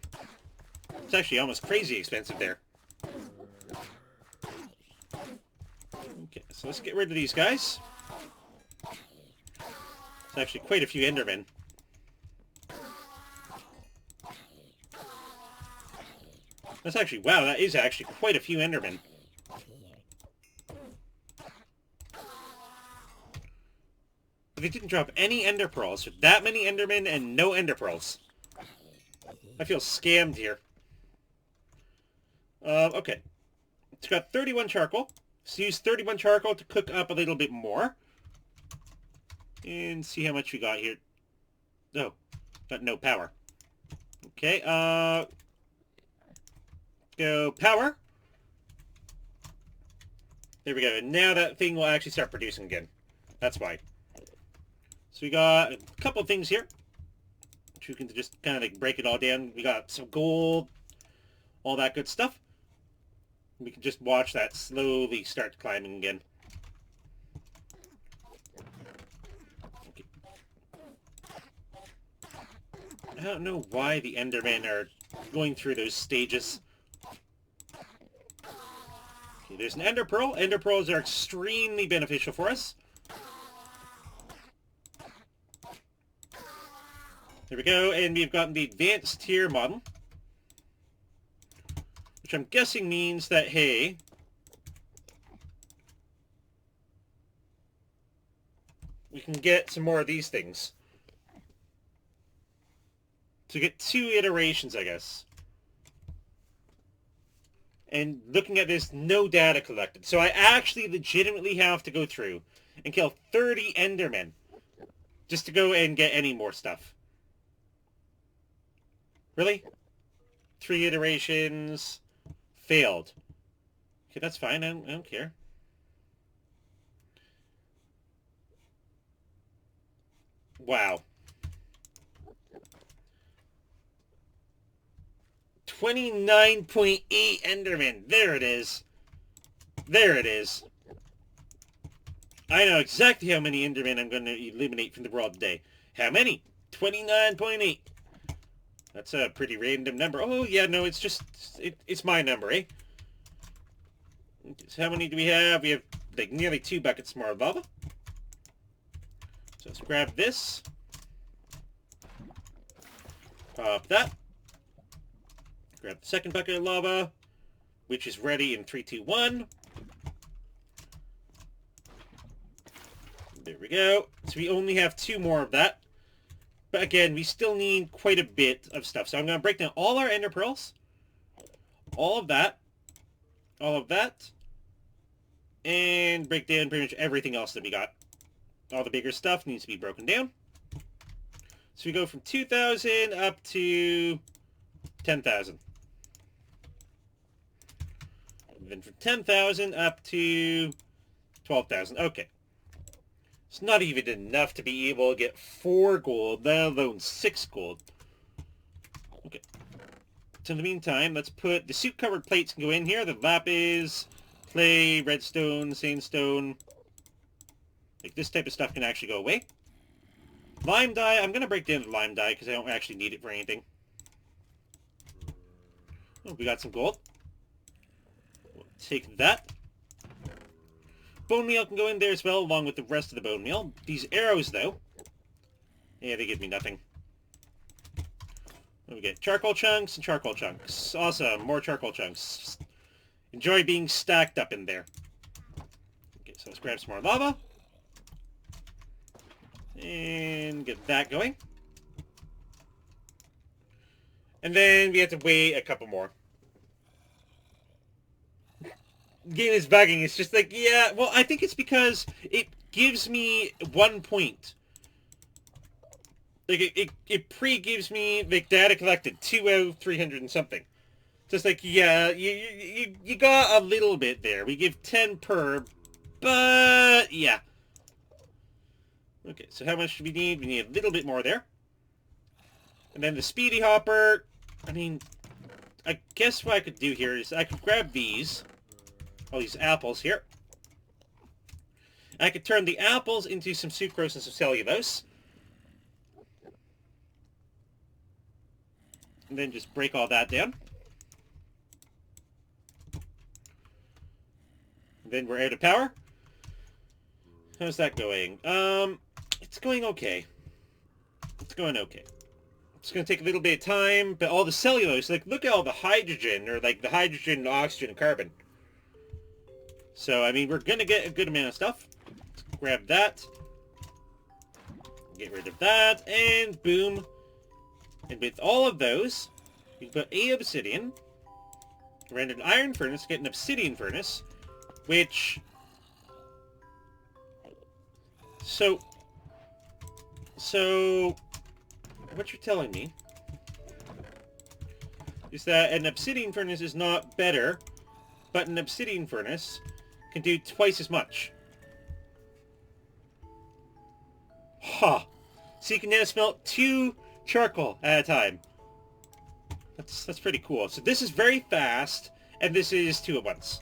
Speaker 1: It's actually almost crazy expensive there. Okay, so let's get rid of these guys. It's actually quite a few Endermen. That's actually, wow, that is actually quite a few Endermen. But they didn't drop any Ender Pearls. So that many Endermen and no Ender Pearls. I feel scammed here. Okay. It's got 31 charcoal. So use 31 charcoal to cook up a little bit more. And see how much we got here. Oh, got no power. Okay, go power. There we go. Now that thing will actually start producing again. That's why. So we got a couple things here. which we can just kind of like break it all down. We got some gold, all that good stuff. We can just watch that slowly start climbing again. Okay. I don't know why the Endermen are going through those stages. Okay, there's an Ender Pearl. Ender Pearls are extremely beneficial for us. There we go, and we've gotten the advanced tier model. Which I'm guessing means that, hey, we can get some more of these things. To get 2 iterations, I guess. And looking at this, no data collected. So I actually legitimately have to go through and kill 30 Endermen just to go and get any more stuff. Really? 3 iterations. Failed. Okay, that's fine. I don't care. Wow. 29.8 Enderman. There it is. There it is. I know exactly how many Endermen I'm going to eliminate from the world today. How many? 29.8. That's a pretty random number. Oh, yeah, no, it's just... It's my number, eh? So how many do we have? We have, like, nearly 2 buckets more of lava. So let's grab this. Pop that. Grab the second bucket of lava, which is ready in 3, 2, 1. There we go. So we only have 2 more of that. But again, we still need quite a bit of stuff. So I'm going to break down all our ender pearls. All of that. All of that. And break down pretty much everything else that we got. All the bigger stuff needs to be broken down. So we go from 2,000 up to 10,000. Then from 10,000 up to 12,000. Okay. It's not even enough to be able to get 4 gold, let alone 6 gold. Okay. So in the meantime, let's put the soup-covered plates can go in here. The lapis, clay, redstone, sandstone. Like this type of stuff can actually go away. Lime dye, I'm going to break down the lime dye because I don't actually need it for anything. Oh, we got some gold. We'll take that. Bone meal can go in there as well, along with the rest of the bone meal. These arrows, though, yeah, they give me nothing. We get charcoal chunks and charcoal chunks. Awesome, more charcoal chunks. Enjoy being stacked up in there. Okay, so let's grab some more lava. And get that going. And then we have to wait a couple more. Game is bugging. It's just like, yeah, well, I think it's because it gives me 1 point. Like, it pre-gives me, like, data collected, 2 out of 300 and something. Just like, yeah, you got a little bit there. We give 10 per, but, yeah. Okay, so how much do we need? We need a little bit more there. And then the speedy hopper, I mean, I guess what I could do here is I could grab these. All these apples here. I could turn the apples into some sucrose and some cellulose. And then just break all that down. And then we're out of power. How's that going? It's going okay. It's going okay. It's going to take a little bit of time, but all the cellulose, like, look at all the hydrogen, or, like, the hydrogen, oxygen, and carbon. So, I mean, we're going to get a good amount of stuff. Let's grab that. Get rid of that. And boom. And with all of those, we can put a obsidian. Render an iron furnace. Get an obsidian furnace. Which... So... What you're telling me is that an obsidian furnace is not better, but an obsidian furnace can do twice as much. Huh. So you can now smelt 2 charcoal at a time. That's pretty cool. So this is very fast, and this is 2 at once.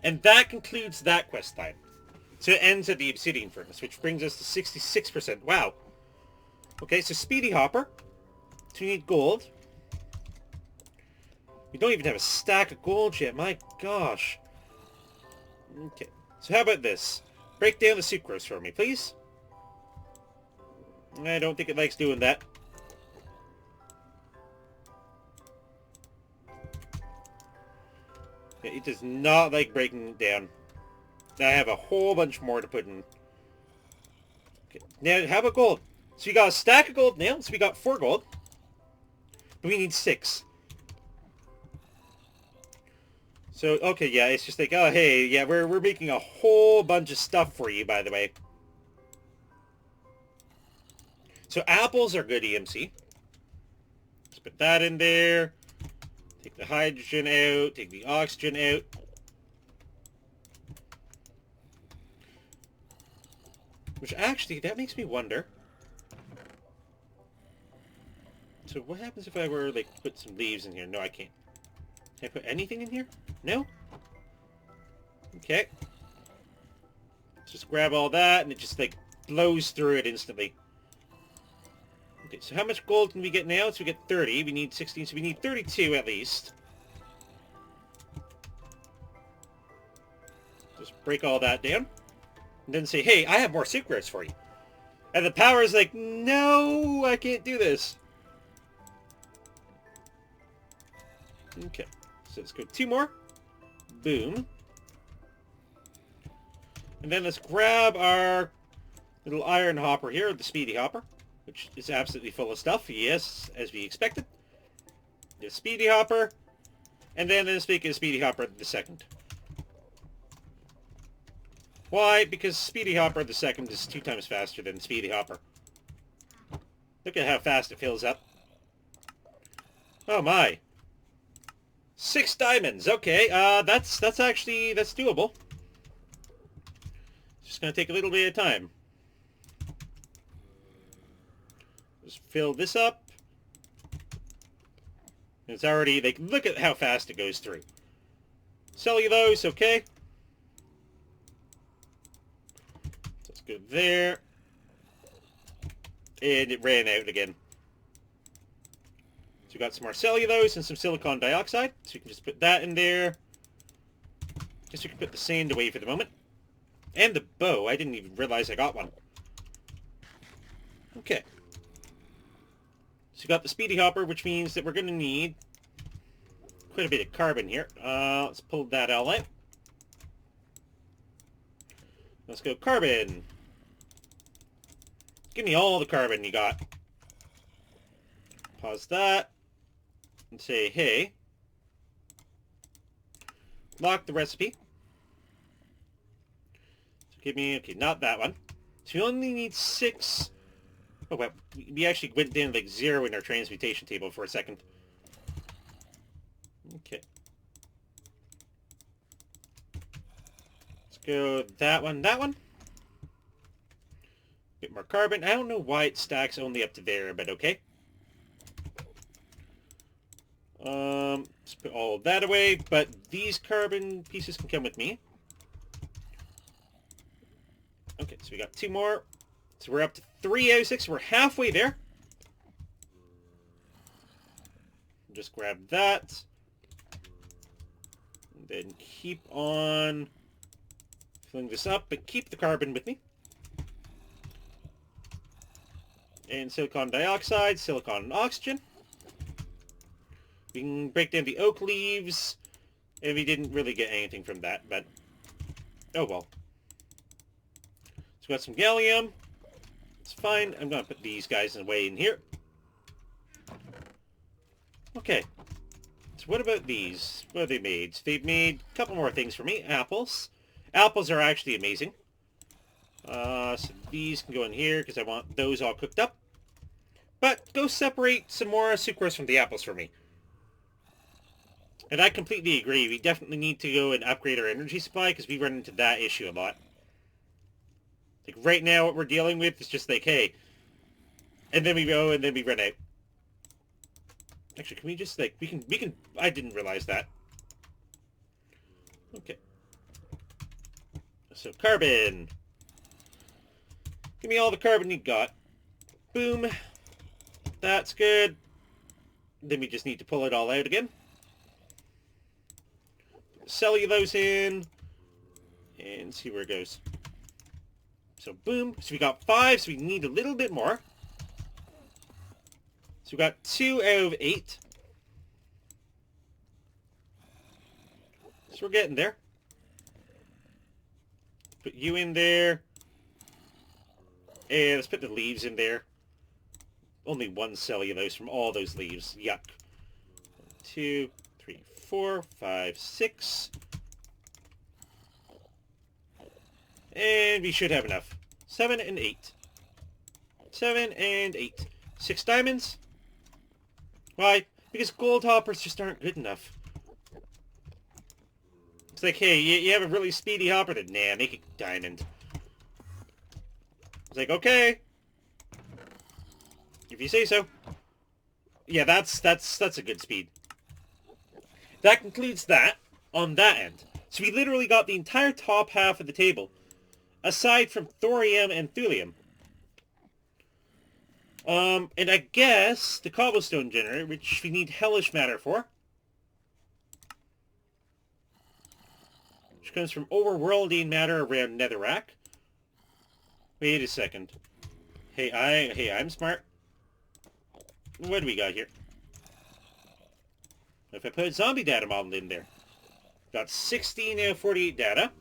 Speaker 1: And that concludes that quest line. So it ends at the obsidian furnace, which brings us to 66%. Wow. Okay, so speedy hopper. So we need gold. We don't even have a stack of gold yet. My gosh. Okay. So how about this? Break down the sucrose for me, please. I don't think it likes doing that. Yeah, it does not like breaking it down. I have a whole bunch more to put in. Okay. Now, how about gold? So we got a stack of gold now. So we got 4 gold. But we need 6. So, okay, yeah, it's just like, oh, hey, yeah, we're making a whole bunch of stuff for you, by the way. So apples are good EMC. Let's put that in there. Take the hydrogen out. Take the oxygen out. Which actually, that makes me wonder. So what happens if I were, like, put some leaves in here? No, I can't. Can I put anything in here? No? Okay. Just grab all that, and it just, like, blows through it instantly. Okay, so how much gold can we get now? So we get 30. We need 16, so we need 32 at least. Just break all that down. And then say, hey, I have more sucrose for you. And the power is like, no, I can't do this. Okay, so let's go 2 more. Boom. And then let's grab our little iron hopper here, the speedy hopper, which is absolutely full of stuff. Yes, as we expected. The speedy hopper. And then let's make a speedy hopper the second. Why? Because speedy hopper the second is 2 times faster than speedy hopper. Look at how fast it fills up. Oh my. 6 diamonds. Okay, that's doable. Just gonna take a little bit of time. Just fill this up. It's already, like, look at how fast it goes through. Cellulose, okay. So let's go there. And it ran out again. So we got some more cellulose and some silicon dioxide. So we can just put that in there. Guess we can put the sand away for the moment. And the bow. I didn't even realize I got one. Okay. So we got the speedy hopper, which means that we're going to need quite a bit of carbon here. Let's pull that all out. Let's go carbon. Give me all the carbon you got. Pause that. And say, hey. Lock the recipe. So give me, okay, not that one. So we only need 6. Oh, well, we actually went down like 0 in our transmutation table for a second. Okay. Let's go that one, that one. Bit more carbon. I don't know why it stacks only up to there, but okay. Let's put all of that away, but these carbon pieces can come with me. Okay, so we got 2 more. So we're up to 3 out of 6. We're halfway there. Just grab that. And then keep on filling this up, but keep the carbon with me. And silicon dioxide, silicon and oxygen. We can break down the oak leaves, and we didn't really get anything from that, but oh well. So we got some gallium. It's fine. I'm going to put these guys away in here. Okay. So what about these? What have they made? So they've made a couple more things for me. Apples. Apples are actually amazing. So these can go in here because I want those all cooked up. But go separate some more sucrose from the apples for me. And I completely agree. We definitely need to go and upgrade our energy supply because we run into that issue a lot. Like right now what we're dealing with is just like, hey, And then we go, and then we run out. Actually, can we just, like, we can, I didn't realize that. Okay. So, carbon. Give me all the carbon you got. Boom. That's good. Then we just need to pull it all out again. Cellulose in. And see where it goes. So, boom. So we got 5, so we need a little bit more. So we got 2 out of 8. So we're getting there. Put you in there. And let's put the leaves in there. Only 1 cellulose from all those leaves. Yuck. 1, 2, 3, 4, 5, 6. And we should have enough. 7 and 8. 7 and 8. 6 diamonds. Why? Because gold hoppers just aren't good enough. It's like, hey, you have a really speedy hopper? Then, nah, make it diamond. It's like, okay. If you say so. Yeah, that's a good speed. That concludes that on that end. So we literally got the entire top half of the table, aside from thorium and thulium. And I guess the cobblestone generator, which we need hellish matter for, which comes from overworlding matter around Netherrack. Wait a second. Hey, I'm smart. What do we got here? If I put zombie data model in there, got 16 out of 48 data.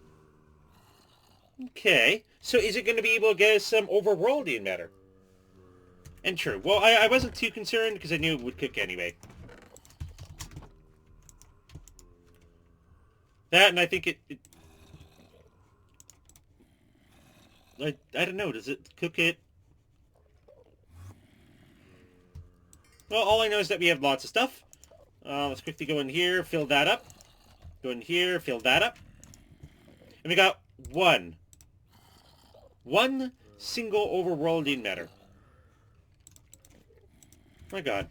Speaker 1: Okay, so is it going to be able to get us some overworlding matter? And true. Well, I wasn't too concerned because I knew it would cook anyway. That, and I think I don't know, does it cook it? Well, all I know is that we have lots of stuff. Let's quickly go in here, fill that up. Go in here, fill that up. And we got 1 single overworlding matter. My god.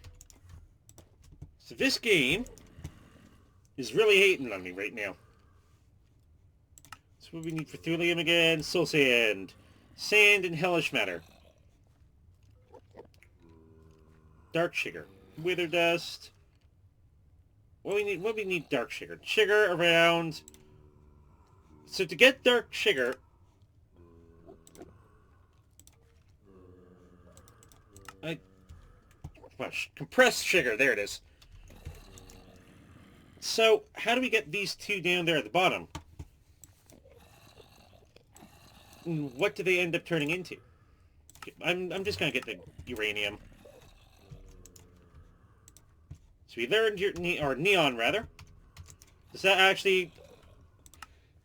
Speaker 1: So this game is really hating on me right now. So what we need for thulium again? Soul sand. Sand and hellish matter. Dark sugar. Wither dust. What we need dark sugar? Sugar around. So to get dark sugar, compressed sugar, there it is. So, how do we get these 2 down there at the bottom? What do they end up turning into? I'm just gonna get the uranium. So we learned or neon rather. Does that actually?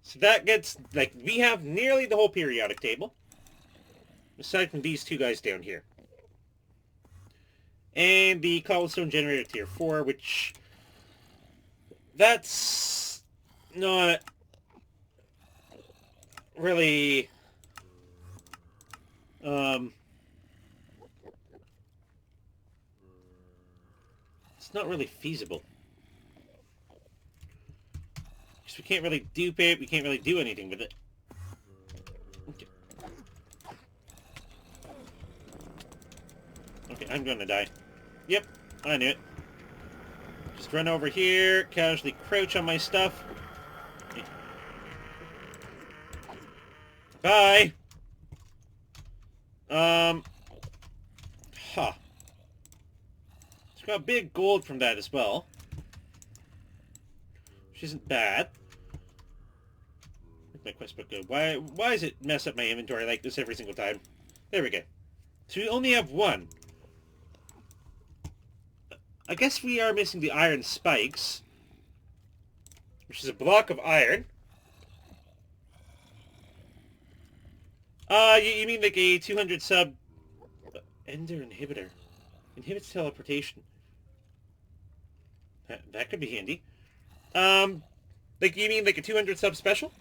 Speaker 1: So that gets, like, we have nearly the whole periodic table, aside from these 2 guys down here. And the cobblestone generator tier 4, which that's not really it's not really feasible. Because we can't really dupe it, we can't really do anything with it. Okay. Okay, I'm gonna die. Yep, I knew it. Just run over here, casually crouch on my stuff. Bye! Huh. It's got big gold from that as well. Which isn't bad. Where'd my quest book go? Why does it mess up my inventory like this every single time? There we go. So we only have 1. I guess we are missing the iron spikes, which is a block of iron. You mean like a 200 sub Ender inhibitor. Inhibits teleportation. That could be handy. Like, you mean like a 200 sub special?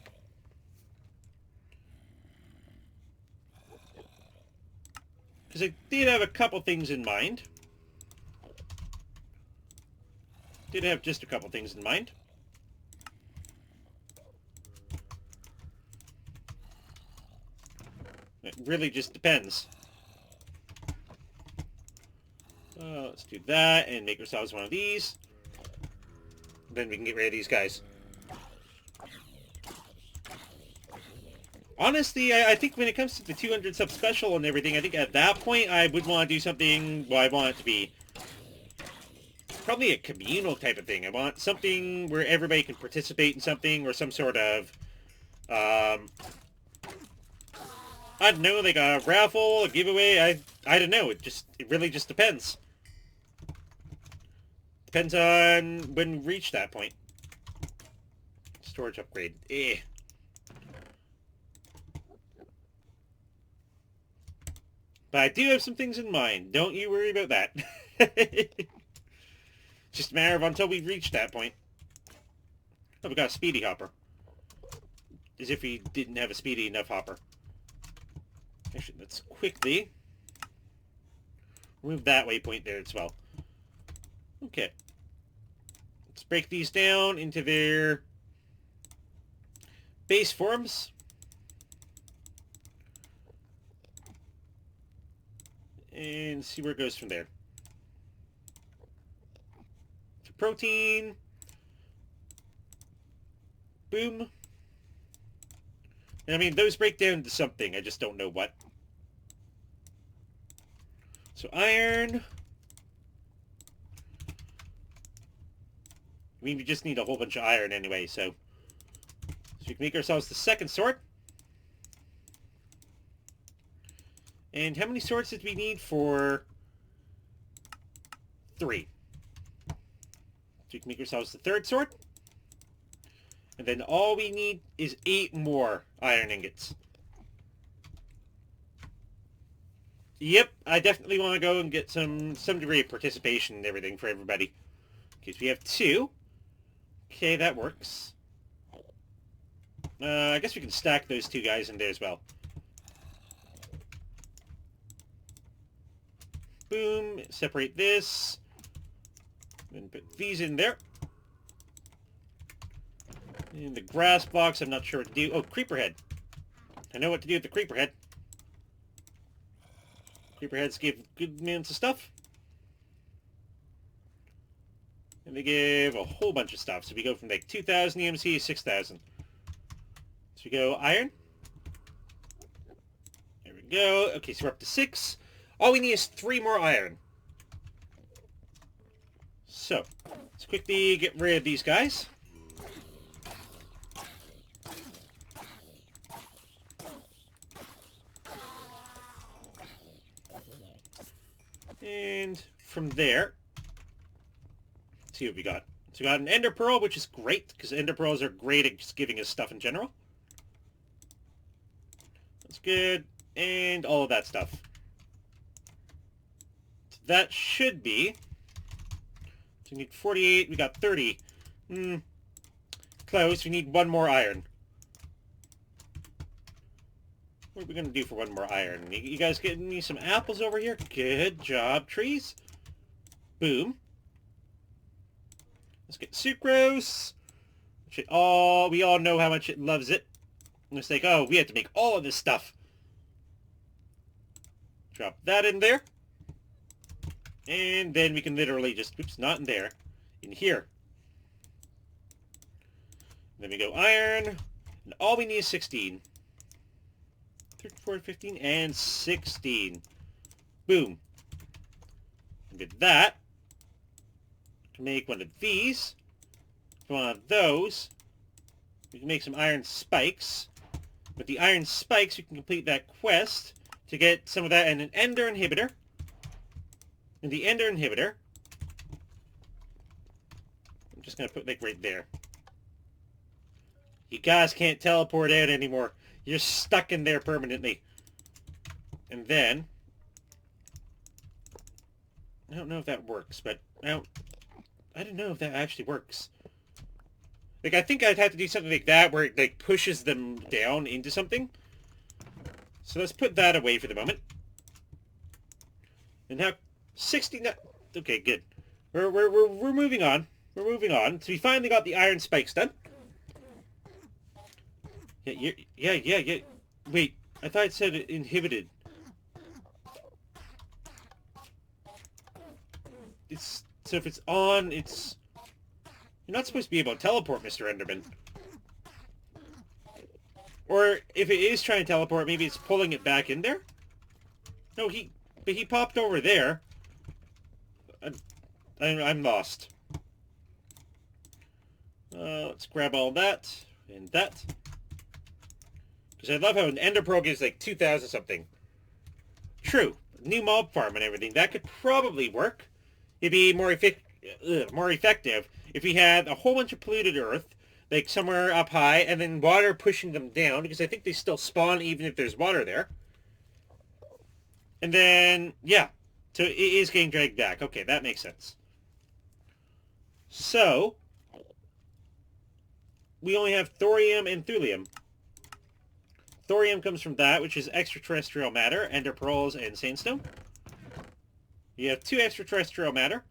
Speaker 1: because I did have a couple things in mind. Did have just a couple things in mind. It really just depends. Let's do that and make ourselves one of these. Then we can get rid of these guys. Honestly, I think when it comes to the 200 sub special and everything, I think at that point I would want to do something, well, I want it to be probably a communal type of thing. I want something where everybody can participate in something, or some sort of, I don't know, like a raffle, a giveaway. I don't know. It really just depends. Depends on when we reach that point. Storage upgrade. Eh. But I do have some things in mind. Don't you worry about that. Just a matter of until we reach that point. Oh, we got a speedy hopper. As if we didn't have a speedy enough hopper. Actually, let's quickly move that waypoint there as well. Okay. Let's break these down into their base forms. And see where it goes from there. So protein. Boom. And I mean, those break down into something. I just don't know what. So iron. I mean, we just need a whole bunch of iron anyway, so we can make ourselves the second sword. And how many swords did we need for 3? So we can make ourselves the third sword. And then all we need is 8 more iron ingots. Yep, I definitely want to go and get some degree of participation and everything for everybody. Okay, so we have 2. Okay, that works. I guess we can stack those 2 guys in there as well. Boom, separate this. And put these in there. And the grass box, I'm not sure what to do. Oh, creeper head. I know what to do with the creeper head. Creeper heads give good amounts of stuff. And they give a whole bunch of stuff. So we go from like 2,000 EMC to 6,000. So we go iron. There we go. Okay, so we're up to 6. All we need is 3 more iron. So, let's quickly get rid of these guys. And from there, let's see what we got. So we got an ender pearl, which is great, because ender pearls are great at just giving us stuff in general. That's good. And all of that stuff. So that should be... So we need 48, we got 30. Close, we need 1 more iron. What are we going to do for 1 more iron? You guys getting me some apples over here? Good job, trees. Boom. Let's get sucrose. We all know how much it loves it. And it's like, oh, we have to make all of this stuff. Drop that in there. And then we can literally just, oops, not in there, in here. Then we go iron. And all we need is 16. 34, 15, and 16. Boom. And with that, we can make one of these. One of those. We can make some iron spikes. With the iron spikes, we can complete that quest to get some of that and an ender inhibitor. And the ender inhibitor, I'm just going to put like right there. You guys can't teleport out anymore. You're stuck in there permanently. And then, I don't know if that works, but I don't know if that actually works. Like, I think I'd have to do something like that where it like pushes them down into something. So let's put that away for the moment. And now 69. Okay, good. We're moving on. We're moving on. So we finally got the iron spikes done. Yeah. Wait, I thought it said it inhibited. It's so if it's on, it's you're not supposed to be able to teleport, Mr. Enderman. Or if it is trying to teleport, maybe it's pulling it back in there. No, but he popped over there. I'm lost. Let's grab all that and that. Because I love how an Ender Pearl gives like 2,000 something. True. New mob farm and everything. That could probably work. It'd be more effective if we had a whole bunch of polluted earth, like somewhere up high, and then water pushing them down, because I think they still spawn even if there's water there. And then, yeah. So it is getting dragged back. Okay, that makes sense. So, we only have thorium and thulium. Thorium comes from that, which is extraterrestrial matter, ender pearls, and sandstone. You have 2 extraterrestrial matter.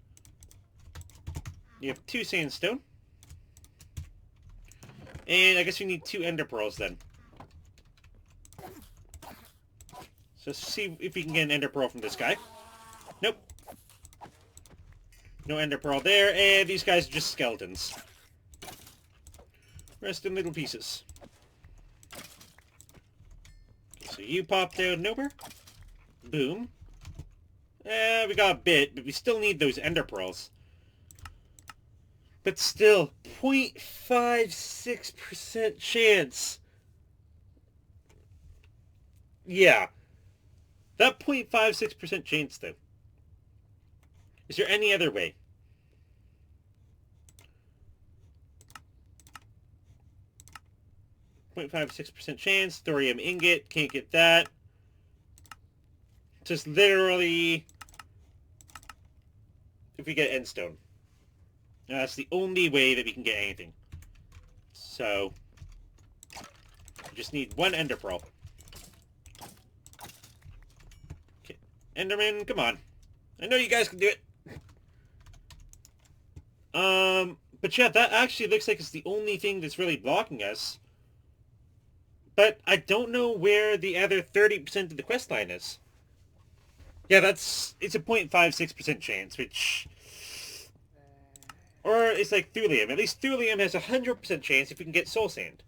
Speaker 1: You have 2 sandstone. And I guess we need 2 ender pearls then. So let's see if we can get an ender pearl from this guy. Nope. No ender pearl there, and these guys are just skeletons. Rest in little pieces. Okay, so you pop down nowhere. Boom. We got a bit, but we still need those ender pearls. But still, 0.56% chance. Yeah. That 0.56% chance, though. Is there any other way? .56% chance. Thorium ingot. Can't get that. Just literally... if we get endstone. That's the only way that we can get anything. So... we just need 1 ender pearl. Okay. Enderman, come on. I know you guys can do it. But yeah, that actually looks like it's the only thing that's really blocking us. But I don't know where the other 30% of the quest line is. Yeah, it's a 0.56% chance, which... or it's like thulium. At least thulium has a 100% chance if we can get soul sand,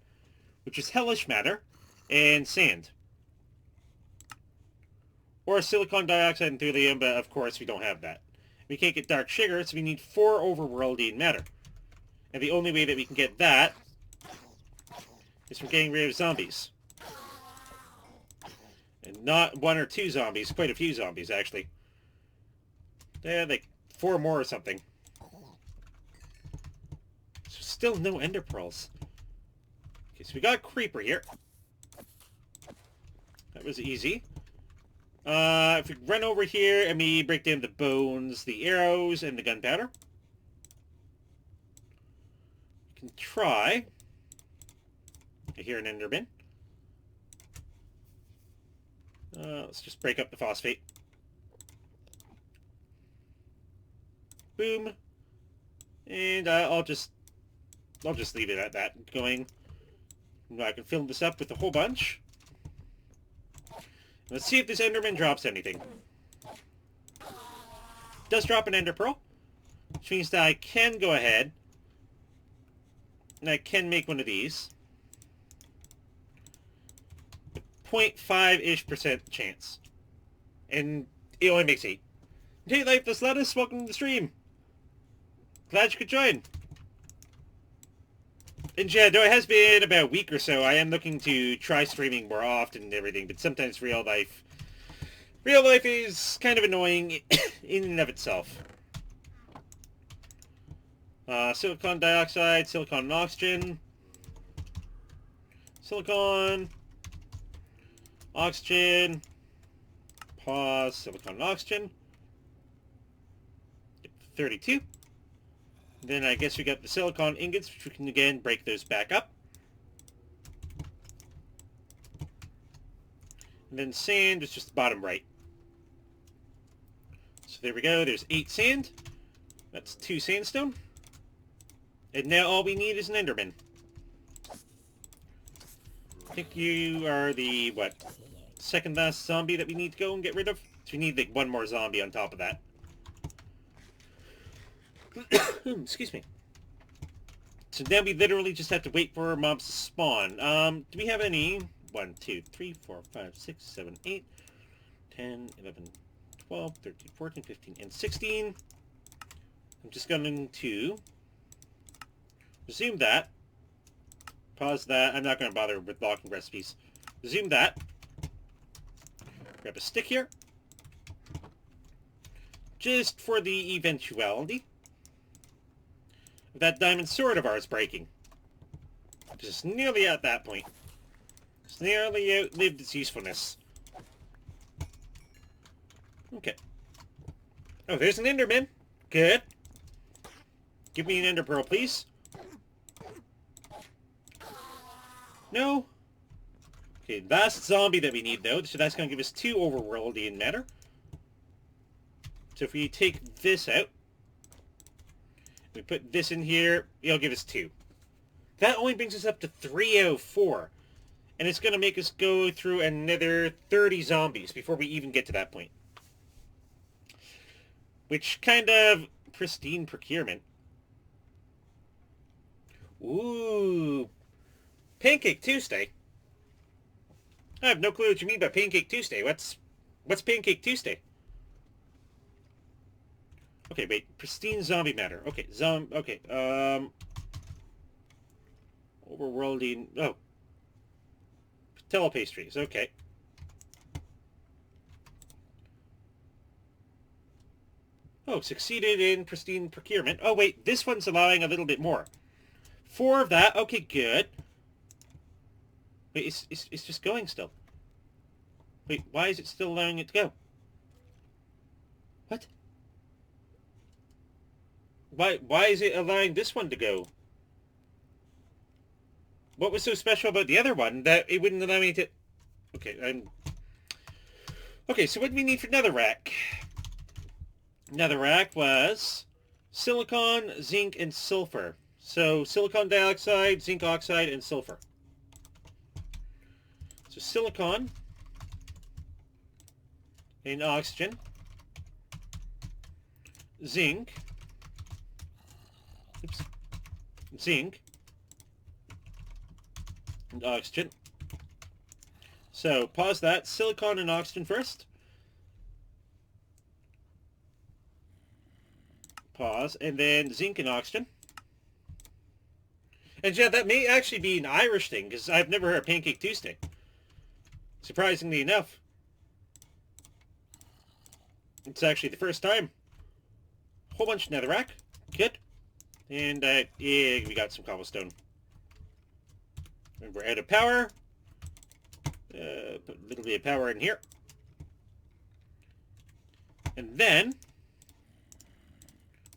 Speaker 1: which is hellish matter and sand. Or silicon dioxide and thulium, but of course we don't have that. We can't get dark sugar, so we need 4 overworldian matter. And the only way that we can get that is from getting rid of zombies. And not 1 or 2 zombies, quite a few zombies, actually. Yeah, like 4 more or something. So still no ender pearls. Okay, so we got a creeper here. That was easy. If we run over here and we break down the bones, the arrows, and the gunpowder. We can try. I hear an enderman. Let's just break up the phosphate. Boom. And I'll just leave it at that. Going. I can fill this up with a whole bunch. Let's see if this enderman drops anything. It does drop an ender pearl, which means that I can go ahead and I can make one of these. 0.5-ish% chance. And it only makes 8. Hey, Lifeless Lettuce, welcome to the stream. Glad you could join. And yeah, though it has been about a week or so, I am looking to try streaming more often and everything, but sometimes real life is kind of annoying in and of itself. Silicon dioxide, silicon and oxygen. Silicon, oxygen, pause, silicon and oxygen. 32. Then I guess we got the silicon ingots, which we can again break those back up. And then sand is just the bottom right. So there we go. There's 8 sand. That's 2 sandstone. And now all we need is an enderman. I think you are the, what, second last zombie that we need to go and get rid of? So we need like one more zombie on top of that. Excuse me. So now we literally just have to wait for mobs to spawn. Do we have any? 1, 2, 3, 4, 5, 6, 7, 8, 10, 11, 12, 13, 14, 15, and 16. I'm just going to resume that. Pause that. I'm not going to bother with locking recipes. Resume that. Grab a stick here. Just for the eventuality of that diamond sword of ours breaking. Just nearly at that point. It's nearly outlived its usefulness. Okay. Oh, there's an enderman. Good. Give me an ender pearl, please. No. Okay, last zombie that we need, though. So that's going to give us 2 overworldian matter. So if we take this out, we put this in here, it'll give us 2. That only brings us up to 3 out of 4. And it's going to make us go through another 30 zombies before we even get to that point. Which kind of pristine procurement. Ooh. Pancake Tuesday? I have no clue what you mean by Pancake Tuesday. What's Pancake Tuesday? Okay, wait. Pristine zombie matter. Okay, overworlding... Oh. Telepastries. Okay. Oh, succeeded in pristine procurement. Oh, wait. This one's allowing a little bit more. 4 of that. Okay, good. Wait, it's just going still. Wait, why is it still allowing it to go? What? Why is it allowing this one to go? What was so special about the other one that it wouldn't allow me to... Okay, Okay, so what do we need for netherrack? Netherrack was silicon, zinc, and sulfur. So silicon dioxide, zinc oxide, and sulfur. So silicon and oxygen, zinc, zinc, and oxygen. So pause that. Silicon and oxygen first. Pause, and then zinc and oxygen. And yeah, that may actually be an Irish thing, because I've never heard of Pancake Tuesday. Surprisingly enough. It's actually the first time. Whole bunch of netherrack. Good. And, yeah, we got some cobblestone. And we're out of power. Put a little bit of power in here. And then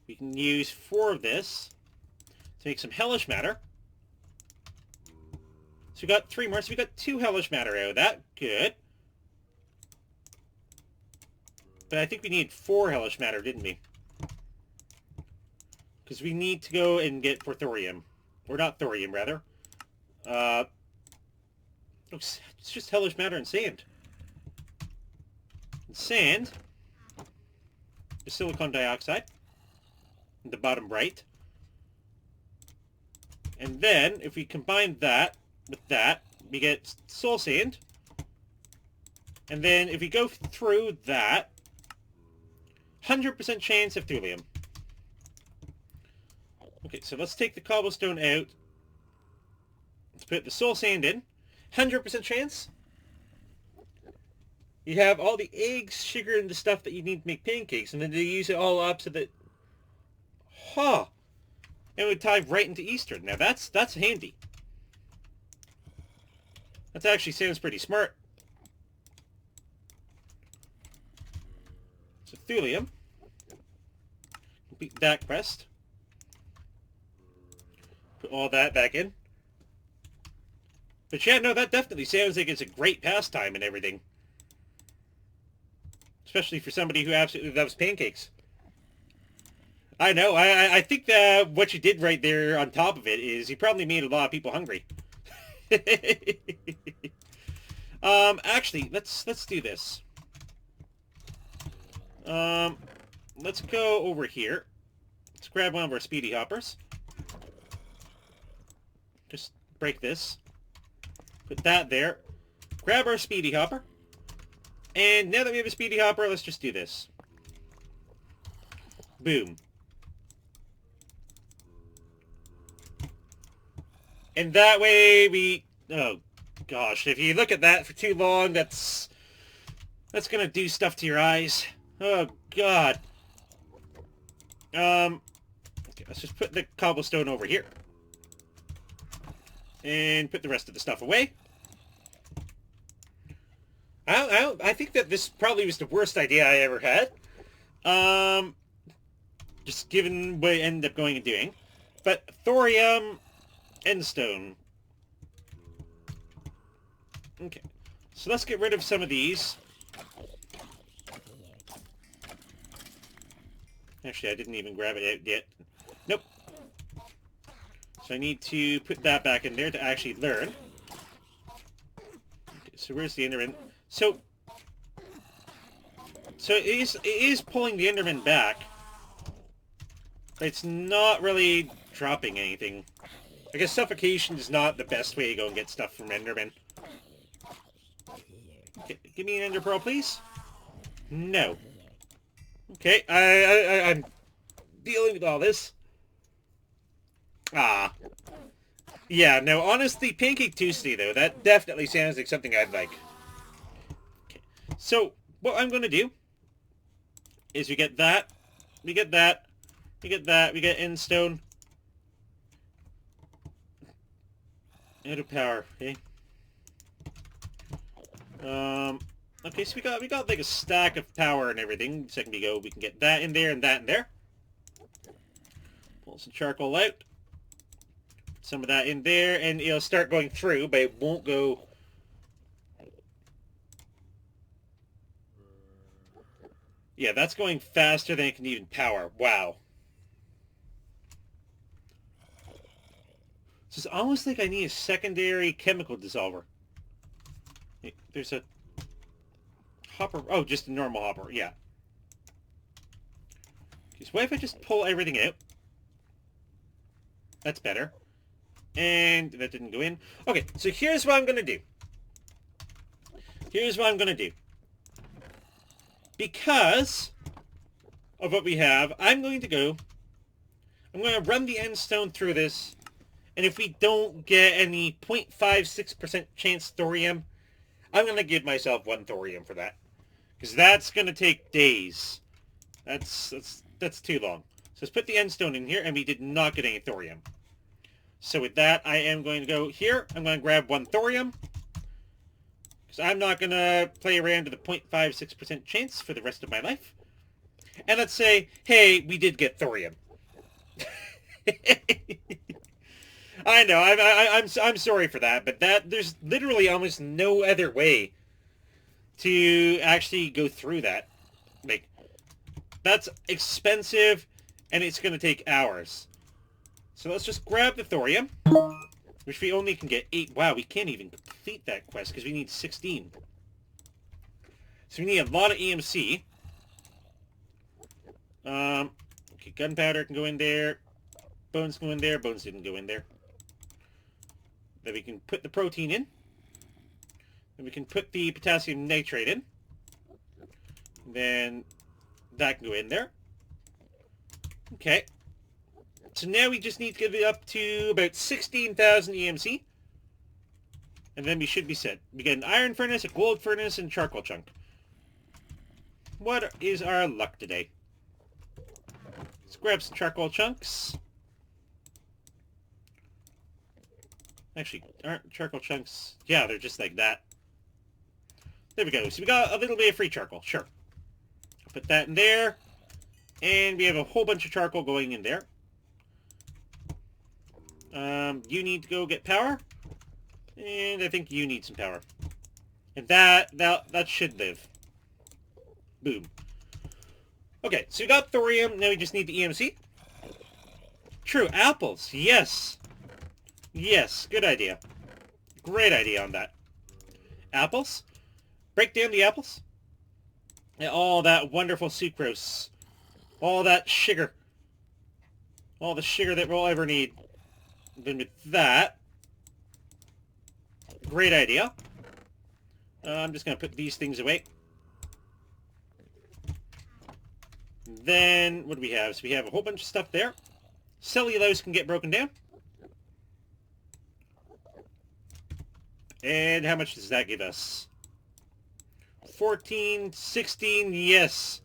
Speaker 1: we can use 4 of this to make some hellish matter. So we got 3 more, so we got 2 hellish matter out of that. Good. But I think we need 4 hellish matter, didn't we? Because we need to go and get for thorium. Or not thorium, rather. It's just hellish matter and sand. And sand is silicon dioxide in the bottom right. And then, if we combine that with that, we get soul sand. And then, if we go through that, 100% chance of thulium. Okay, so let's take the cobblestone out. Let's put the soul sand in. 100% chance. You have all the eggs, sugar, and the stuff that you need to make pancakes, and then they use it all up so that... Huh. And it would tie right into Easter. Now that's handy. That actually sounds pretty smart. So thulium. Complete that quest. Put all that back in. But yeah, no, that definitely sounds like it's a great pastime and everything. Especially for somebody who absolutely loves pancakes. I know. I think that what you did right there on top of it is you probably made a lot of people hungry. Actually, let's do this. Let's go over here. Let's grab one of our speedy hoppers. Just break this. Put that there. Grab our speedy hopper. And now that we have a speedy hopper, let's just do this. Boom. And that way we... Oh, gosh. If you look at that for too long, that's gonna do stuff to your eyes. Oh, God. Okay, let's just put the cobblestone over here. And put the rest of the stuff away. I think that this probably was the worst idea I ever had. Just given what I ended up going and doing. But thorium and stone. Okay. So let's get rid of some of these. Actually, I didn't even grab it out yet. Nope. So I need to put that back in there to actually learn. Okay, so where's the Enderman? So it is pulling the Enderman back. But it's not really dropping anything. I guess suffocation is not the best way to go and get stuff from Enderman. Okay, give me an Ender Pearl, please. No. Okay, I'm dealing with all this. Ah. Yeah, no, honestly, Pancake Tuesday, though, that definitely sounds like something I'd like. Okay. So, what I'm going to do is we get that, we get that, we get that, we get Endstone. Out of power, okay? Okay, so we got like a stack of power and everything. Second ago, we can get that in there and that in there. Pull some charcoal out. Put some of that in there, and it'll start going through, but it won't go... Yeah, that's going faster than it can even power. Wow. So it's almost like I need a secondary chemical dissolver. There's a hopper. Oh, just a normal hopper. Yeah. Okay, so what if I just pull everything out? That's better. And that didn't go in. Okay, so here's what I'm going to do. Here's what I'm going to do. Because of what we have, I'm going to run the Endstone through this. And if we don't get any 0.56% chance thorium, I'm going to give myself 1 thorium for that. Because that's going to take days. That's too long. So let's put the Endstone in here, and we did not get any thorium. So with that, I am going to go here. I'm going to grab 1 thorium. Because I'm not going to play around with a 0.56% chance for the rest of my life. And let's say, hey, we did get thorium. I know, I'm sorry for that, but there's literally almost no other way to actually go through that. Like, that's expensive, and it's going to take hours. So let's just grab the thorium, which we only can get 8. Wow, we can't even complete that quest because we need 16. So we need a lot of EMC. Okay, gunpowder can go in there. Bones go in there. Bones didn't go in there. Then we can put the protein in. Then we can put the potassium nitrate in. Then that can go in there. Okay. So now we just need to get it up to about 16,000 EMC. And then we should be set. We get an iron furnace, a gold furnace, and charcoal chunk. What is our luck today? Let's grab some charcoal chunks. Actually, aren't charcoal chunks... Yeah, they're just like that. There we go. So we got a little bit of free charcoal. Sure. Put that in there. And we have a whole bunch of charcoal going in there. You need to go get power. And I think you need some power. And that should live. Boom. Okay, so we got thorium. Now we just need the EMC. True, apples. Yes. Yes, good idea. Great idea on that. Apples. Break down the apples. And all that wonderful sucrose. All that sugar. All the sugar that we'll ever need. Then with that. Great idea. I'm just going to put these things away. Then, what do we have? So we have a whole bunch of stuff there. Cellulose can get broken down. And how much does that give us? 14, 16, yes.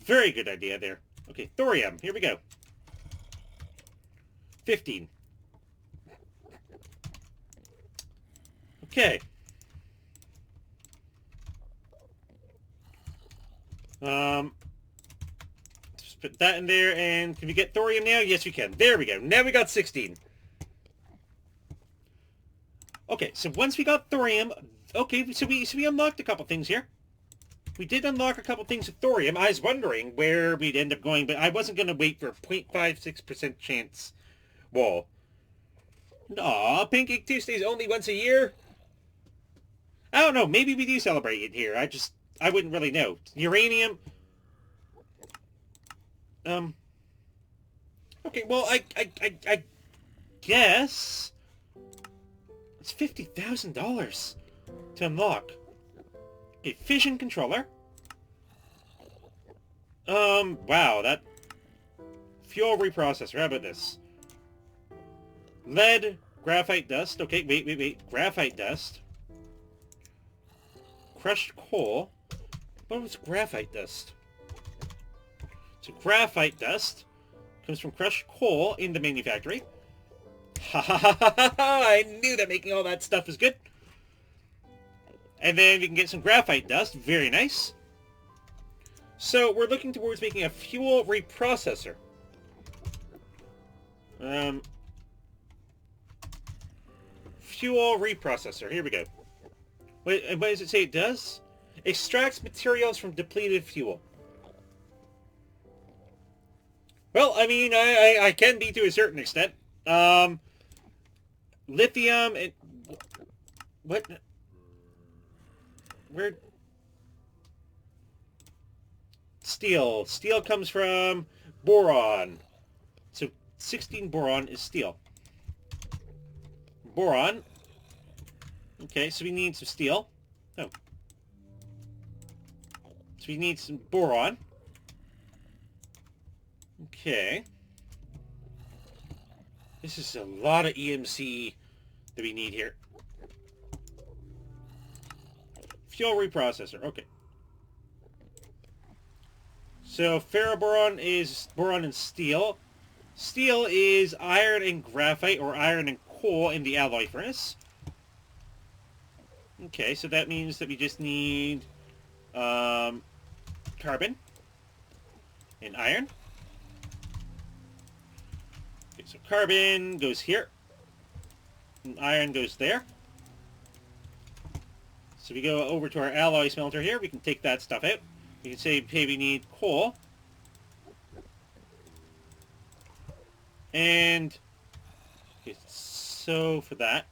Speaker 1: Very good idea there. Okay, thorium, here we go. 15. Okay. Just put that in there, and can we get thorium now? Yes, we can. There we go. Now we got 16. Okay, so once we got thorium, okay, so we unlocked a couple things here. We did unlock a couple things of thorium. I was wondering where we'd end up going, but I wasn't going to wait for a 0.56% chance wall. Aw, Pancake Tuesday's only once a year? I don't know, maybe we do celebrate it here. I wouldn't really know. Uranium. Okay, well, I guess it's $50,000 to unlock. Okay, fission controller. Wow, that fuel reprocessor. How about this? Lead, graphite dust. Okay, wait. Graphite dust. Crushed coal. What was graphite dust? So graphite dust comes from crushed coal in the manufactory. Ha ha ha ha ha! I knew that making all that stuff is good. And then we can get some graphite dust. Very nice. So we're looking towards making a fuel reprocessor. Fuel reprocessor. Here we go. Wait, what does it say it does? Extracts materials from depleted fuel. Well, I mean, I can be to a certain extent. Lithium and... What? Where? Steel. Steel comes from boron. So 16 boron is steel. Boron. Okay, so we need some steel. Oh. So we need some boron. Okay. This is a lot of EMC that we need here. Fuel reprocessor. Okay. So ferroboron is boron and steel. Steel is iron and graphite, or iron and coal in the alloy furnace. Okay, so that means that we just need carbon and iron. Okay, so carbon goes here, and iron goes there. So we go over to our alloy smelter here. We can take that stuff out. We can say, hey, we need coal. And okay, so for that,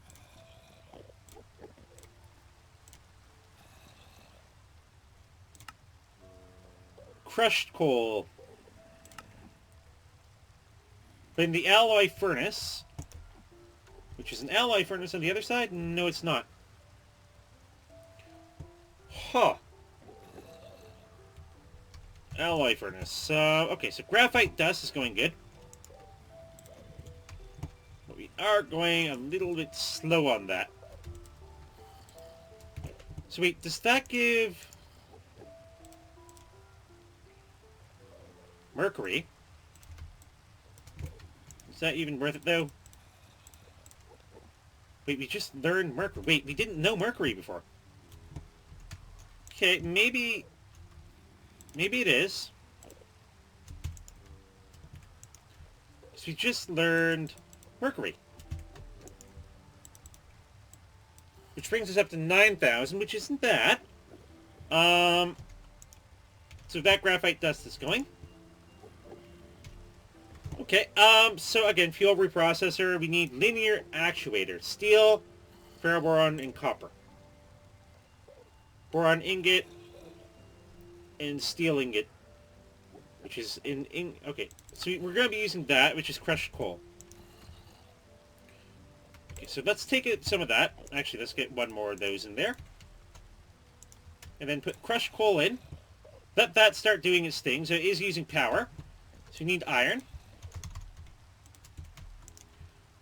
Speaker 1: crushed coal. But in the alloy furnace, which is an alloy furnace on the other side? No, it's not. Huh. Alloy furnace. Okay, so graphite dust is going good. But we are going a little bit slow on that. So wait, does that give mercury? Is that even worth it, though? Wait, we just learned mercury. Wait, we didn't know mercury before. Okay, maybe it is. So we just learned mercury. Which brings us up to 9,000, which isn't bad. So that graphite dust is going. Okay, so again, fuel reprocessor, we need linear actuator. Steel, ferroboron, and copper. Boron ingot, and steel ingot. Which is okay, so we're going to be using that, which is crushed coal. Okay, so let's take some of that. Actually, let's get one more of those in there. And then put crushed coal in. Let that start doing its thing. So it is using power. So we need iron.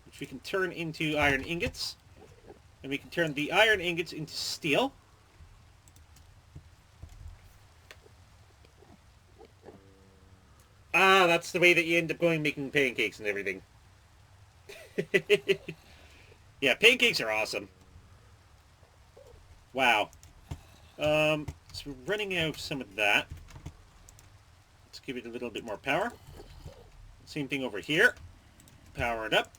Speaker 1: Which we can turn into iron ingots. And we can turn the iron ingots into steel. Ah, that's the way that you end up going making pancakes and everything. Yeah, pancakes are awesome. Wow. So we're running out of some of that. Let's give it a little bit more power. Same thing over here. Power it up.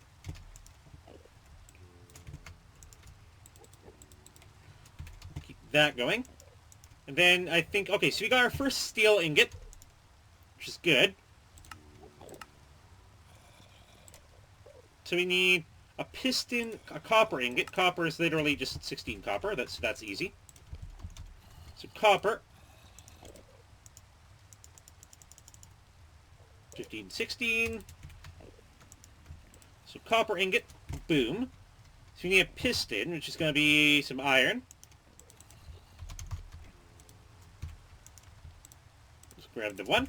Speaker 1: Keep that going. And then I think, okay, so we got our first steel ingot, which is good. So we need a piston, a copper ingot. Copper is literally just 16 copper. That's easy. So copper. 15, 16. So copper ingot. Boom. So we need a piston, which is going to be some iron. Let's grab the one.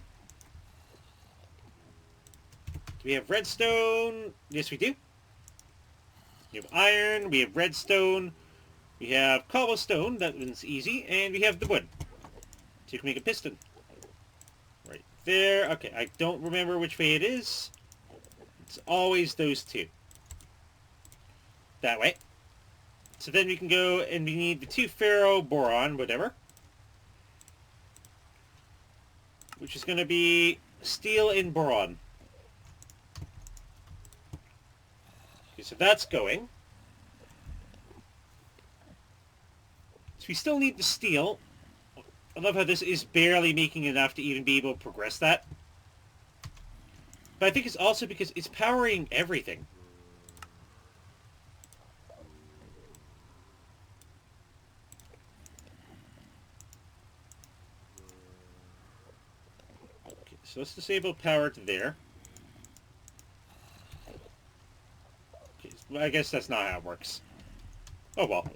Speaker 1: Do we have redstone? Yes, we do. We have iron, we have redstone, we have cobblestone, that one's easy, and we have the wood. So you can make a piston. Right there. Okay, I don't remember which way it is. It's always those two. That way. So then we can go, and we need the 2 ferroboron, whatever. Which is going to be steel and boron. Okay, so that's going. So we still need the steel. I love how this is barely making enough to even be able to progress that. But I think it's also because it's powering everything. Okay, so let's disable power to there. I guess that's not how it works. Oh well.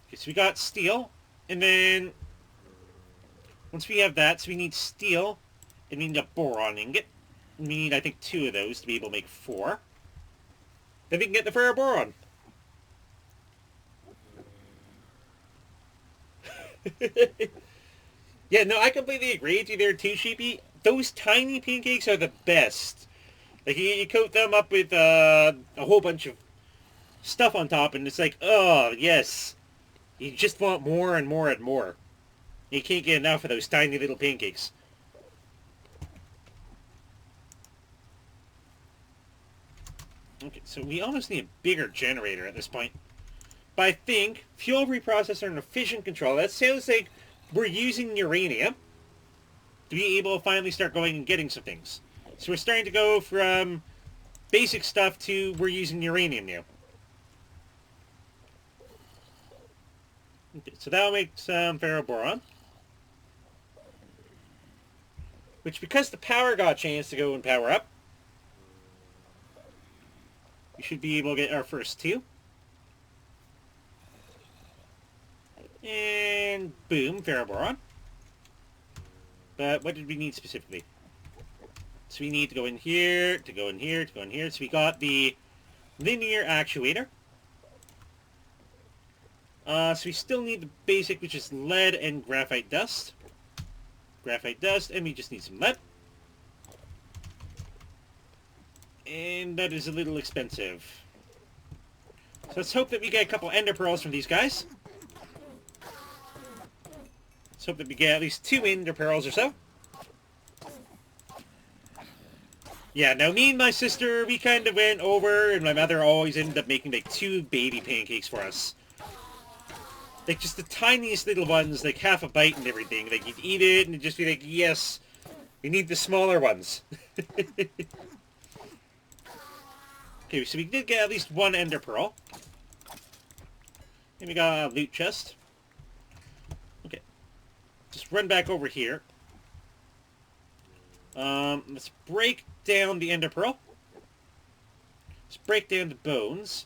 Speaker 1: Okay, so we got steel, and then once we have that, so we need steel, and we need a boron ingot. We need, I think, 2 of those to be able to make 4. Then we can get the ferroboron. Yeah, no, I completely agree with you there too, Sheepy. Those tiny pancakes are the best. Like, you coat them up with a whole bunch of stuff on top, and it's like, oh, yes. You just want more and more and more. You can't get enough of those tiny little pancakes. Okay, so we almost need a bigger generator at this point. But I think fuel reprocessor and fission control, that sounds like we're using uranium to be able to finally start going and getting some things. So we're starting to go from basic stuff to we're using uranium now. Okay, so that'll make some ferroboron. Which, because the power got a chance to go and power up, we should be able to get our first 2. And boom, ferroboron. But what did we need specifically? So we need to go in here, to go in here, to go in here. So we got the linear actuator. So we still need the basic, which is lead and graphite dust. Graphite dust, and we just need some lead. And that is a little expensive. So let's hope that we get a couple ender pearls from these guys. Let's hope that we get at least 2 ender pearls or so. Yeah, now me and my sister, we kind of went over, and my mother always ended up making like 2 baby pancakes for us. Like, just the tiniest little ones, like half a bite and everything. Like, you'd eat it and it'd just be like, yes, we need the smaller ones. Okay, so we did get at least one ender pearl. And we got a loot chest. Okay. Just run back over here. Let's break down the ender pearl. Let's break down the bones.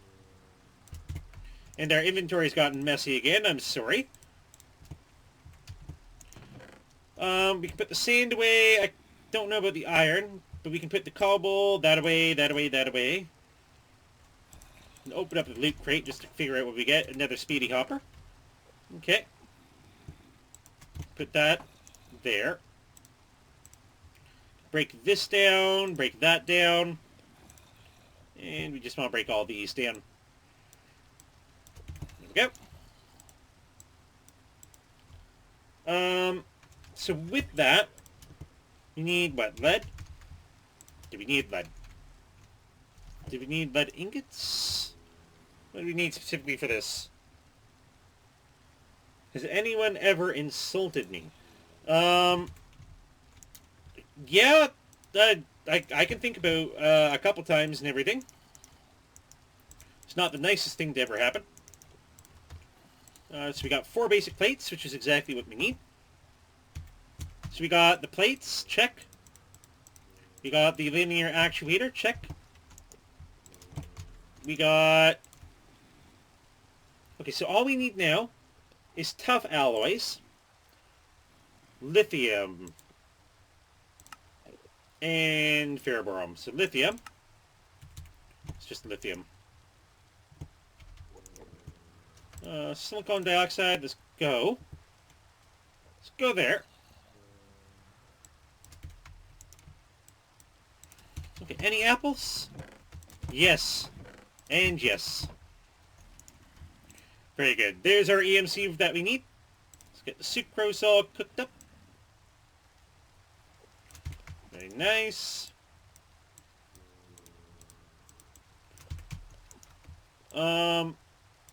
Speaker 1: And our inventory's gotten messy again, I'm sorry. We can put the sand away. I don't know about the iron, but we can put the cobble that away, that away, that away. And open up the loot crate just to figure out what we get. Another speedy hopper. Okay. Put that there. Break this down, break that down. And we just want to break all these down. There we go. So with that, we need, what, lead? Do we need lead? Do we need lead ingots? What do we need specifically for this? Has anyone ever insulted me? Yeah, I can think about a couple times and everything. It's not the nicest thing to ever happen. So we got 4 basic plates, which is exactly what we need. So we got the plates, check. We got the linear actuator, check. We got... Okay, so all we need now is tough alloys, lithium, and ferroboron. So lithium. It's just lithium. Silicon dioxide, let's go. Let's go there. Okay, any apples? Yes. And yes. Very good. There's our EMC that we need. Let's get the sucrose all cooked up. Very nice.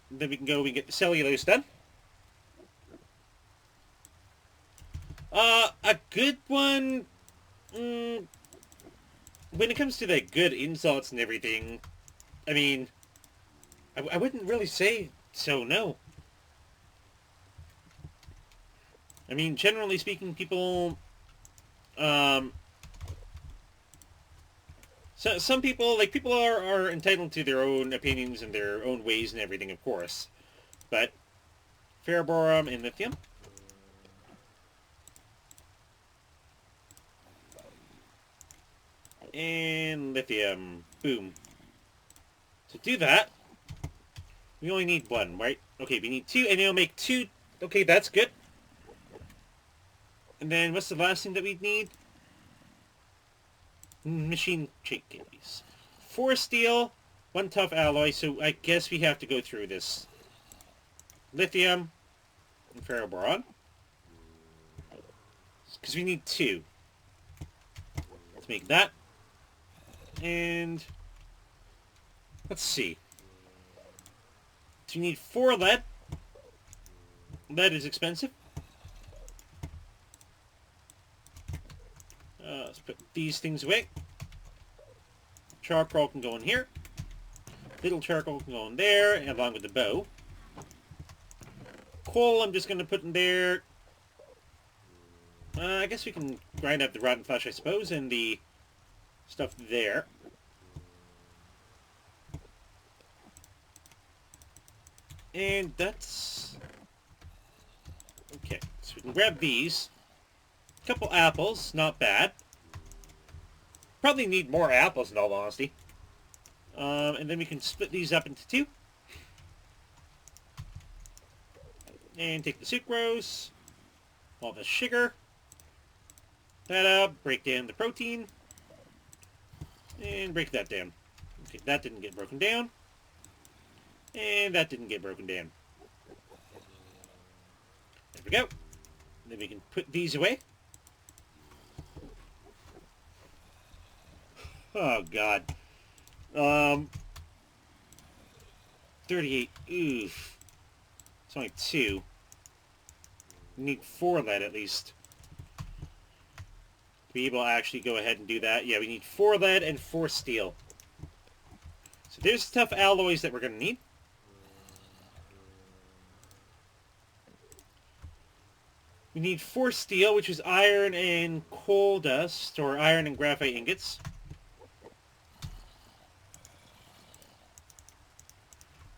Speaker 1: Then we can get the cellulose done. A good one... when it comes to the good insults and everything, I mean, I wouldn't really say so, no. I mean, generally speaking, people, so some people, like, people are entitled to their own opinions and their own ways and everything, of course. But, ferroboron and lithium. And lithium. Boom. To do that, we only need 1, right? Okay, we need 2, and it'll make 2. Okay, that's good. And then, what's the last thing that we need? Machine shake candies. 4 steel, 1 tough alloy, so I guess we have to go through this. Lithium and ferroboron. Because we need 2. Let's make that. And let's see. So you need 4 lead. Lead is expensive. Let's put these things away. Charcoal can go in here. Little charcoal can go in there, along with the bow. Coal I'm just going to put in there. I guess we can grind up the rotten flesh, I suppose, and the stuff there. And that's... Okay, so we can grab these. A couple apples, not bad. Probably need more apples in all honesty. And then we can split these up into 2. And take the sucrose, all the sugar, that up, break down the protein, and break that down. Okay, that didn't get broken down. And that didn't get broken down. There we go. Then we can put these away. Oh, God. 38. Oof. It's only 2. We need 4 lead at least. To be able to actually go ahead and do that. Yeah, we need 4 lead and 4 steel. So there's tough alloys that we're going to need. We need 4 steel, which is iron and coal dust, or iron and graphite ingots.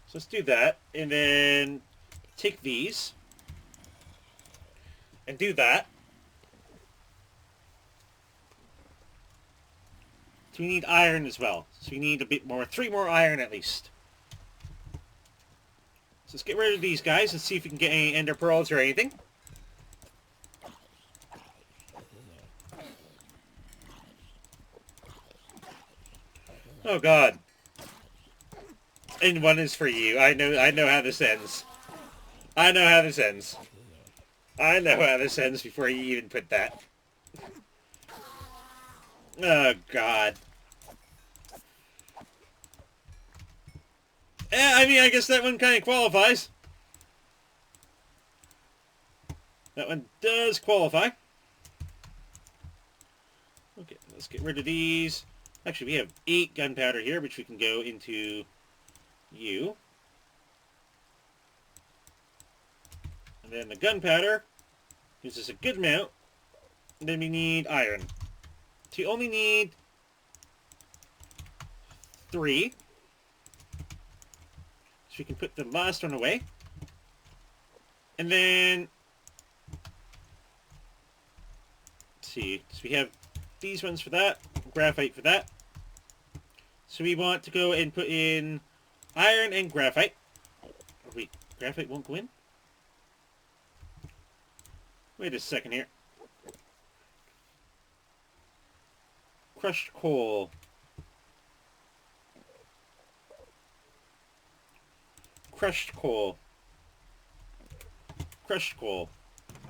Speaker 1: So let's do that, and then take these, and do that. So we need iron as well. So we need a bit more, 3 more iron at least. So let's get rid of these guys and see if we can get any ender pearls or anything. Oh god. And 1 is for you. I know how this ends. I know how this ends. I know how this ends before you even put that. Oh god. Yeah, I mean, I guess that one kind of qualifies. That one does qualify. Okay, let's get rid of these. Actually, we have 8 gunpowder here, which we can go into you. And then the gunpowder gives us a good amount. And then we need iron. So you only need 3. So we can put the last one away. And then, let's see. So we have these ones for that, graphite for that. So we want to go and put in iron and graphite. Oh, wait, graphite won't go in? Wait a second here. Crushed coal. Crushed coal. Crushed coal.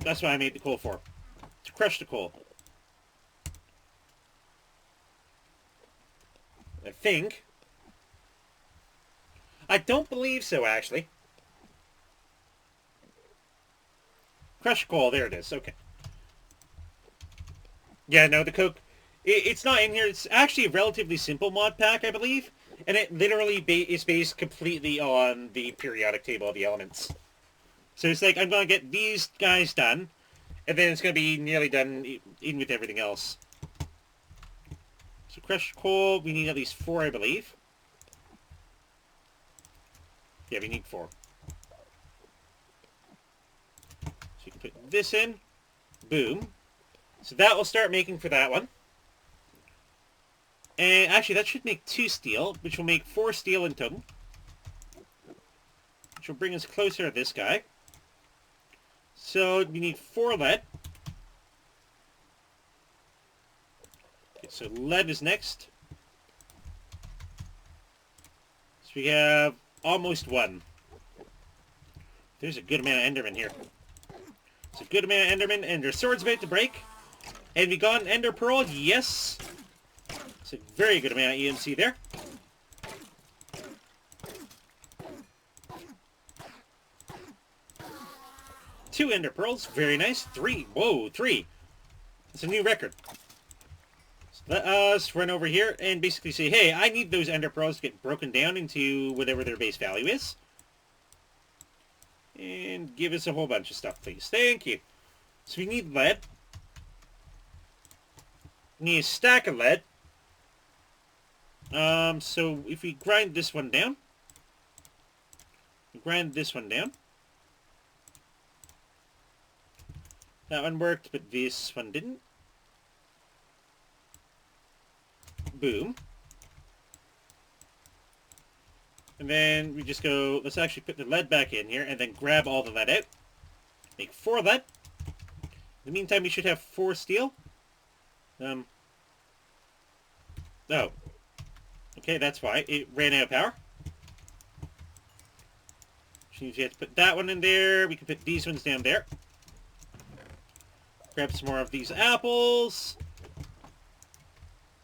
Speaker 1: That's what I made the coal for. To crush the coal. I think. I don't believe so, actually. Crushed coal, there it is. Okay. Yeah, no, the coke... It's not in here. It's actually a relatively simple mod pack, I believe. And it literally is based completely on the periodic table of the elements. So it's like, I'm going to get these guys done, and then it's going to be nearly done in with everything else. So crushed coal, we need at least 4, I believe. Yeah, we need 4. So you can put this in. Boom. So that will start making for that one. And actually, that should make 2 steel, which will make 4 steel in total. Which will bring us closer to this guy. So we need 4 lead. Okay, so lead is next. So we have almost 1. There's a good amount of endermen here. It's a good amount of endermen, and their sword's about to break. And we got an ender pearl, yes. It's a very good amount of EMC there. Two ender pearls, very nice. 3, whoa, 3. That's a new record. So let us run over here and basically say, hey, I need those ender pearls to get broken down into whatever their base value is. And give us a whole bunch of stuff, please. Thank you. So we need lead. We need a stack of lead. So if we grind this one down, that one worked, but this one didn't. Boom. And then we just go, let's actually put the lead back in here and then grab all the lead out. Make 4 lead. In the meantime, we should have 4 steel. Oh. Okay, that's why. It ran out of power. Which means we have to put that one in there. We can put these ones down there. Grab some more of these apples.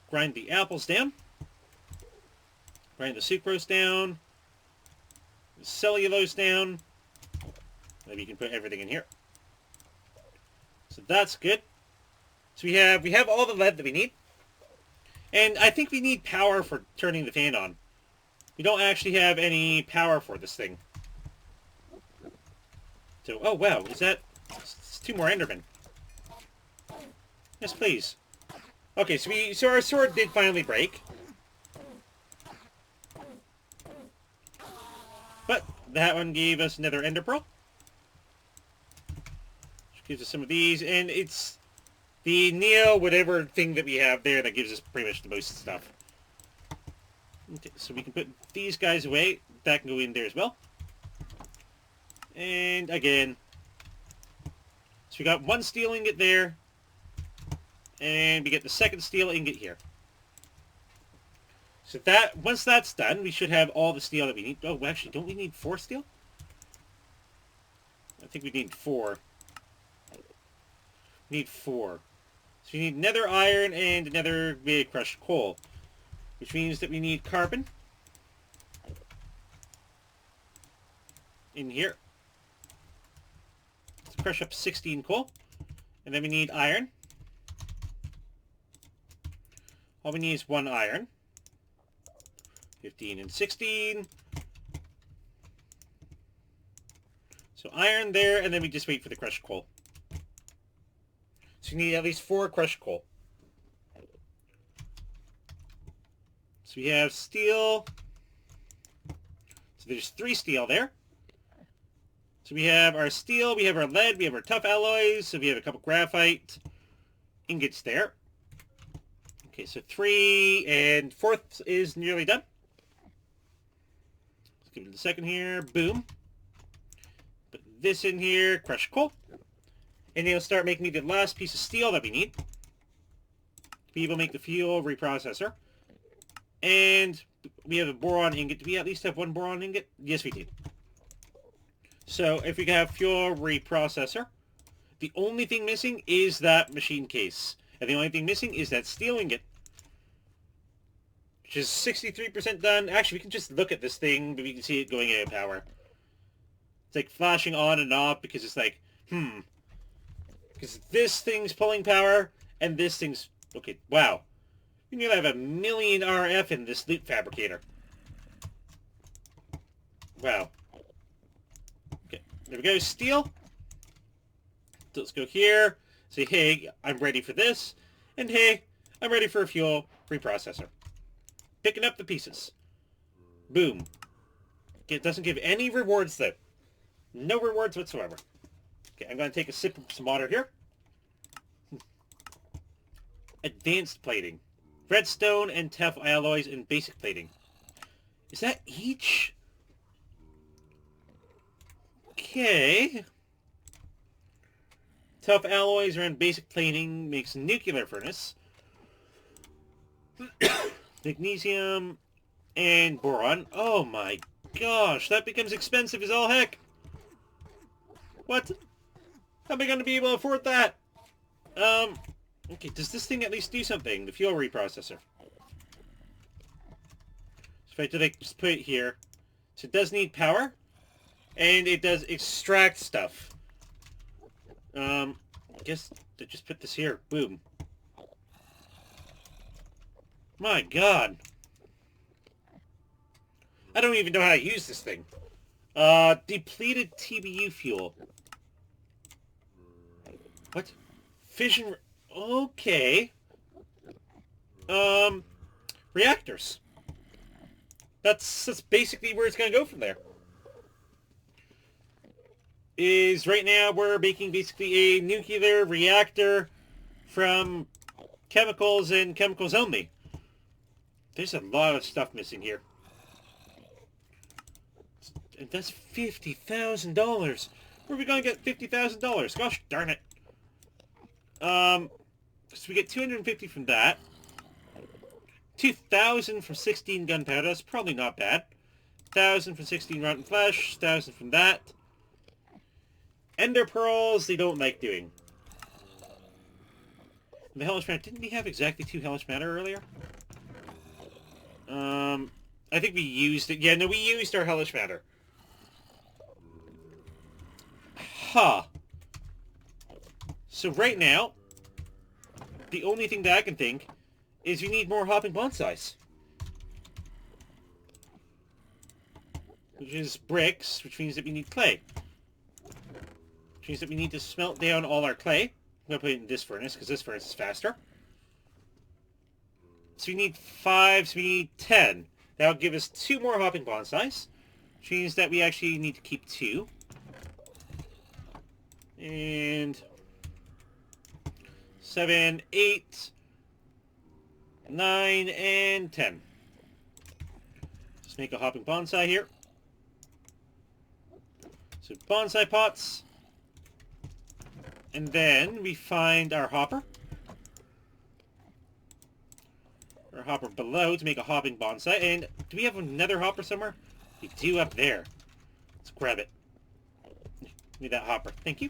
Speaker 1: Grind the apples down. Grind the sucrose down. The cellulose down. Maybe you can put everything in here. So that's good. So we have all the lead that we need. And I think we need power for turning the fan on. We don't actually have any power for this thing. So, oh wow, is that... It's 2 more Endermen. Yes, please. Okay, so our sword did finally break. But that one gave us another Ender Pearl. Which gives us some of these, and it's the Neo whatever thing that we have there that gives us pretty much the most stuff. Okay, so we can put these guys away. That can go in there as well. And again, so we got 1 steel ingot there, and we get the 2nd steel ingot here. So that once that's done, we should have all the steel that we need. Oh, actually, don't we need 4 steel? I think we need 4. We need 4. So we need nether iron and another crushed coal, which means that we need carbon in here to crush up 16 coal, and then we need iron. All we need is 1 iron. 15 and 16. So iron there, and then we just wait for the crushed coal. So you need at least 4 crushed coal. So we have steel. So there's 3 steel there. So we have our steel, we have our lead, we have our tough alloys, so we have a couple graphite ingots there. Okay, so 3, and 4th is nearly done. Let's give it a second here. Boom. Put this in here, crush coal. And it'll start making me the last piece of steel that we need to be able to make the fuel reprocessor. And we have a boron ingot. Do we at least have 1 boron ingot? Yes, we do. So if we can have fuel reprocessor, the only thing missing is that machine case. And the only thing missing is that steel ingot, which is 63% done. Actually, we can just look at this thing, but we can see it going out of power. It's like flashing on and off because it's like, because this thing's pulling power, and this thing's... Okay, wow. We nearly have 1 million RF in this loot fabricator. Wow. Okay, there we go. Steel. So let's go here. Say, hey, I'm ready for this. And hey, I'm ready for a fuel reprocessor. Picking up the pieces. Boom. Okay, it doesn't give any rewards, though. No rewards whatsoever. Okay, I'm going to take a sip of some water here. Advanced plating. Redstone and tough alloys and basic plating. Is that each? Okay. Tough alloys and basic plating makes nuclear furnace. Magnesium and boron. Oh my gosh, that becomes expensive as all heck. What? How am I going to be able to afford that? Okay, does this thing at least do something? The fuel reprocessor. So if I do like, just put it here. So it does need power. And it does extract stuff. I guess to just put this here. Boom. My god. I don't even know how to use this thing. Depleted TBU fuel. What? Fission... Okay. Reactors. That's basically where it's going to go from there. Is right now we're making basically a nuclear reactor from chemicals and chemicals only. There's a lot of stuff missing here. And that's $50,000. Where are we going to get $50,000? Gosh darn it. So we get 250 from that. 2,000 from 16 gunpowder. That's probably not bad. 1,000 from 16 rotten flesh. 1,000 from that. Ender pearls, they don't like doing. And the hellish matter. Didn't we have exactly 2 hellish matter earlier? I think we used it. Yeah, no, we used our hellish matter. I Ha! So right now, the only thing that I can think is we need more hopping bonsais. Which is bricks, which means that we need clay. Which means that we need to smelt down all our clay. I'm going to put it in this furnace, because this furnace is faster. So we need 5, so we need 10. That'll give us 2 more hopping bonsais. Which means that we actually need to keep 2. And 7, 8, 9, and 10. Let's make a hopping bonsai here. So bonsai pots. And then we find our hopper. Our hopper below to make a hopping bonsai. And do we have another hopper somewhere? We do up there. Let's grab it. Need that hopper. Thank you.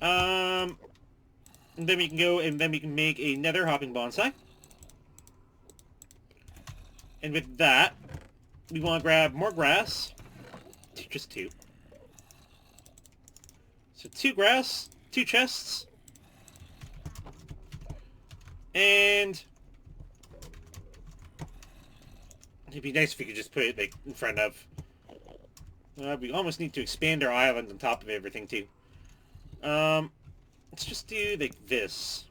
Speaker 1: And then we can go and then we can make another hopping bonsai. And with that, we want to grab more grass. Just 2. So 2 grass, 2 chests. And it'd be nice if we could just put it like in front of. We almost need to expand our island on top of everything too. Let's just do like this.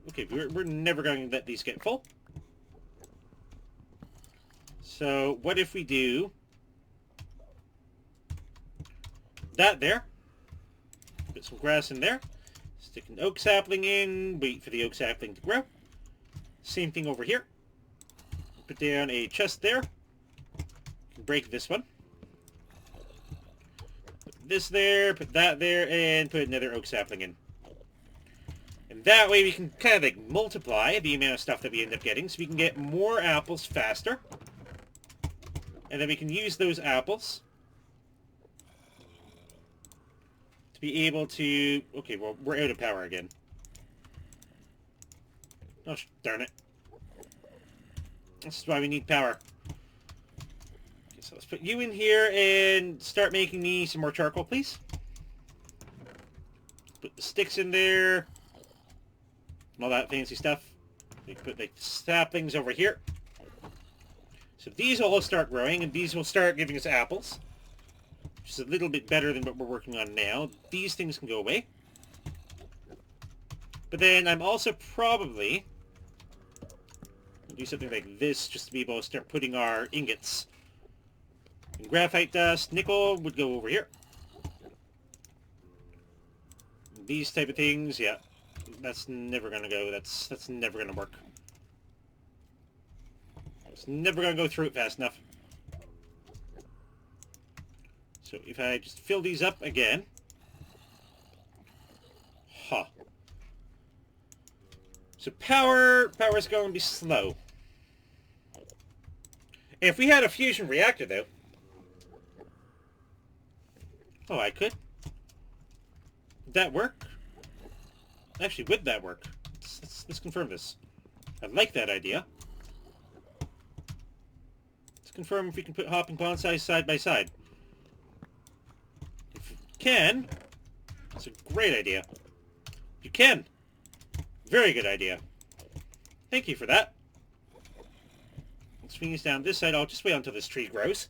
Speaker 1: Okay, we're never going to let these get full. So what if we do that there? Put some grass in there. Stick an oak sapling in. Wait for the oak sapling to grow. Same thing over here. Put down a chest there. Break this one. Put this there. Put that there. And put another oak sapling in. And that way we can kind of like multiply the amount of stuff that we end up getting. So we can get more apples faster. And then we can use those apples to be able to... Okay, well, we're out of power again. Oh, darn it. This is why we need power. Okay, so let's put you in here and start making me some more charcoal, please. Put the sticks in there. And all that fancy stuff. We put the saplings over here. So these will all start growing, and these will start giving us apples. Which is a little bit better than what we're working on now. These things can go away. But then I'm also probably do something like this just to be able to start putting our ingots. And graphite dust, nickel would go over here. These type of things, yeah. That's never gonna go. That's never gonna work. It's never gonna go through it fast enough. So if I just fill these up again. Huh. So power is going to be slow. If we had a fusion reactor, though... Oh, I could. Would that work? Actually, would that work? Let's confirm this. I like that idea. Let's confirm if we can put hopping bonsai side by side. If we can, it's a great idea. If you can, very good idea. Thank you for that. Let's swing these down this side. I'll just wait until this tree grows.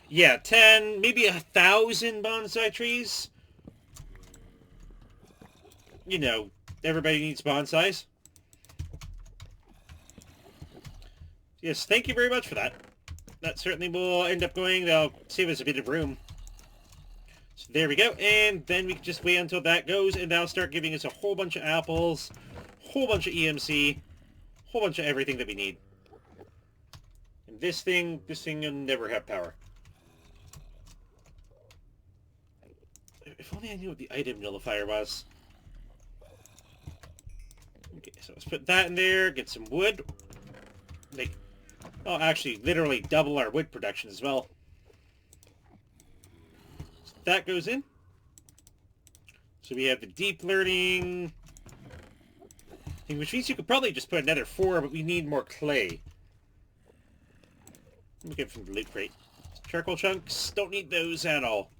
Speaker 1: Yeah, 10, maybe 1,000 bonsai trees. You know, everybody needs bonsais. Yes, thank you very much for that. That certainly will end up going, that'll save us a bit of room. So there we go, and then we can just wait until that goes, and that'll start giving us a whole bunch of apples, whole bunch of EMC, whole bunch of everything that we need. And this thing will never have power. If only I knew what the item nullifier was. Okay, so let's put that in there, get some wood. Like, oh, actually, literally double our wood production as well. So that goes in. So we have the deep learning thing, which means you could probably just put another 4, but we need more clay. Let me get from the loot crate. Charcoal chunks, don't need those at all.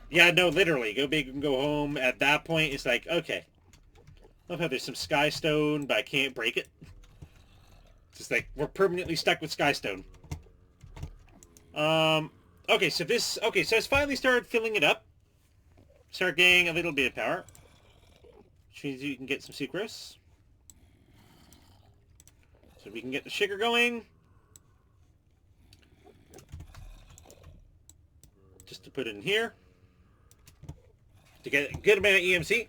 Speaker 1: Yeah, no, literally, go big and go home. At that point, it's like, okay. Love how there's some skystone, but I can't break it. It's just like, we're permanently stuck with skystone. Okay, so it's finally started filling it up. Start getting a little bit of power. Which means you can get some sucrose. So we can get the sugar going. Just to put it in here. To get a good amount of EMC.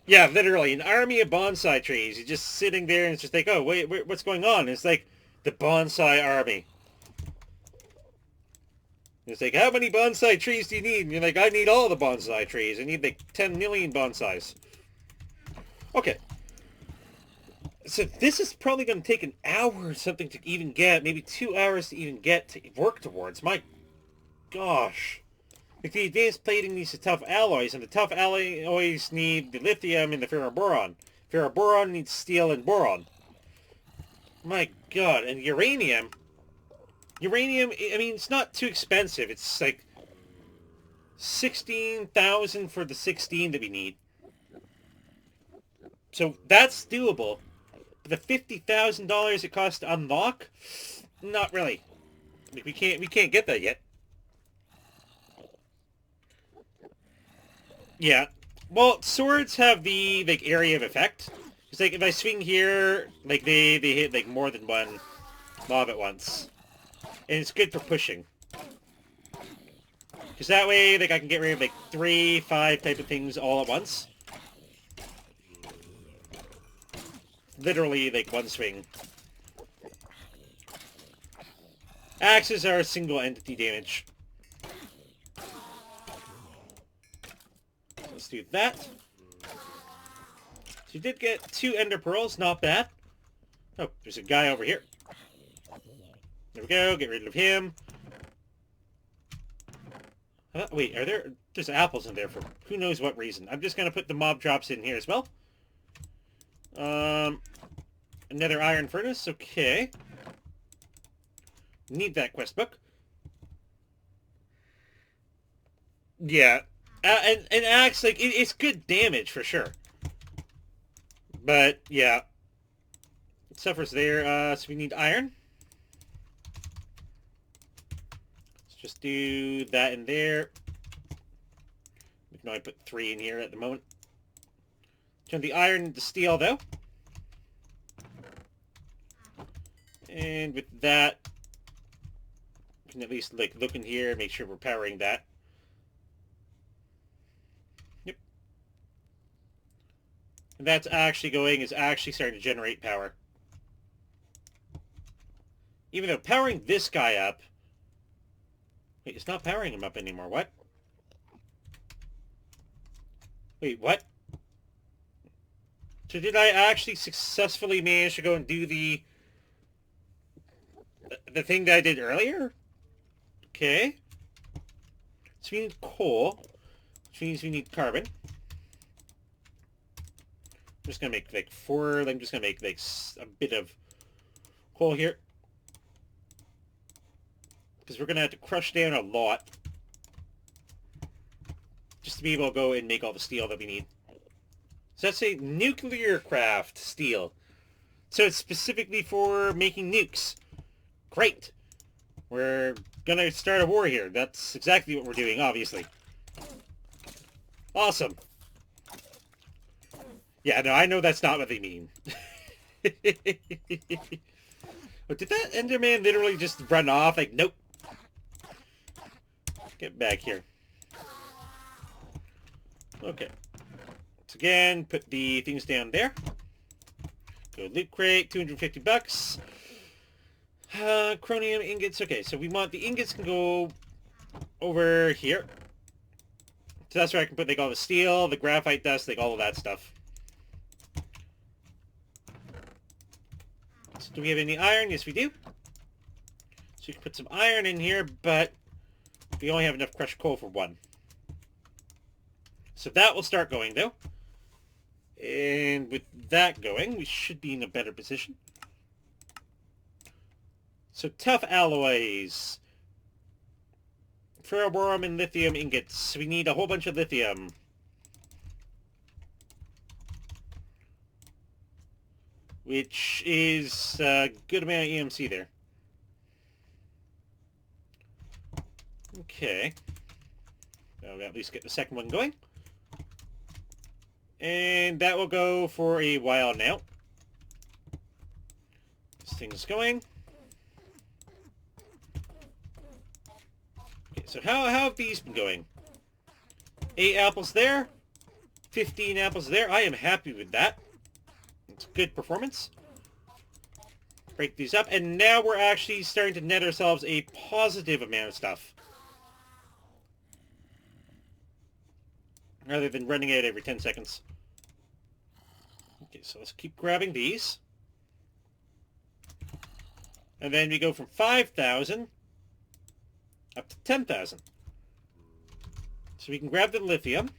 Speaker 1: Yeah, literally, an army of bonsai trees. You're just sitting there and it's just like, oh, wait, what's going on? It's like the bonsai army. It's like, how many bonsai trees do you need? And you're like, I need all the bonsai trees. I need like 10 million bonsais. Okay. So this is probably going to take an hour or something to even get, maybe 2 hours to even get to work towards. My gosh. Like the advanced plating needs the tough alloys, and the tough alloys need the lithium and the ferroboron. Ferroboron needs steel and boron. My god, and uranium... Uranium, I mean, it's not too expensive. It's like 16,000 for the 16 that we need. So that's doable. But the $50,000 it costs to unlock, not really. Like, we can't get that yet. Yeah. Well, swords have the like area of effect. It's like if I swing here, like they hit like more than one mob at once. And it's good for pushing. Because that way, like, I can get rid of, like, 3, 5 type of things all at once. Literally, like, one swing. Axes are single entity damage. Let's do that. So you did get 2 ender pearls, not bad. Oh, there's a guy over here. There we go, get rid of him. Wait, there's apples in there for who knows what reason. I'm just going to put the mob drops in here as well. Another iron furnace, okay. Need that quest book. Yeah. And axe, like, it's good damage for sure. But, yeah. It suffers there, so we need iron. Just do that in there. We can only put 3 in here at the moment. Turn the iron into steel, though. And with that, we can at least like look in here and make sure we're powering that. Yep. And that's actually is actually starting to generate power. Even though powering this guy up... Wait, it's not powering him up anymore. What? Wait, what? So did I actually successfully manage to go and do the thing that I did earlier? Okay. So we need coal, which means we need carbon. I'm just going to make like 4, I'm just going to make like a bit of coal here. Because we're going to have to crush down a lot just to be able to go and make all the steel that we need. So that's a nuclear craft steel. So it's specifically for making nukes. Great. We're gonna start a war here. That's exactly what we're doing, obviously. Awesome. Yeah, no, I know that's not what they mean. But did that Enderman literally just run off? Like, nope. Get back here. Okay. Once again, put the things down there. Go loot crate, 250 bucks. Chromium ingots. Okay, so we want the ingots can go over here. So that's where I can put like all the steel, the graphite dust, like all of that stuff. So do we have any iron? Yes, we do. So you can put some iron in here, but we only have enough crushed coal for 1. So that will start going, though. And with that going, we should be in a better position. So tough alloys. Ferroboron and lithium ingots. We need a whole bunch of lithium. Which is a good amount of EMC there. Okay. I'll at least get the second one going. And that will go for a while now. This thing's going. Okay, so how have these been going? 8 apples there. 15 apples there. I am happy with that. It's good performance. Break these up. And now we're actually starting to net ourselves a positive amount of stuff. Rather than running out every 10 seconds. Okay, so let's keep grabbing these. And then we go from 5,000 up to 10,000. So we can grab the lithium.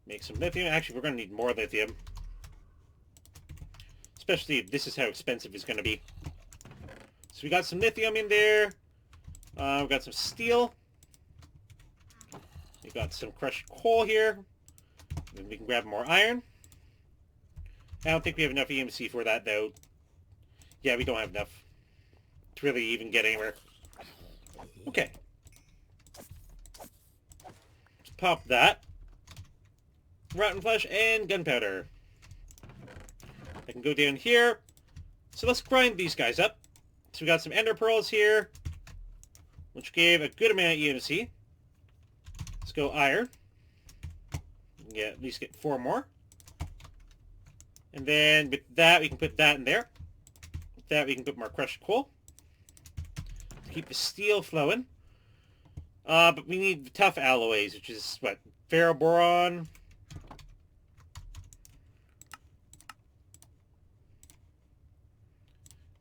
Speaker 1: Make some lithium. Actually, we're going to need more lithium. Especially if this is how expensive it's going to be. So we got some lithium in there. We've got some steel. We got some crushed coal here. Then we can grab more iron. I don't think we have enough EMC for that, though. Yeah, we don't have enough to really even get anywhere. Okay. Let's pop that. Rotten flesh and gunpowder. I can go down here. So let's grind these guys up. So we got some ender pearls here, which gave a good amount of EMC. Let's go iron. Yeah, at least get 4 more. And then with that, we can put that in there. With that, we can put more crushed coal. To keep the steel flowing. But we need the tough alloys, which is, what, ferroboron.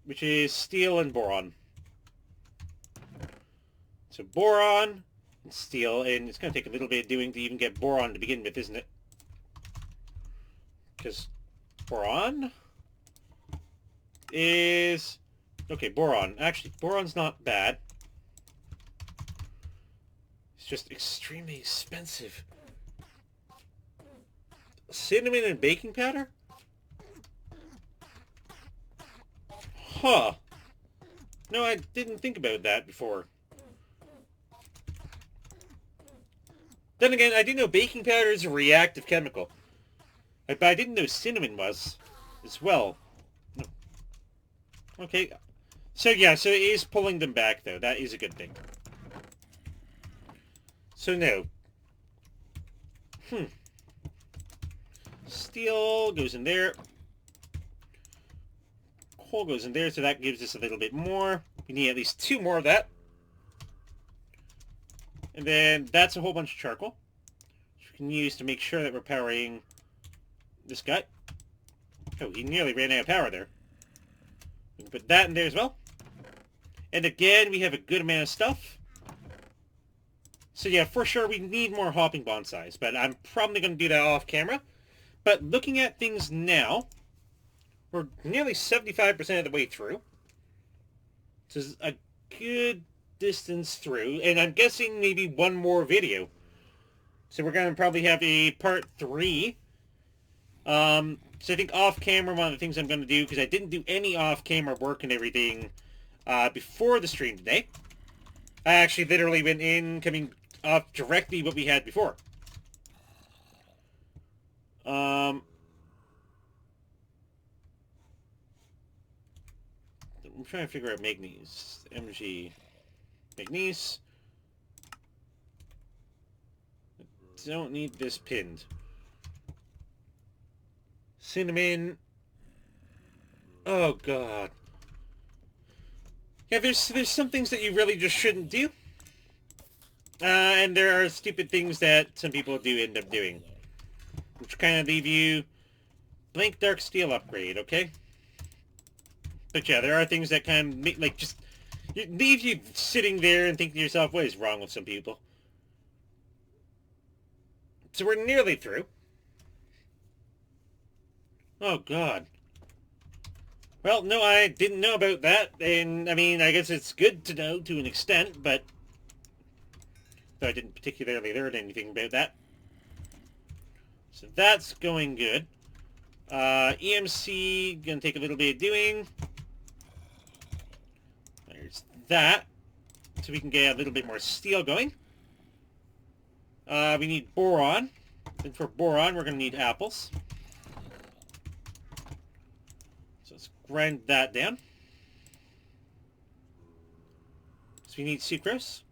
Speaker 1: Which is steel and boron. So boron and steel, and it's going to take a little bit of doing to even get boron to begin with, isn't it? Because boron is... Okay, boron. Actually, boron's not bad. It's just extremely expensive. Cinnamon and baking powder? Huh. No, I didn't think about that before. Then again, I didn't know baking powder is a reactive chemical. But I didn't know cinnamon was as well. Okay. So yeah, so it is pulling them back, though. That is a good thing. So no. Steel goes in there. Coal goes in there, so that gives us a little bit more. We need at least 2 more of that. And then that's a whole bunch of charcoal, which we can use to make sure that we're powering this guy. Oh, he nearly ran out of power there. We can put that in there as well. And again, we have a good amount of stuff. So yeah, for sure, we need more hopping bonsais, but I'm probably going to do that off camera. But looking at things now, we're nearly 75% of the way through. This is a good distance through, and I'm guessing maybe one more video. So we're going to probably have a part 3. So I think off-camera, one of the things I'm going to do, because I didn't do any off-camera work and everything before the stream today. I actually literally went in, coming off directly what we had before. I'm trying to figure out manganese. MG. Manganese. Don't need this pinned. Cinnamon. Oh, God. Yeah, there's some things that you really just shouldn't do. And there are stupid things that some people do end up doing. Which kind of leave you blank dark steel upgrade, okay? But yeah, there are things that kind of make, like, just leave you sitting there and thinking to yourself, what is wrong with some people? So we're nearly through. Oh, God. Well, no, I didn't know about that, and I mean, I guess it's good to know to an extent, but though I didn't particularly learn anything about that. So that's going good. EMC, gonna take a little bit of doing. There's that. So we can get a little bit more steel going. We need boron. And for boron, we're gonna need apples. So let's grind that down. So we need sucrose,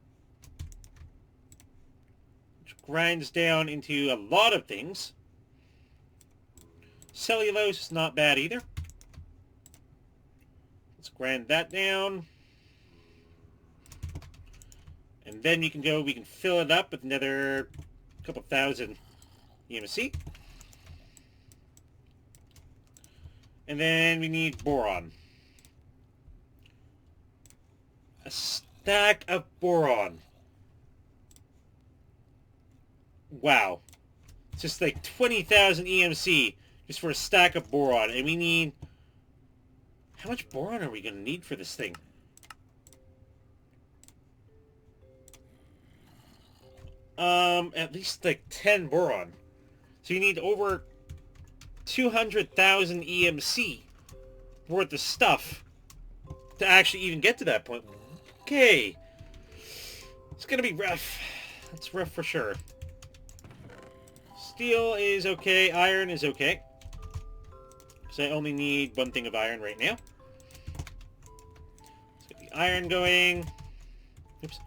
Speaker 1: which grinds down into a lot of things. Cellulose is not bad either. Let's grind that down. And then we can fill it up with another couple thousand EMC. And then we need boron. A stack of boron. Wow. It's just like 20,000 EMC just for a stack of boron. And we need... How much boron are we going to need for this thing? At least like 10 boron. So you need over 200,000 EMC worth of stuff to actually even get to that point. Okay. It's gonna be rough. That's rough for sure. Steel is okay. Iron is okay. So I only need one thing of iron right now. Let's get the iron going. Oops.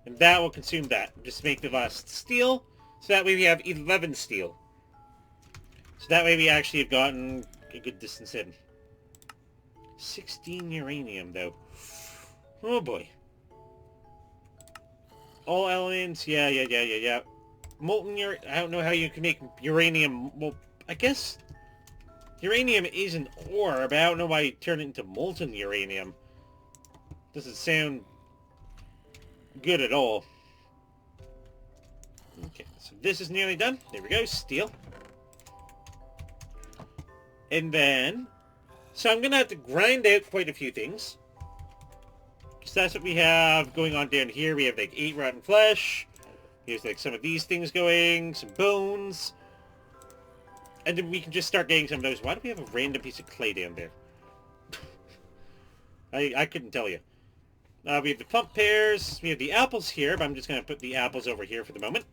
Speaker 1: And that will consume that. Just make the last steel. So that way we have 11 steel. So that way we actually have gotten a good distance in. 16 uranium, though. Oh, boy. All elements. Yeah. Molten uranium. I don't know how you can make uranium. Well, I guess uranium is an ore, but I don't know why you turn it into molten uranium. Doesn't sound good at all. Okay, so this is nearly done. There we go, steel. And then, so I'm gonna have to grind out quite a few things. Because that's what we have going on down here. We have like 8 rotten flesh. Here's like some of these things going, some bones. And then we can just start getting some of those. Why do we have a random piece of clay down there? I couldn't tell you. We have the plump pears. We have the apples here, but I'm just going to put the apples over here for the moment.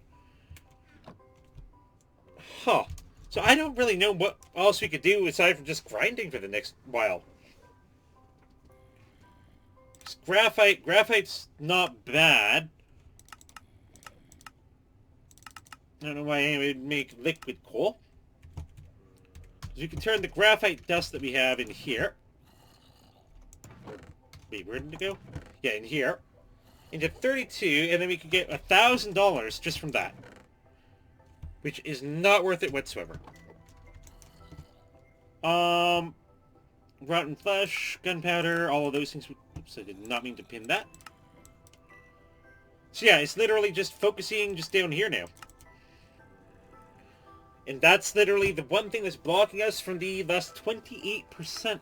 Speaker 1: Huh. So I don't really know what else we could do aside from just grinding for the next while. Graphite. Graphite's not bad. I don't know why anyone would make liquid coal. So we can turn the graphite dust that we have in here. Wait, where did it go? Yeah, in here. Into 32, and then we could get $1,000 just from that. Which is not worth it whatsoever. Rotten flesh, gunpowder, all of those things. Oops, I did not mean to pin that. So yeah, it's literally just focusing just down here now. And that's literally the one thing that's blocking us from the last 28%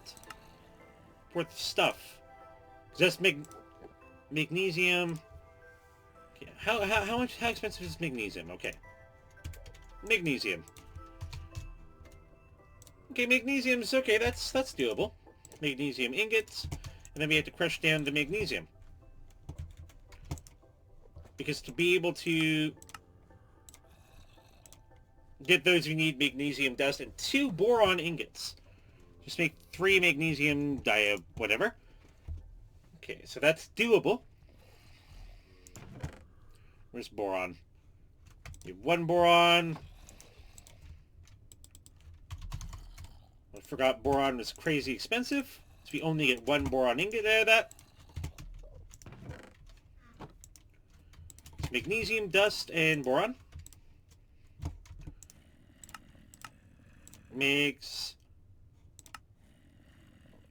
Speaker 1: worth of stuff. Just magnesium. Okay, how expensive is magnesium? Okay. Magnesium. Okay, magnesium's okay, that's doable. Magnesium ingots. And then we have to crush down the magnesium. Because to be able to get those, we need magnesium dust and 2 boron ingots. Just make 3 magnesium whatever. Okay, so that's doable. Where's boron? We have 1 boron. I forgot boron was crazy expensive. So we only get 1 boron ingot out of that. It's magnesium dust and boron. Makes...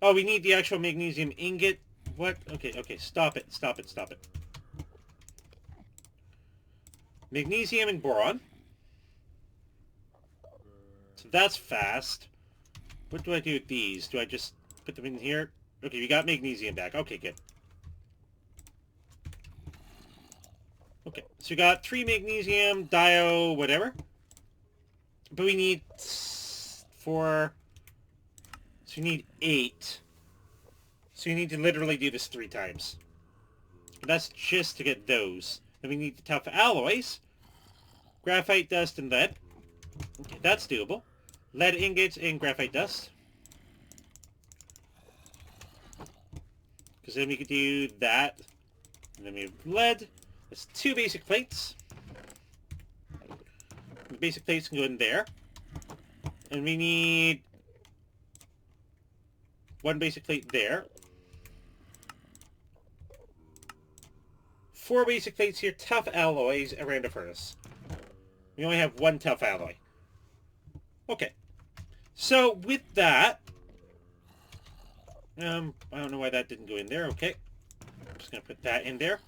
Speaker 1: Oh, we need the actual magnesium ingot. What? Okay, stop it. Magnesium and boron. So that's fast. What do I do with these? Do I just put them in here? Okay, we got magnesium back. Okay, good. Okay, so we got 3 magnesium, dio, whatever. But we need 4... So we need 8. So you need to literally do this 3 times. And that's just to get those. Then we need the tough alloys. Graphite dust and lead. Okay, that's doable. Lead ingots and graphite dust. Because then we could do that. And then we have lead. That's 2 basic plates. The basic plates can go in there. And we need 1 basic plate there. 4 basic plates here, tough alloys around the furnace. We only have 1 tough alloy. Okay. So, with that... I don't know why that didn't go in there. Okay. I'm just going to put that in there.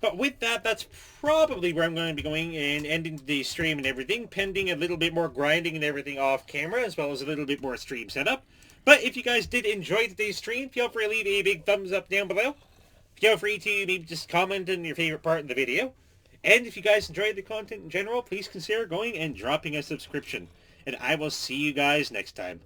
Speaker 1: But with that, that's probably where I'm going to be going and ending the stream and everything, pending a little bit more grinding and everything off camera, as well as a little bit more stream setup. But if you guys did enjoy today's stream, feel free to leave a big thumbs up down below. Feel free to maybe just comment on your favorite part in the video. And if you guys enjoyed the content in general, please consider going and dropping a subscription. And I will see you guys next time.